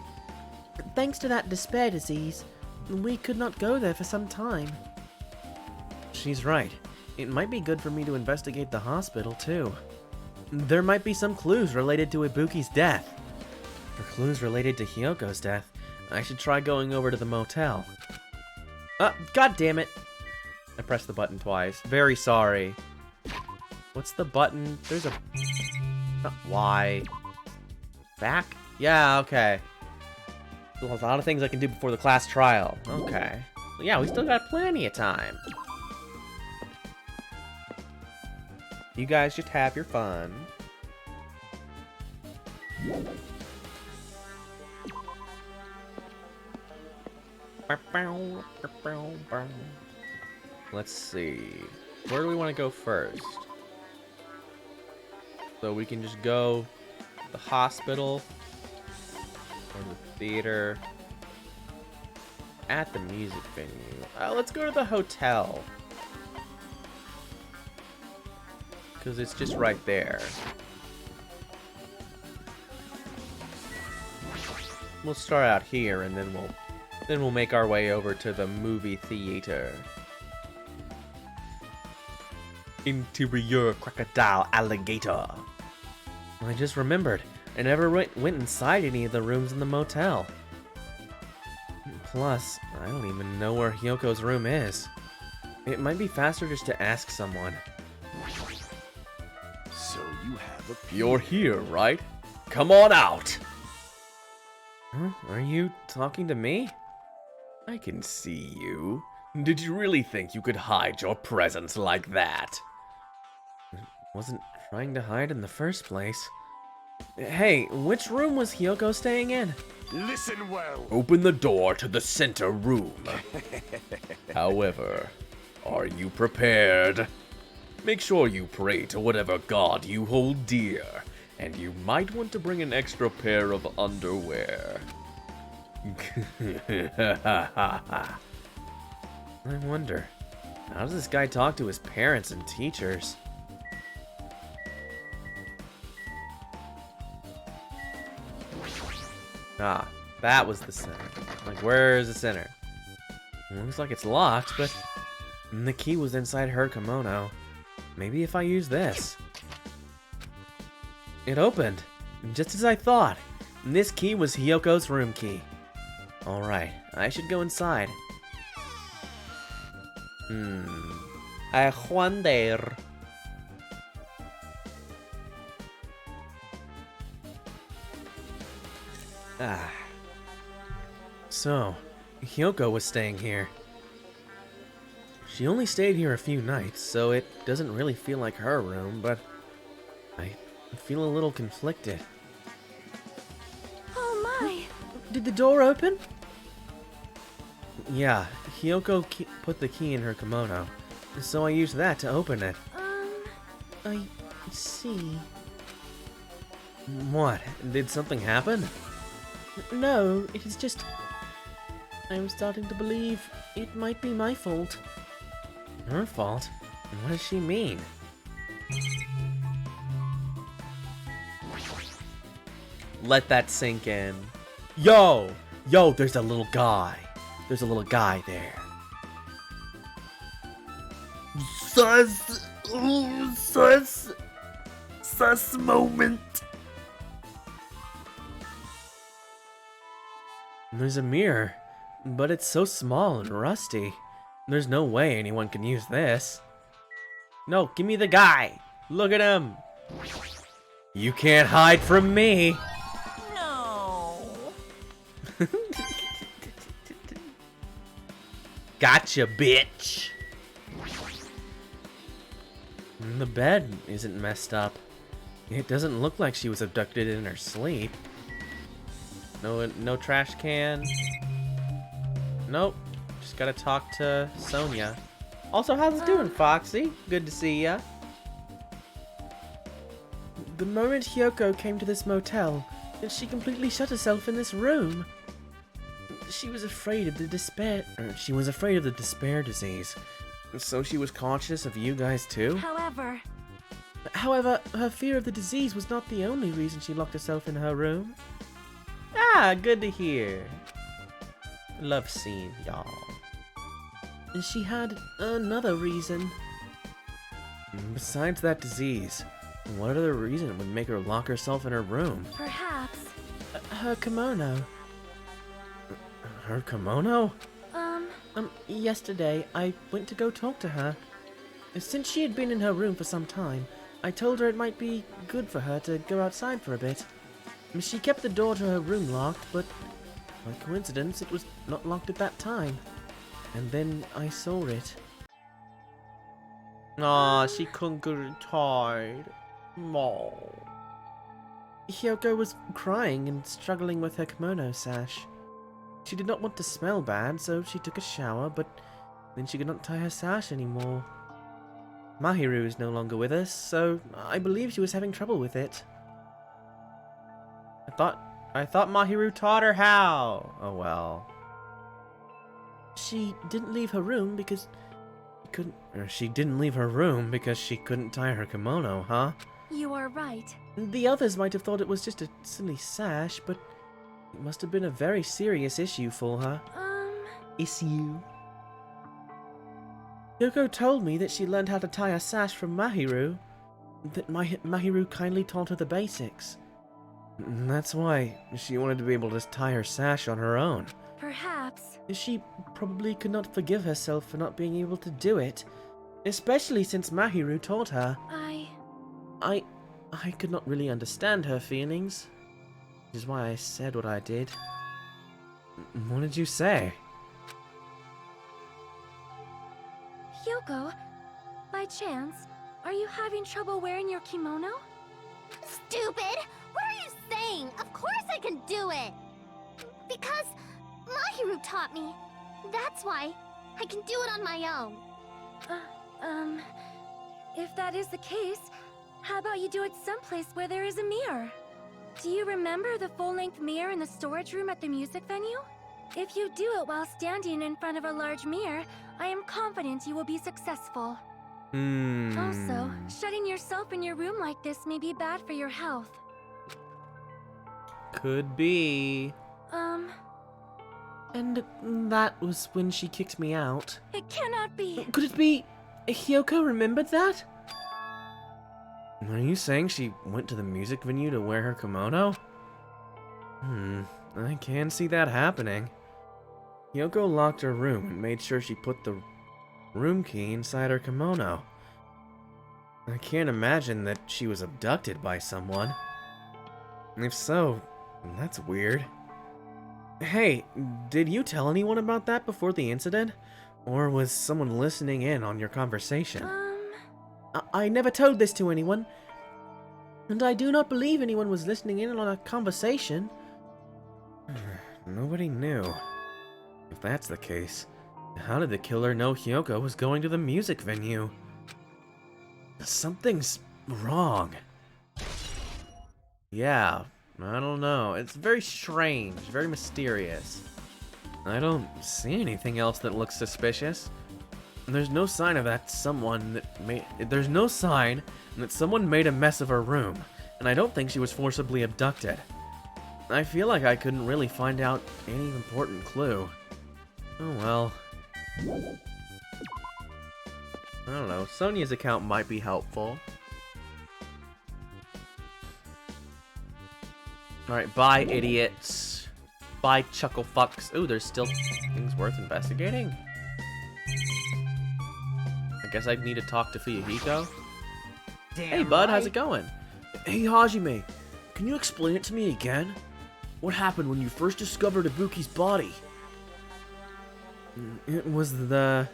Thanks to that despair disease, we could not go there for some time. She's right. It might be good for me to investigate the hospital, too. There might be some clues related to Ibuki's death. For clues related to Hyoko's death, I should try going over to the motel. God damn it! I pressed the button twice. Very sorry. What's the button? There's a... Why? Back? Yeah, okay. There's a lot of things I can do before the class trial. Okay. Well, yeah, we still got plenty of time. You guys just have your fun. Let's see. Where do we want to go first? So we can just go to the hospital or the theater at the music venue. Let's go to the hotel. Because it's just right there. We'll start out here and then we'll make our way over to the movie theater. Interior crocodile alligator. I just remembered, I never went inside any of the rooms in the motel. Plus, I don't even know where Hyoko's room is. It might be faster just to ask someone. So you have a... You're here, right? Come on out! Huh? Are you talking to me? I can see you. Did you really think you could hide your presence like that? Wasn't trying to hide in the first place. Hey, which room was Hyoko staying in? Listen well. Open the door to the center room. However, are you prepared? Make sure you pray to whatever god you hold dear, and you might want to bring an extra pair of underwear. I wonder, how does this guy talk to his parents and teachers? Ah, that was the center. Like, where's the center? Looks like it's locked, but the key was inside her kimono. Maybe if I use this. It opened, just as I thought. This key was Hyoko's room key. Alright, I should go inside. I wonder. So, Hyoko was staying here. She only stayed here a few nights, so it doesn't really feel like her room, but I feel a little conflicted. Oh my! Did the door open? Yeah, Hyoko put the key in her kimono, so I used that to open it. I see. What? Did something happen? No, it is just... I'm starting to believe it might be my fault. Her fault? What does she mean? Let that sink in. Yo! Yo, there's a little guy. There's a little guy there. Sus! Ooh, sus! Sus moment! There's a mirror, but it's so small and rusty. There's no way anyone can use this. No, give me the guy! Look at him! You can't hide from me! No. Gotcha, bitch! The bed isn't messed up. It doesn't look like she was abducted in her sleep. No trash can. Nope. Just gotta talk to Sonia. Also, how's it doing, Foxy? Good to see ya. The moment Hyoko came to this motel, she completely shut herself in this room. She was afraid of the despair. She was afraid of the despair disease. So she was conscious of you guys too? However, However, her fear of the disease was not the only reason she locked herself in her room. Ah, good to hear. Love scene, y'all. She had another reason. Besides that disease, what other reason would make her lock herself in her room? Perhaps. Her kimono. Her kimono? Yesterday, I went to go talk to her. Since she had been in her room for some time, I told her it might be good for her to go outside for a bit. She kept the door to her room locked, but by coincidence, it was not locked at that time. And then I saw it. Aw, she couldn't get tired. Aw. Hyoko was crying and struggling with her kimono sash. She did not want to smell bad, so she took a shower, but then she could not tie her sash anymore. Mahiru is no longer with us, so I believe she was having trouble with it. I thought Mahiru taught her how. Oh well. She didn't leave her room because She didn't leave her room because she couldn't tie her kimono, huh? You are right. the others might have thought it was just a silly sash, but it must have been a very serious issue for her. Issue. Yoko told me that she learned how to tie a sash from Mahiru. That Mahiru kindly taught her the basics. That's why she wanted to be able to tie her sash on her own. Perhaps. She probably could not forgive herself for not being able to do it, especially since Mahiru taught her. I could not really understand her feelings, which is why I said what I did. What did you say? Hyoko, by chance, are you having trouble wearing your kimono? Stupid! What are you saying? Of course I can do it! Because Mahiru taught me. That's why I can do it on my own. If that is the case, how about you do it someplace where there is a mirror? Do you remember the full-length mirror in the storage room at the music venue? If you do it while standing in front of a large mirror, I am confident you will be successful. Also, shutting yourself in your room like this may be bad for your health. Could be. And that was when she kicked me out. It cannot be. Could it be Hyoko remembered that? Are you saying she went to the music venue to wear her kimono? I can see that happening. Yoko locked her room and made sure she put the room key inside her kimono. I can't imagine that she was abducted by someone. If so, that's weird. Hey, did you tell anyone about that before the incident? Or was someone listening in on your conversation? I never told this to anyone. And I do not believe anyone was listening in on our conversation. Nobody knew. If that's the case, how did the killer know Hyoko was going to the music venue? Something's wrong. Yeah, I don't know. It's very strange, very mysterious. I don't see anything else that looks suspicious. There's no sign of that There's no sign that someone made a mess of her room, and I don't think she was forcibly abducted. I feel like I couldn't really find out any important clue. Oh well. I don't know. Sonia's account might be helpful. Alright, bye, idiots. Bye, chuckle fucks. Ooh, there's still things worth investigating. I guess I'd need to talk to Fuyuhiko. Hey, bud, how's it going? Hey, Hajime, can you explain it to me again? What happened when you first discovered Ibuki's body? It was the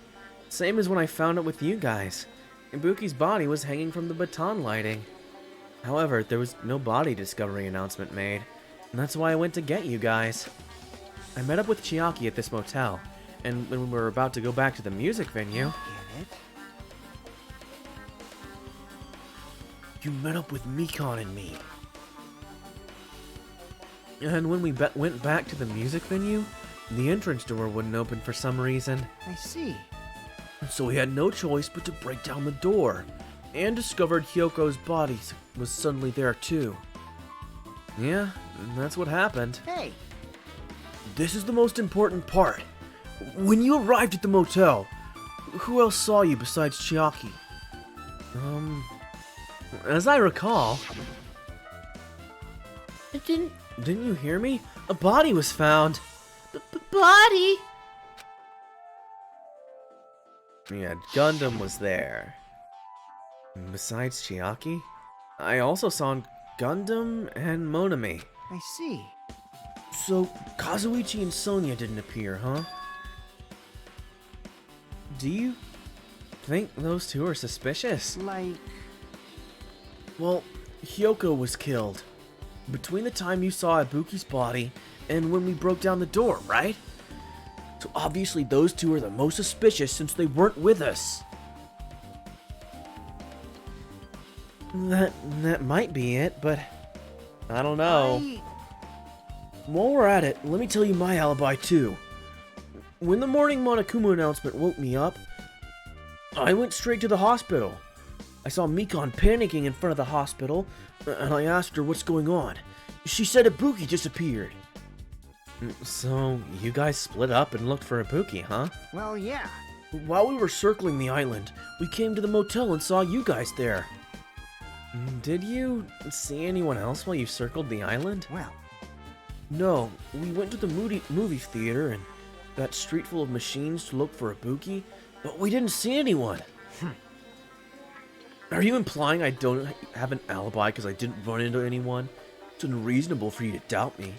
same as when I found it with you guys. Ibuki's body was hanging from the baton lighting. However, there was no body discovery announcement made, and that's why I went to get you guys. I met up with Chiaki at this motel, and when we were about to go back to the music venue... Get it? You met up with Mikan and me. And when we went back to the music venue, the entrance door wouldn't open for some reason. I see. So we had no choice but to break down the door. and discovered Hyoko's body was suddenly there too. Yeah, that's what happened. Hey, This is the most important part. When you arrived at the motel, who else saw you besides Chiaki? As I recall, Didn't didn't you hear me? A body was found. body? Yeah, Gundam was there. Besides Chiaki, I also saw Gundam and Monami. I see. So, Kazuichi and Sonia didn't appear, huh? Do you think those two are suspicious? Like, Well, Hyoko was killed between the time you saw Ibuki's body and when we broke down the door, right? So obviously those two are the most suspicious since they weren't with us. That might be it, but I don't know. While we're at it, let me tell you my alibi too. When the morning Monokuma announcement woke me up, I went straight to the hospital. I saw Mikan panicking in front of the hospital, and I asked her what's going on. She said Ibuki disappeared. So, you guys split up and looked for Ibuki, huh? well, yeah. While we were circling the island, we came to the motel and saw you guys there. Did you see anyone else while you circled the island? Well, No, we went to the movie theater and that street full of machines to look for Ibuki, but we didn't see anyone. Are you implying I don't have an alibi because I didn't run into anyone? It's unreasonable for you to doubt me.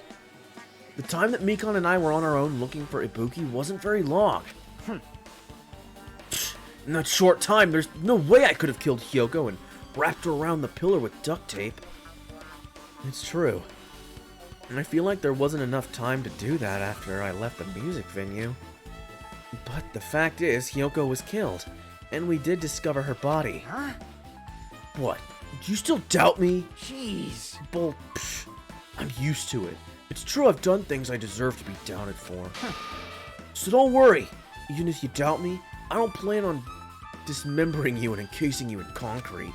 The time that Mikan and I were on our own looking for Ibuki wasn't very long. In that short time, there's no way I could have killed Hyoko and wrapped her around the pillar with duct tape. It's true. And I feel like there wasn't enough time to do that after I left the music venue. But the fact is, Hyoko was killed, and we did discover her body. huh? What? Do you still doubt me? Jeez. Bull. Psh, I'm used to it. It's true I've done things I deserve to be doubted for. So don't worry. Even if you doubt me, I don't plan on dismembering you and encasing you in concrete.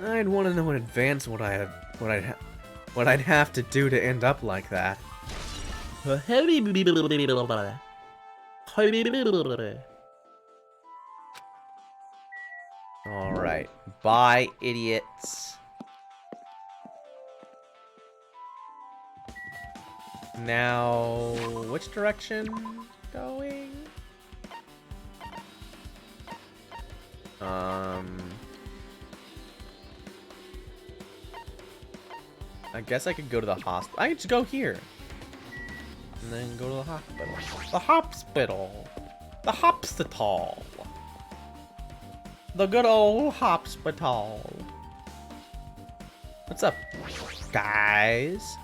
I'd want to know in advance what I'd have to do to end up like that. Alright. Bye, idiots. Now, which direction going? I guess I could go to the hospital. I could just go here. And then go to the hospital. The hospital. The hopsital. The good old hospital. What's up, guys?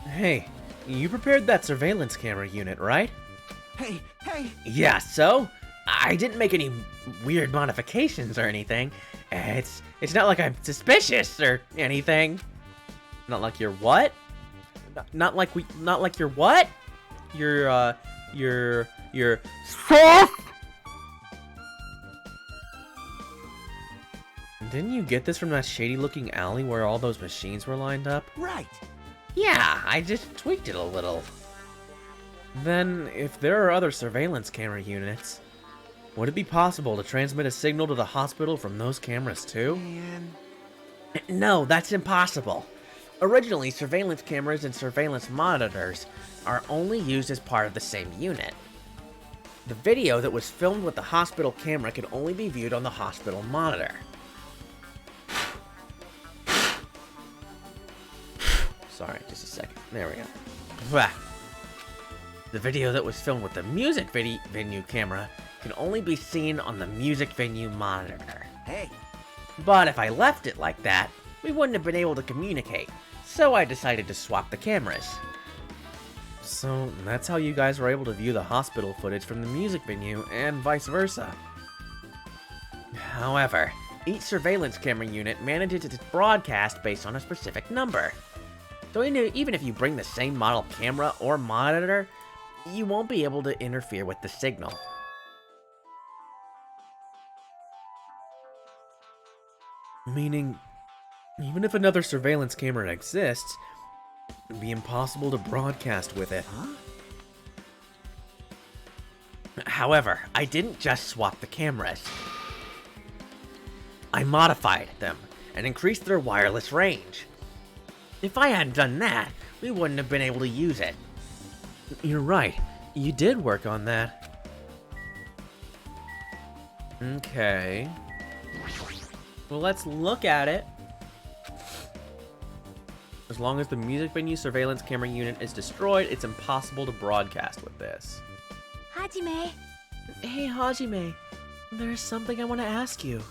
Hey, you prepared that surveillance camera unit, right? Hey, hey. Yeah, so? I didn't make any weird modifications or anything. It's not like I'm suspicious or anything. Not like you're what? Not like you're what? You're Didn't you get this from that shady-looking alley where all those machines were lined up? Right. Yeah, I just tweaked it a little. Then, if there are other surveillance camera units, would it be possible to transmit a signal to the hospital from those cameras too? Man. No, that's impossible. Originally, surveillance cameras and surveillance monitors are only used as part of the same unit. The video that was filmed with the hospital camera could only be viewed on the hospital monitor. Sorry, just a second. There we go. Bah. The video that was filmed with the music venue camera can only be seen on the music venue monitor. Hey. But if I left it like that, we wouldn't have been able to communicate, so I decided to swap the cameras. So, that's how you guys were able to view the hospital footage from the music venue, and vice versa. However, each surveillance camera unit manages its broadcast based on a specific number. So even if you bring the same model camera or monitor, you won't be able to interfere with the signal. Meaning, even if another surveillance camera exists, it'd be impossible to broadcast with it. Huh? However, I didn't just swap the cameras. I modified them and increased their wireless range. If I hadn't done that, we wouldn't have been able to use it. You're right. You did work on that. Okay. Well, let's look at it. As long as the music venue surveillance camera unit is destroyed, it's impossible to broadcast with this. Hajime, Hey, Hajime. There's something I want to ask you.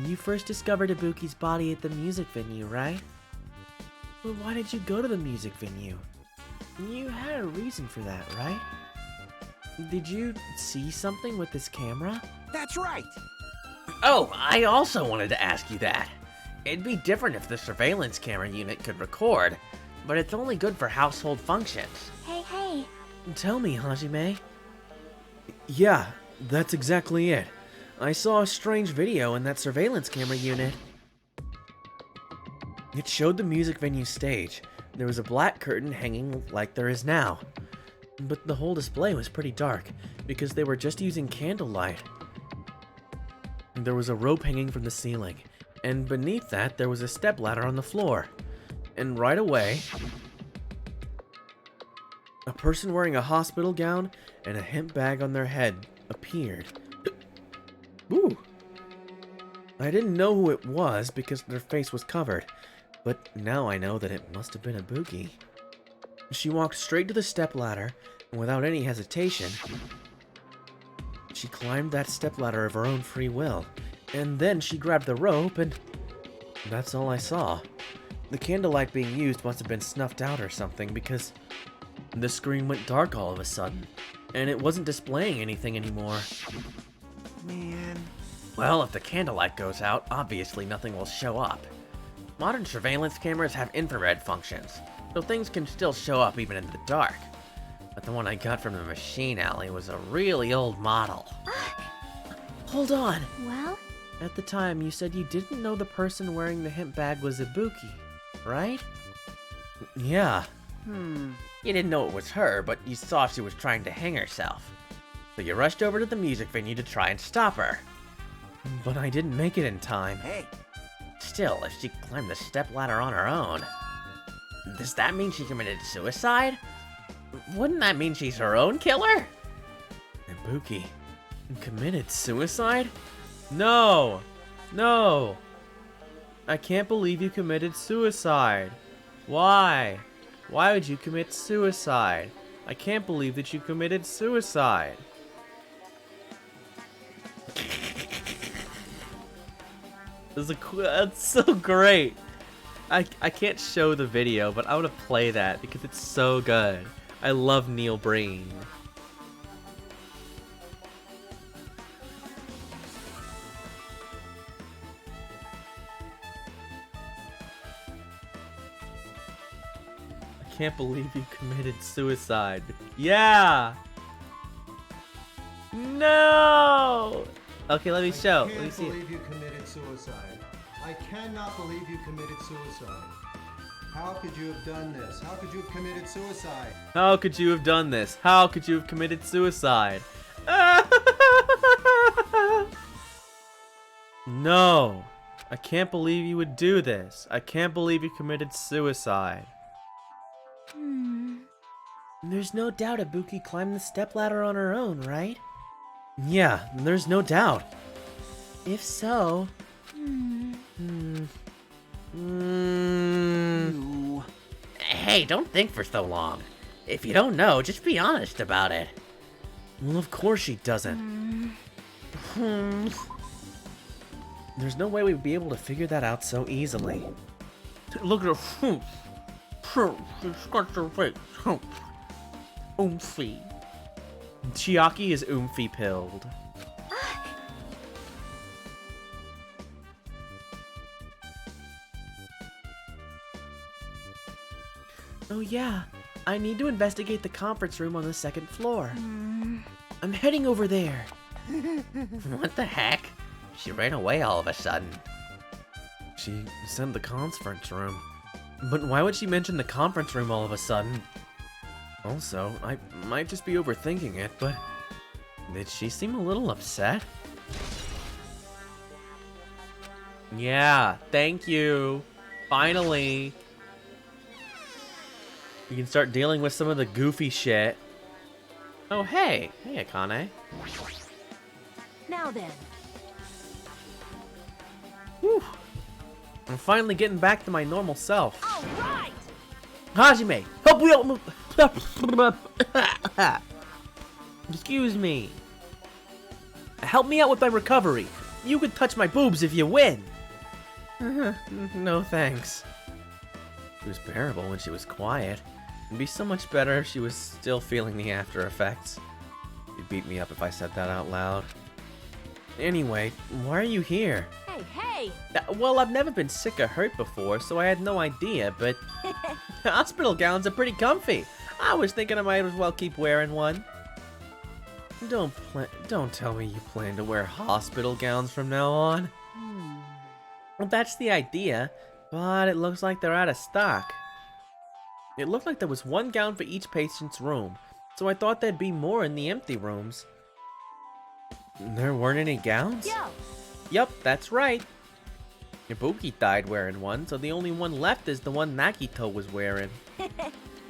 You first discovered Ibuki's body at the music venue, right? Well, why did you go to the music venue? You had a reason for that, right? Did you see something with this camera? That's right. Oh, I also wanted to ask you that. It'd be different if the surveillance camera unit could record, but it's only good for household functions. hey. Tell me, Hajime. Yeah, that's exactly it. I saw a strange video in that surveillance camera unit. It showed the music venue stage. There was a black curtain hanging like there is now. But the whole display was pretty dark, because they were just using candlelight. There was a rope hanging from the ceiling, and beneath that there was a stepladder on the floor. And right away, a person wearing a hospital gown and a hemp bag on their head appeared. Ooh! I didn't know who it was because their face was covered, but now I know that it must have been Ibuki. She walked straight to the stepladder, and without any hesitation, she climbed that stepladder of her own free will, and then she grabbed the rope, and that's all I saw. The candlelight being used must have been snuffed out or something, because the screen went dark all of a sudden, and it wasn't displaying anything anymore. Man. Well, if the candlelight goes out, obviously nothing will show up. Modern surveillance cameras have infrared functions, so things can still show up even in the dark. But the one I got from the machine alley was a really old model. Hold on! Well, At the time, you said you didn't know the person wearing the hemp bag was Ibuki, right? Yeah. You didn't know it was her, but you saw she was trying to hang herself. So you rushed over to the music venue to try and stop her. But I didn't make it in time. Hey. Still, if she climbed the stepladder on her own, does that mean she committed suicide? Wouldn't that mean she's her own killer? Ibuki committed suicide? No! No! I can't believe you committed suicide. Why? Why would you commit suicide? I can't believe that you committed suicide. That's so great. I can't show the video, but I want to play that because it's so good. I love Neil Breen. I can't believe you committed suicide. Yeah! No! Okay, let me show. Let me see. I can't believe you committed suicide. I cannot believe you committed suicide. How could you have done this? How could you have committed suicide? How could you have done this? How could you have committed suicide? No! I can't believe you would do this. I can't believe you committed suicide. There's no doubt Ibuki climbed the stepladder on her own, right? Yeah, there's no doubt. If so... Hey, don't think for so long. If you don't know, just be honest about it. Well, of course she doesn't. There's no way we'd be able to figure that out so easily. Look at her. She's got her face. Oomphy. Chiaki is oomphy pilled. Oh yeah, I need to investigate the conference room on the second floor. I'm heading over there. What the heck? She ran away all of a sudden. she said the conference room. But why would she mention the conference room all of a sudden? Also, I might just be overthinking it, but did she seem a little upset? Yeah, thank you. Finally. We can start dealing with some of the goofy shit. Oh, hey. Hey, Akane. Now then. Whew. I'm finally getting back to my normal self. All right. Hajime, help me out. Excuse me. Help me out with my recovery. You can touch my boobs if you win. No thanks. She was bearable when she was quiet. It'd be so much better if she was still feeling the after effects. She'd beat me up if I said that out loud. Anyway, why are you here? Hey, hey. Well, I've never been sick or hurt before, so I had no idea, but hospital gowns are pretty comfy. I was thinking I might as well keep wearing one. Don't tell me you plan to wear hospital gowns from now on. Well, that's the idea, but it looks like they're out of stock. It looked like there was one gown for each patient's room, so I thought there'd be more in the empty rooms. There weren't any gowns? Yo. Yup, that's right. Ibuki died wearing one, so the only one left is the one Nagito was wearing.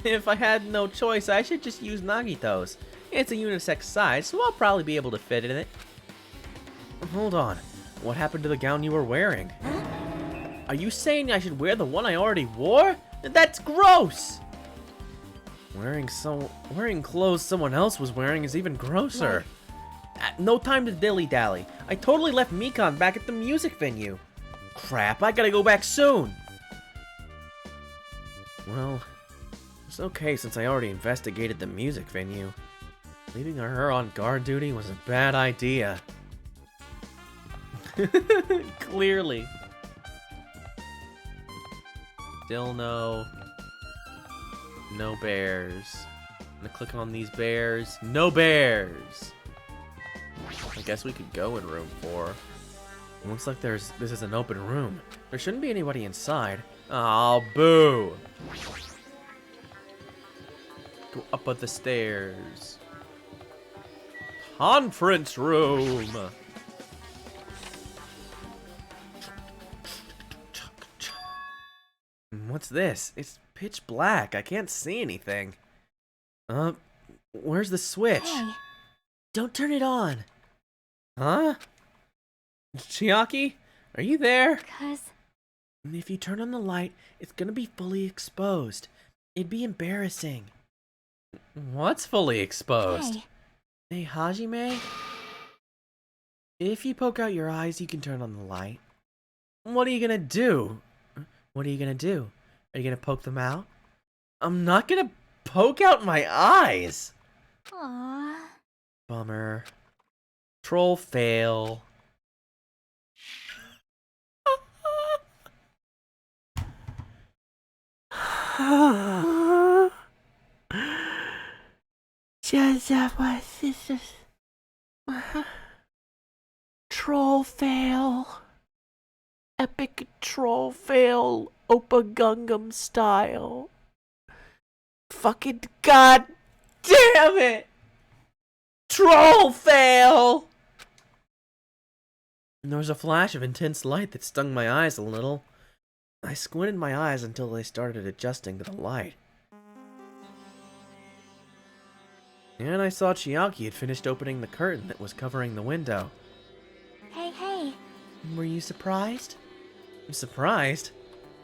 If I had no choice, I should just use Nagito's. It's a unisex size, so I'll probably be able to fit in it. Hold on. What happened to the gown you were wearing? Are you saying I should wear the one I already wore? That's gross! Wearing clothes someone else was wearing is even grosser. No time to dilly-dally. I totally left Mikan back at the music venue. Crap, I gotta go back soon. Well, it's okay since I already investigated the music venue. Leaving her on guard duty was a bad idea. Clearly. Still no bears. I'm gonna click on these bears. No bears! I guess we could go in room 4. It looks like this is an open room. There shouldn't be anybody inside. Oh, boo! Go up the stairs. Conference room! What's this? It's pitch black. I can't see anything. Where's the switch? Hey. Don't turn it on. Huh? Chiaki? Are you there? Cuz. If you turn on the light, it's gonna be fully exposed. It'd be embarrassing. What's fully exposed? Hey. Hey, Hajime? If you poke out your eyes, you can turn on the light. What are you gonna do? What are you gonna do? Are you gonna poke them out? I'm not gonna poke out my eyes! Aww. Bummer. Troll fail. Troll fail. Epic troll fail. Oppa Gungam style. Fucking god damn it! Troll fail! There was a flash of intense light that stung my eyes a little. I squinted my eyes until they started adjusting to the light. And I saw Chiaki had finished opening the curtain that was covering the window. Hey, hey. Were you surprised? I'm surprised.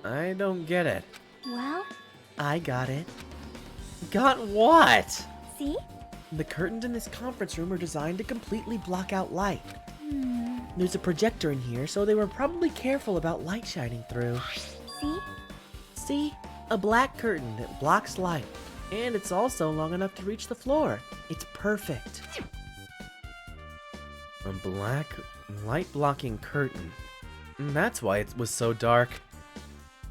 I don't get it. Well, I got it. Got what? see? The curtains in this conference room are designed to completely block out light. Hmm. There's a projector in here, so they were probably careful about light shining through. See? See? A black curtain that blocks light. And it's also long enough to reach the floor. It's perfect. A black light-blocking curtain. That's why it was so dark.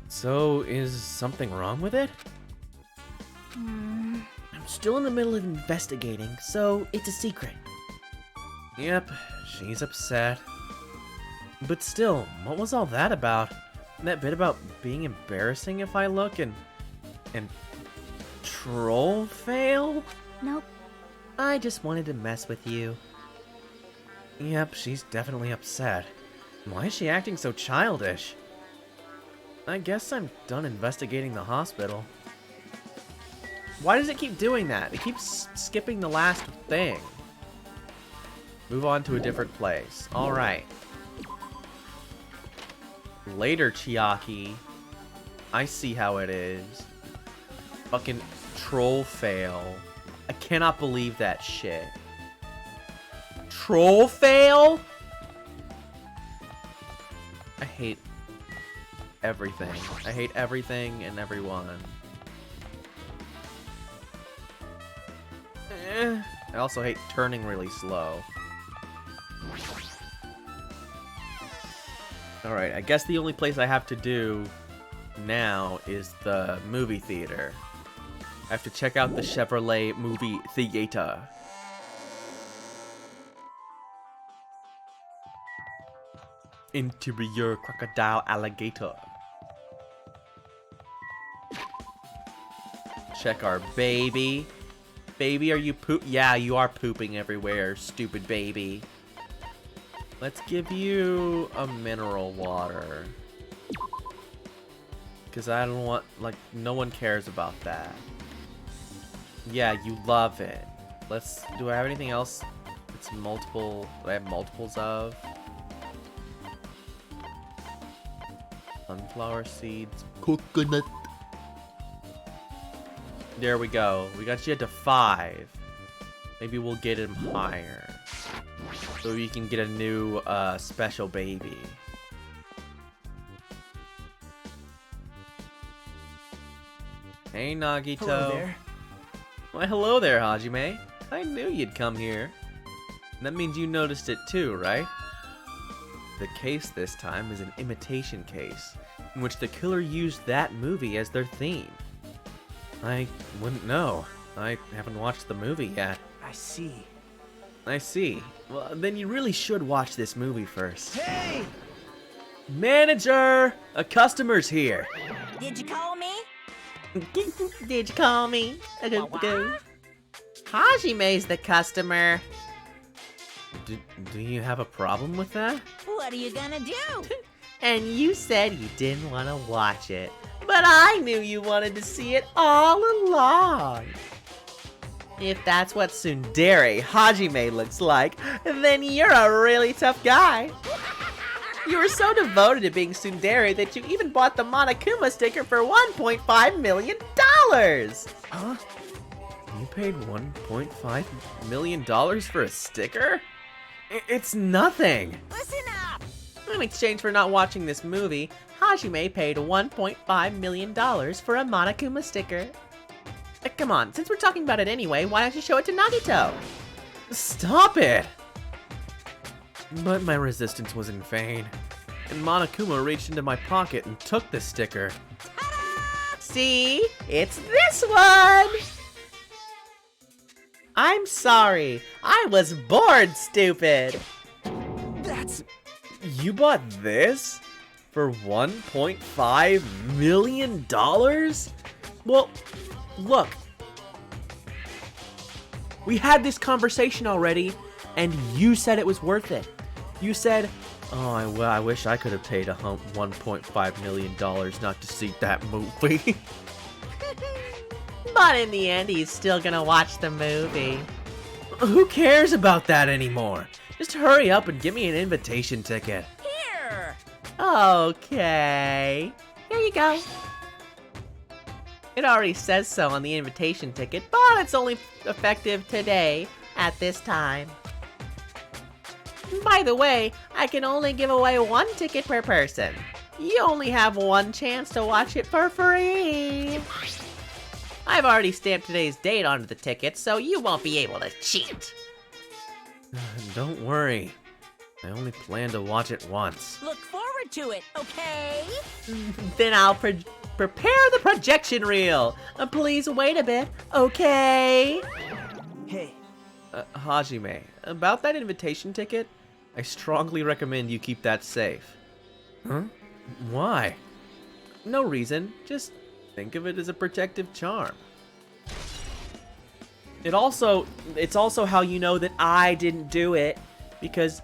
So, is something wrong with it? Hmm. I'm still in the middle of investigating, so it's a secret. Yep, she's upset. But still, what was all that about? that bit about being embarrassing if I look and troll fail? Nope. I just wanted to mess with you. Yep, she's definitely upset. Why is she acting so childish? I guess I'm done investigating the hospital. Why does it keep doing that? It keeps skipping the last thing. Move on to a different place. Alright. Later, Chiaki. I see how it is. Fucking troll fail. I cannot believe that shit. Troll fail? I hate everything. I hate everything and everyone. I also hate turning really slow. Alright, I guess the only place I have to do now is the movie theater. I have to check out the Chevrolet movie theater. Interior crocodile alligator. Check our baby. Baby, are you poop? Yeah, you are pooping everywhere, stupid baby. Let's give you a mineral water. Because I don't want, like, no one cares about that. Yeah, you love it. Do I have anything else? It's multiple, do I have multiples of? Sunflower seeds, coconut. There we go. We got you to 5. Maybe we'll get him higher. So we can get a new special baby. Hey, Nagito. Hello there. Why, hello there, Hajime. I knew you'd come here. And that means you noticed it too, right? The case this time is an imitation case, in which the killer used that movie as their theme. I wouldn't know. I haven't watched the movie yet. I see. I see. Well, then you really should watch this movie first. Hey! Manager! A customer's here. Did you call me? Did you call me? Hajime's the customer. Do you have a problem with that? What are you gonna do? And you said you didn't want to watch it. But I knew you wanted to see it all along. If that's what Tsundere Hajime looks like, then you're a really tough guy. You were so devoted to being Tsundere that you even bought the Monokuma sticker for $1.5 million. Huh? You paid $1.5 million for a sticker? It's nothing. Listen up! In exchange for not watching this movie, Hajime paid $1.5 million for a Monokuma sticker. Come on, since we're talking about it anyway, why don't you show it to Nagito? Stop it! But my resistance was in vain, and Monokuma reached into my pocket and took the sticker. See? It's this one! I'm sorry. I was bored, stupid. That's... You bought this? For $1.5 million? Well, look. We had this conversation already, and you said it was worth it. You said, oh, well, I wish I could have paid $1.5 million not to see that movie. But in the end, he's still gonna watch the movie. Who cares about that anymore? Just hurry up and give me an invitation ticket. Here! Okay. Here you go. It already says so on the invitation ticket, but it's only effective today at this time. By the way, I can only give away 1 ticket per person. You only have 1 chance to watch it for free. I've already stamped today's date onto the ticket, so you won't be able to cheat. Don't worry. I only plan to watch it once. Look forward to it, okay? Then I'll prepare the projection reel. Please wait a bit, okay? Hey, Hajime, about that invitation ticket, I strongly recommend you keep that safe. Huh? Why? No reason, just think of it as a protective charm. It's also how you know that I didn't do it, because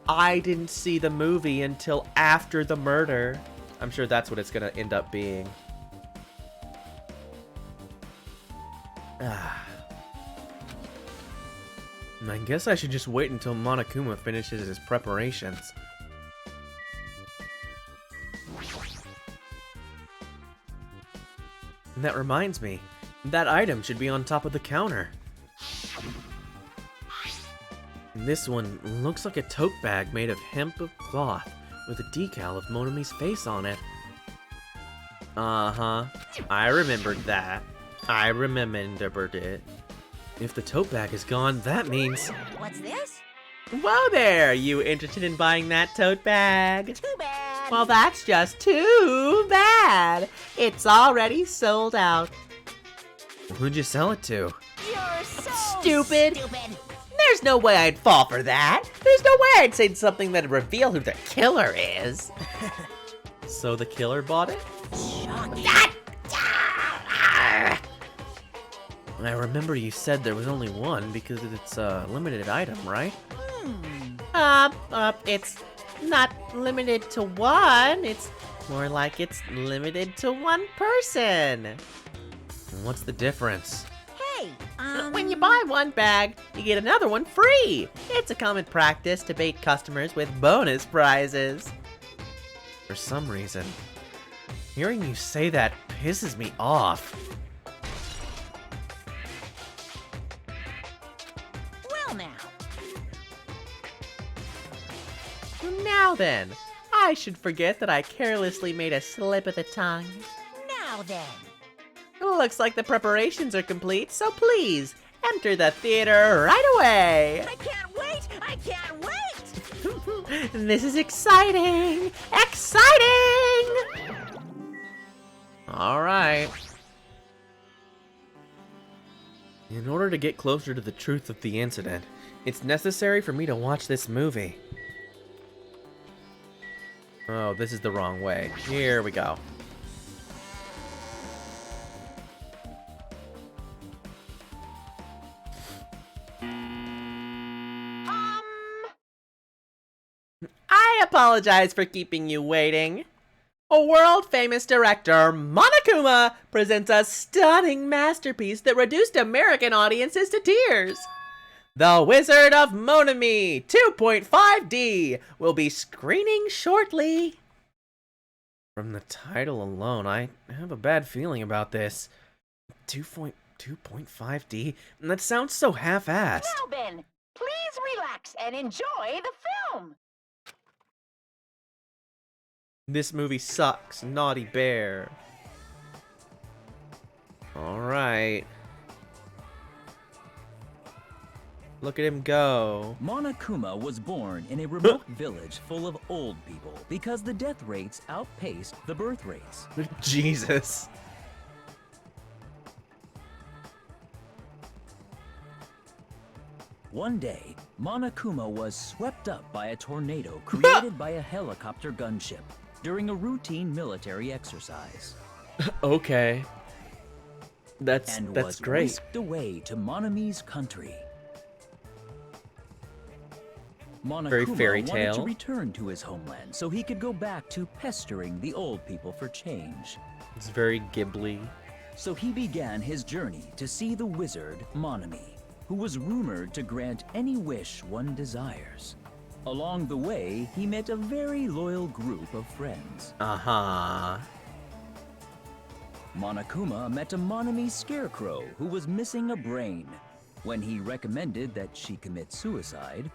I didn't see the movie until after the murder. I'm sure that's what it's gonna end up being. I guess I should just wait until Monokuma finishes his preparations. And that reminds me, that item should be on top of the counter. And this one looks like a tote bag made of hemp of cloth with a decal of Monami's face on it. Uh-huh. I remembered that. I remembered it. If the tote bag is gone, that means... What's this? Whoa there! You interested in buying that tote bag? Too bad. Well, that's just too bad. It's already sold out. Who'd you sell it to? You're so Stupid. There's no way I'd fall for that. There's no way I'd say something that'd reveal who the killer is. So the killer bought it? I remember you said there was only one because it's a limited item, right? It's not limited to one. It's more like it's limited to one person. What's the difference? Hey, When you buy one bag, you get another one free. It's a common practice to bait customers with bonus prizes. For some reason, hearing you say that pisses me off. well now. Now then, I should forget that I carelessly made a slip of the tongue. Now then. Looks like the preparations are complete, so please, enter the theater right away! I can't wait! I can't wait! This is exciting! Exciting! Alright. In order to get closer to the truth of the incident, it's necessary for me to watch this movie. Oh, this is the wrong way. Here we go. I apologize for keeping you waiting. A world-famous director, Monokuma, presents a stunning masterpiece that reduced American audiences to tears. The Wizard of Monami 2.5D will be screening shortly. From the title alone, I have a bad feeling about this. 2.5D? That sounds so half-assed. Now, Ben, please relax and enjoy the film. This movie sucks, Naughty Bear. Alright. Look at him go. Monokuma was born in a remote village full of old people because the death rates outpaced the birth rates. Jesus. One day, Monokuma was swept up by a tornado created by a helicopter gunship during a routine military exercise. Okay. That's was great. whisked away to Monami's country. Very Monokuma fairy wanted tale. to return to his homeland so he could go back to pestering the old people for change. It's very Ghibli. So he began his journey to see the wizard Monami, who was rumored to grant any wish one desires. Along the way, he met a very loyal group of friends. Uh-huh. Monokuma met a Monami scarecrow who was missing a brain. When he recommended that she commit suicide,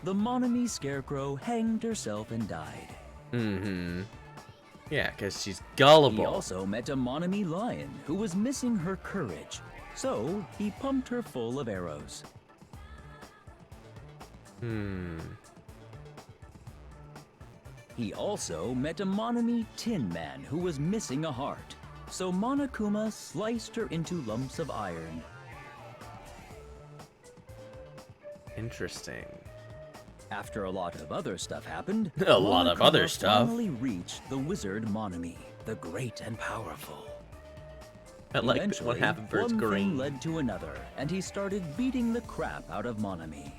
the Monami scarecrow hanged herself and died. Mm-hmm. Yeah, because she's He gullible. also met a Monami lion who was missing her courage, so he pumped her full of arrows. He also met a Monami Tin Man who was missing a heart, so Monokuma sliced her into lumps of iron. Interesting. After a lot of other stuff happened, A lot of other Monokuma stuff. finally reached the wizard Monami, the great and powerful. I like Eventually, what happened for its one thing green. led to another, and he started beating the crap out of Monami.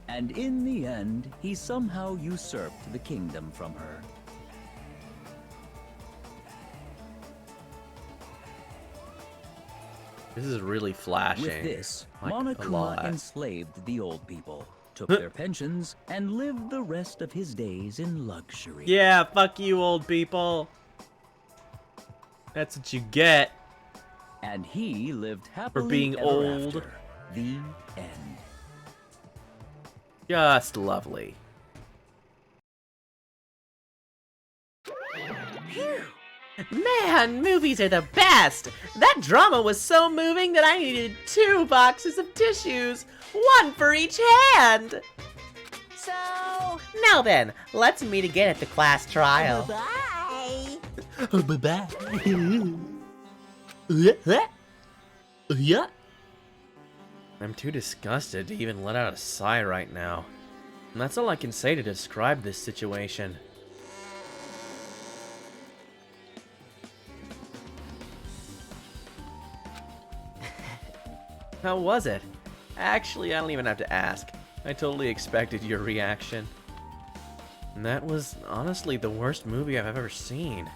And in the end, he somehow usurped the kingdom from her. This is really flashing. With this, like, a Monokuma lot. enslaved the old people, took their pensions, and lived the rest of his days in luxury. Yeah, fuck you, old people. That's what you get. And he lived happily being ever old. after. The end. Just lovely. Man, movies are the best! That drama was so moving that I needed 2 boxes of tissues, 1 for each hand! So, Now then, let's meet again at the class trial. bye. Oh, bye-bye. Yeah. I'm too disgusted to even let out a sigh right now. And that's all I can say to describe this situation. How was it? Actually, I don't even have to ask. I totally expected your reaction. And that was honestly the worst movie I've ever seen.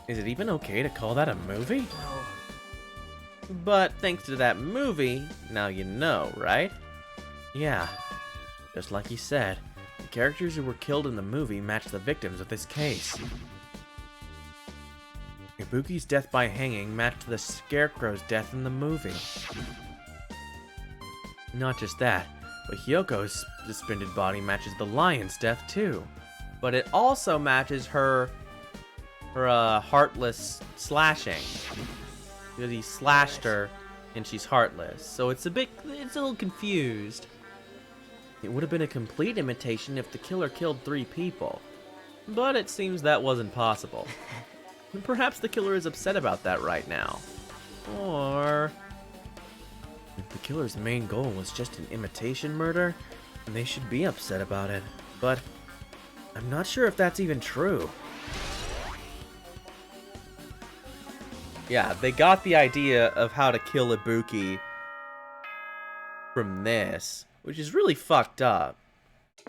Is it even okay to call that a movie? But thanks to that movie, now you know, right? Yeah, just like you said, the characters who were killed in the movie match the victims of this case. Ibuki's death by hanging matched the Scarecrow's death in the movie. Not just that, but Hyoko's suspended body matches the lion's death too. But it also matches her heartless slashing. Because he slashed her and she's heartless. So it's a little confused. It would have been a complete imitation if the killer killed 3 people. But it seems that wasn't possible. And perhaps the killer is upset about that right now. Or if the killer's main goal was just an imitation murder, then they should be upset about it. But I'm not sure if that's even true. Yeah, they got the idea of how to kill Ibuki from this, which is really fucked up.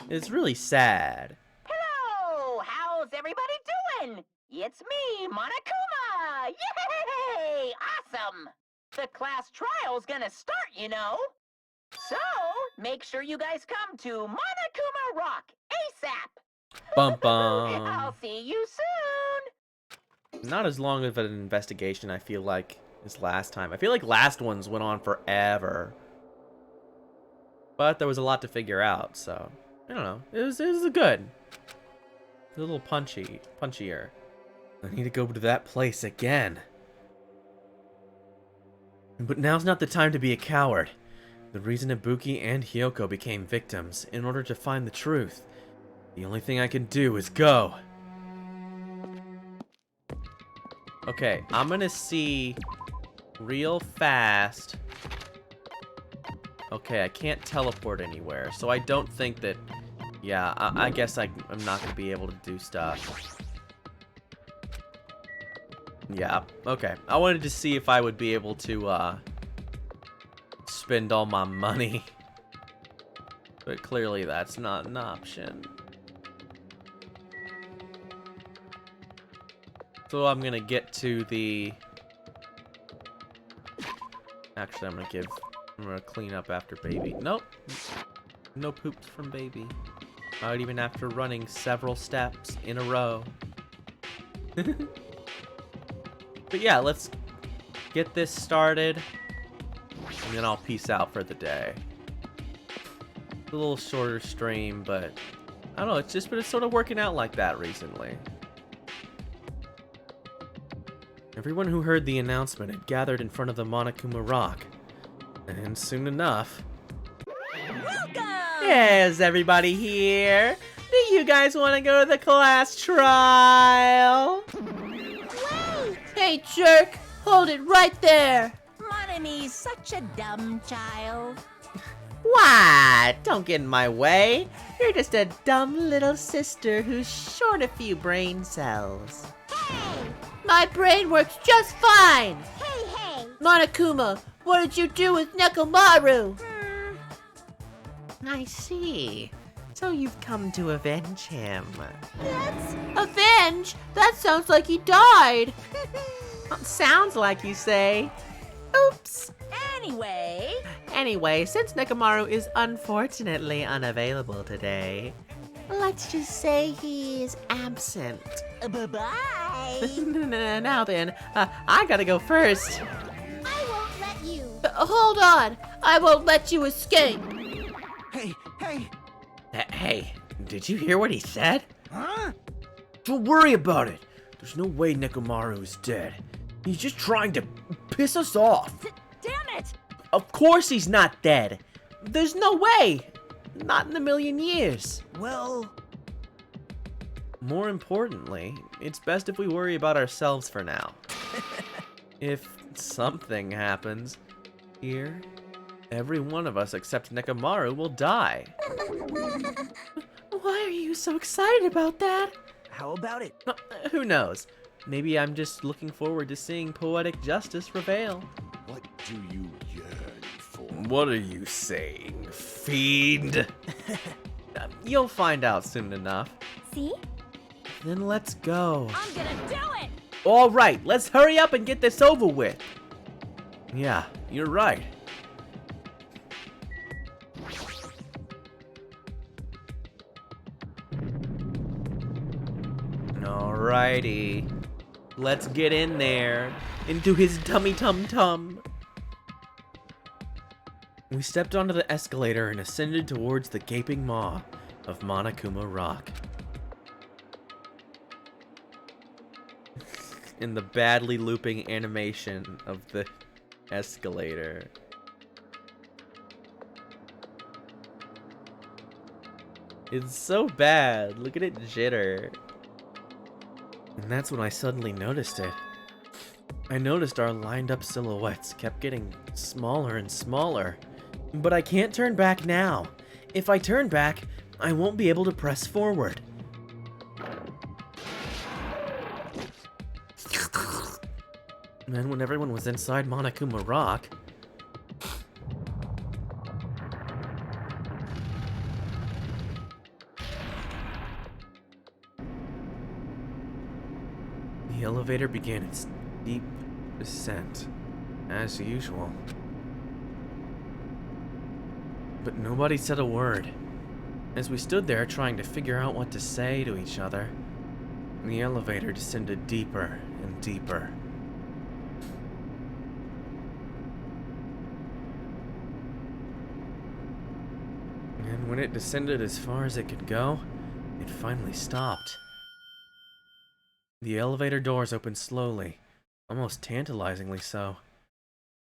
It's really sad. Hello! How's everybody doing? It's me, Monokuma! Yay! Awesome! The class trial's gonna start, you know. So, make sure you guys come to Monokuma Rock ASAP! Bum bum. I'll see you soon! Not as long of an investigation, I feel like, as last time. I feel like last ones went on forever. But there was a lot to figure out, so I don't know. It was good. A little punchier. I need to go to that place again. But now's not the time to be a coward. The reason Ibuki and Hyoko became victims, in order to find the truth. The only thing I can do is go. Okay, I'm gonna see real fast. Okay, I can't teleport anywhere, so I don't think that... Yeah, I guess I'm not gonna be able to do stuff. Yeah, okay. I wanted to see if I would be able to, spend all my money. But clearly that's not an option. So I'm gonna get to the... Actually, I'm gonna clean up after baby. Nope. No poops from baby. Not even after running several steps in a row. But yeah, let's get this started. And then I'll peace out for the day. It's a little shorter stream, but... I don't know, it's sort of working out like that recently. Everyone who heard the announcement had gathered in front of the Monokuma Rock. And soon enough... Welcome! Is everybody here? Do you guys want to go to the class trial? Wait! Hey, jerk! Hold it right there! Monami's such a dumb child. What? Don't get in my way. You're just a dumb little sister who's short a few brain cells. Hey! My brain works just fine! Hey! Monokuma, what did you do with Nekomaru? I see. So you've come to avenge him. Avenge? That sounds like he died. Sounds like you say. Oops. Anyway, since Nekomaru is unfortunately unavailable today, let's just say he is absent. Bye-bye! Now then, I gotta go first. I won't let you! Hold on, I won't let you escape. Hey! Hey, did you hear what he said? Huh? Don't worry about it. There's no way Nekomaru is dead. He's just trying to piss us off. Damn it! Of course he's not dead. There's no way. Not in a million years. Well... More importantly, it's best if we worry about ourselves for now. If something happens here, every one of us except Nekomaru will die. Why are you so excited about that? How about it? Who knows? Maybe I'm just looking forward to seeing poetic justice prevail. What do you yearn for? What are you saying, fiend? You'll find out soon enough. See? Then let's go. I'm gonna do it! All right, let's hurry up and get this over with. Yeah, you're right. Alrighty. Let's get in there. Into his tummy tum-tum. We stepped onto the escalator and ascended towards the gaping maw of Monokuma Rock. In the badly looping animation of the escalator. It's so bad. Look at it jitter. And that's when I suddenly noticed it. I noticed our lined up silhouettes kept getting smaller and smaller. But I can't turn back now. If I turn back, I won't be able to press forward. And then when everyone was inside Monokuma Rock, the elevator began its deep descent, as usual. But nobody said a word. As we stood there trying to figure out what to say to each other, the elevator descended deeper and deeper. And when it descended as far as it could go, it finally stopped. The elevator doors opened slowly, almost tantalizingly so.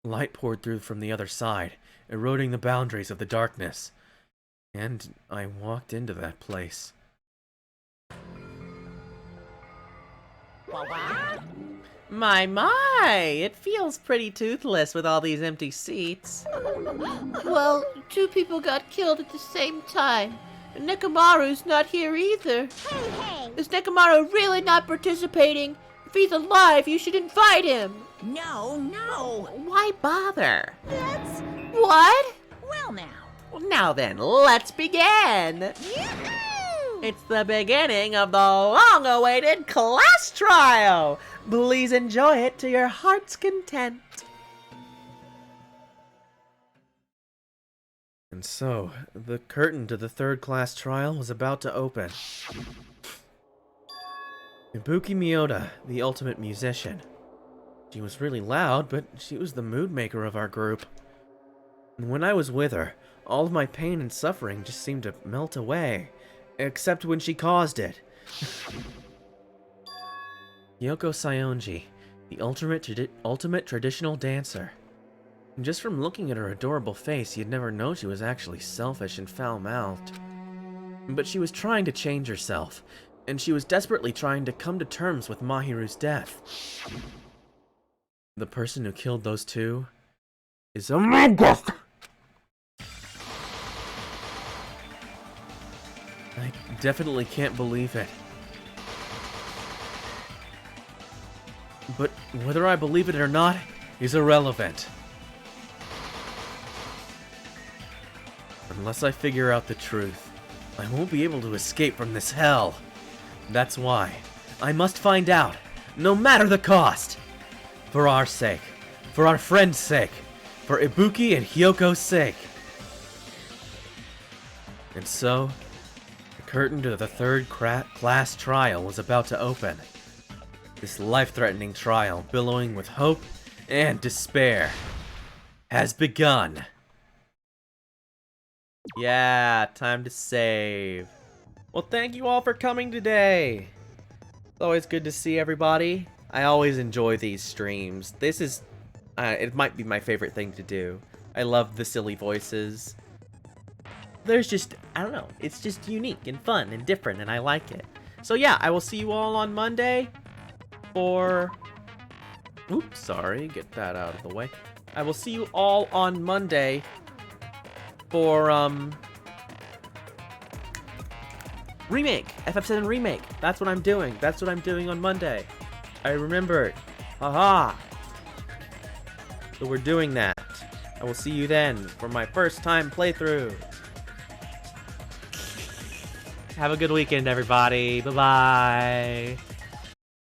Light poured through from the other side, eroding the boundaries of the darkness. And I walked into that place. My, it feels pretty toothless with all these empty seats. Well, two people got killed at the same time. And Nekomaru's not here either. Hey! Is Nekomaru really not participating? If he's alive, you should invite him. No! Why bother? What? Well now. Now then, let's begin! It's the beginning of the long-awaited class trial! Please enjoy it to your heart's content. And so, the curtain to the third class trial was about to open. Ibuki Miyoda, the ultimate musician. She was really loud, but she was the mood maker of our group. And when I was with her, all of my pain and suffering just seemed to melt away. Except when she caused it. Yoko Sayonji, the ultimate traditional dancer. And just from looking at her adorable face, you'd never know she was actually selfish and foul-mouthed. But she was trying to change herself, and she was desperately trying to come to terms with Mahiru's death. The person who killed those two is a Magus! definitely can't believe it. But whether I believe it or not is irrelevant. Unless I figure out the truth, I won't be able to escape from this hell. That's why I must find out, no matter the cost. For our sake, for our friend's sake, for Ibuki and Hyoko's sake. And so, the curtain to the third class trial was about to open. This life-threatening trial, billowing with hope and despair, has begun. Yeah, time to save. Well, thank you all for coming today. It's always good to see everybody. I always enjoy these streams. This is, it might be my favorite thing to do. I love the silly voices. There's just, I don't know, it's just unique and fun and different, and I like it. So yeah, I will see you all on Monday for... Oops, sorry, get that out of the way. I will see you all on Monday for, Remake! FF7 Remake! That's what I'm doing. That's what I'm doing on Monday. I remembered. Haha! So we're doing that. I will see you then for my first time playthrough. Have a good weekend, everybody. Bye-bye.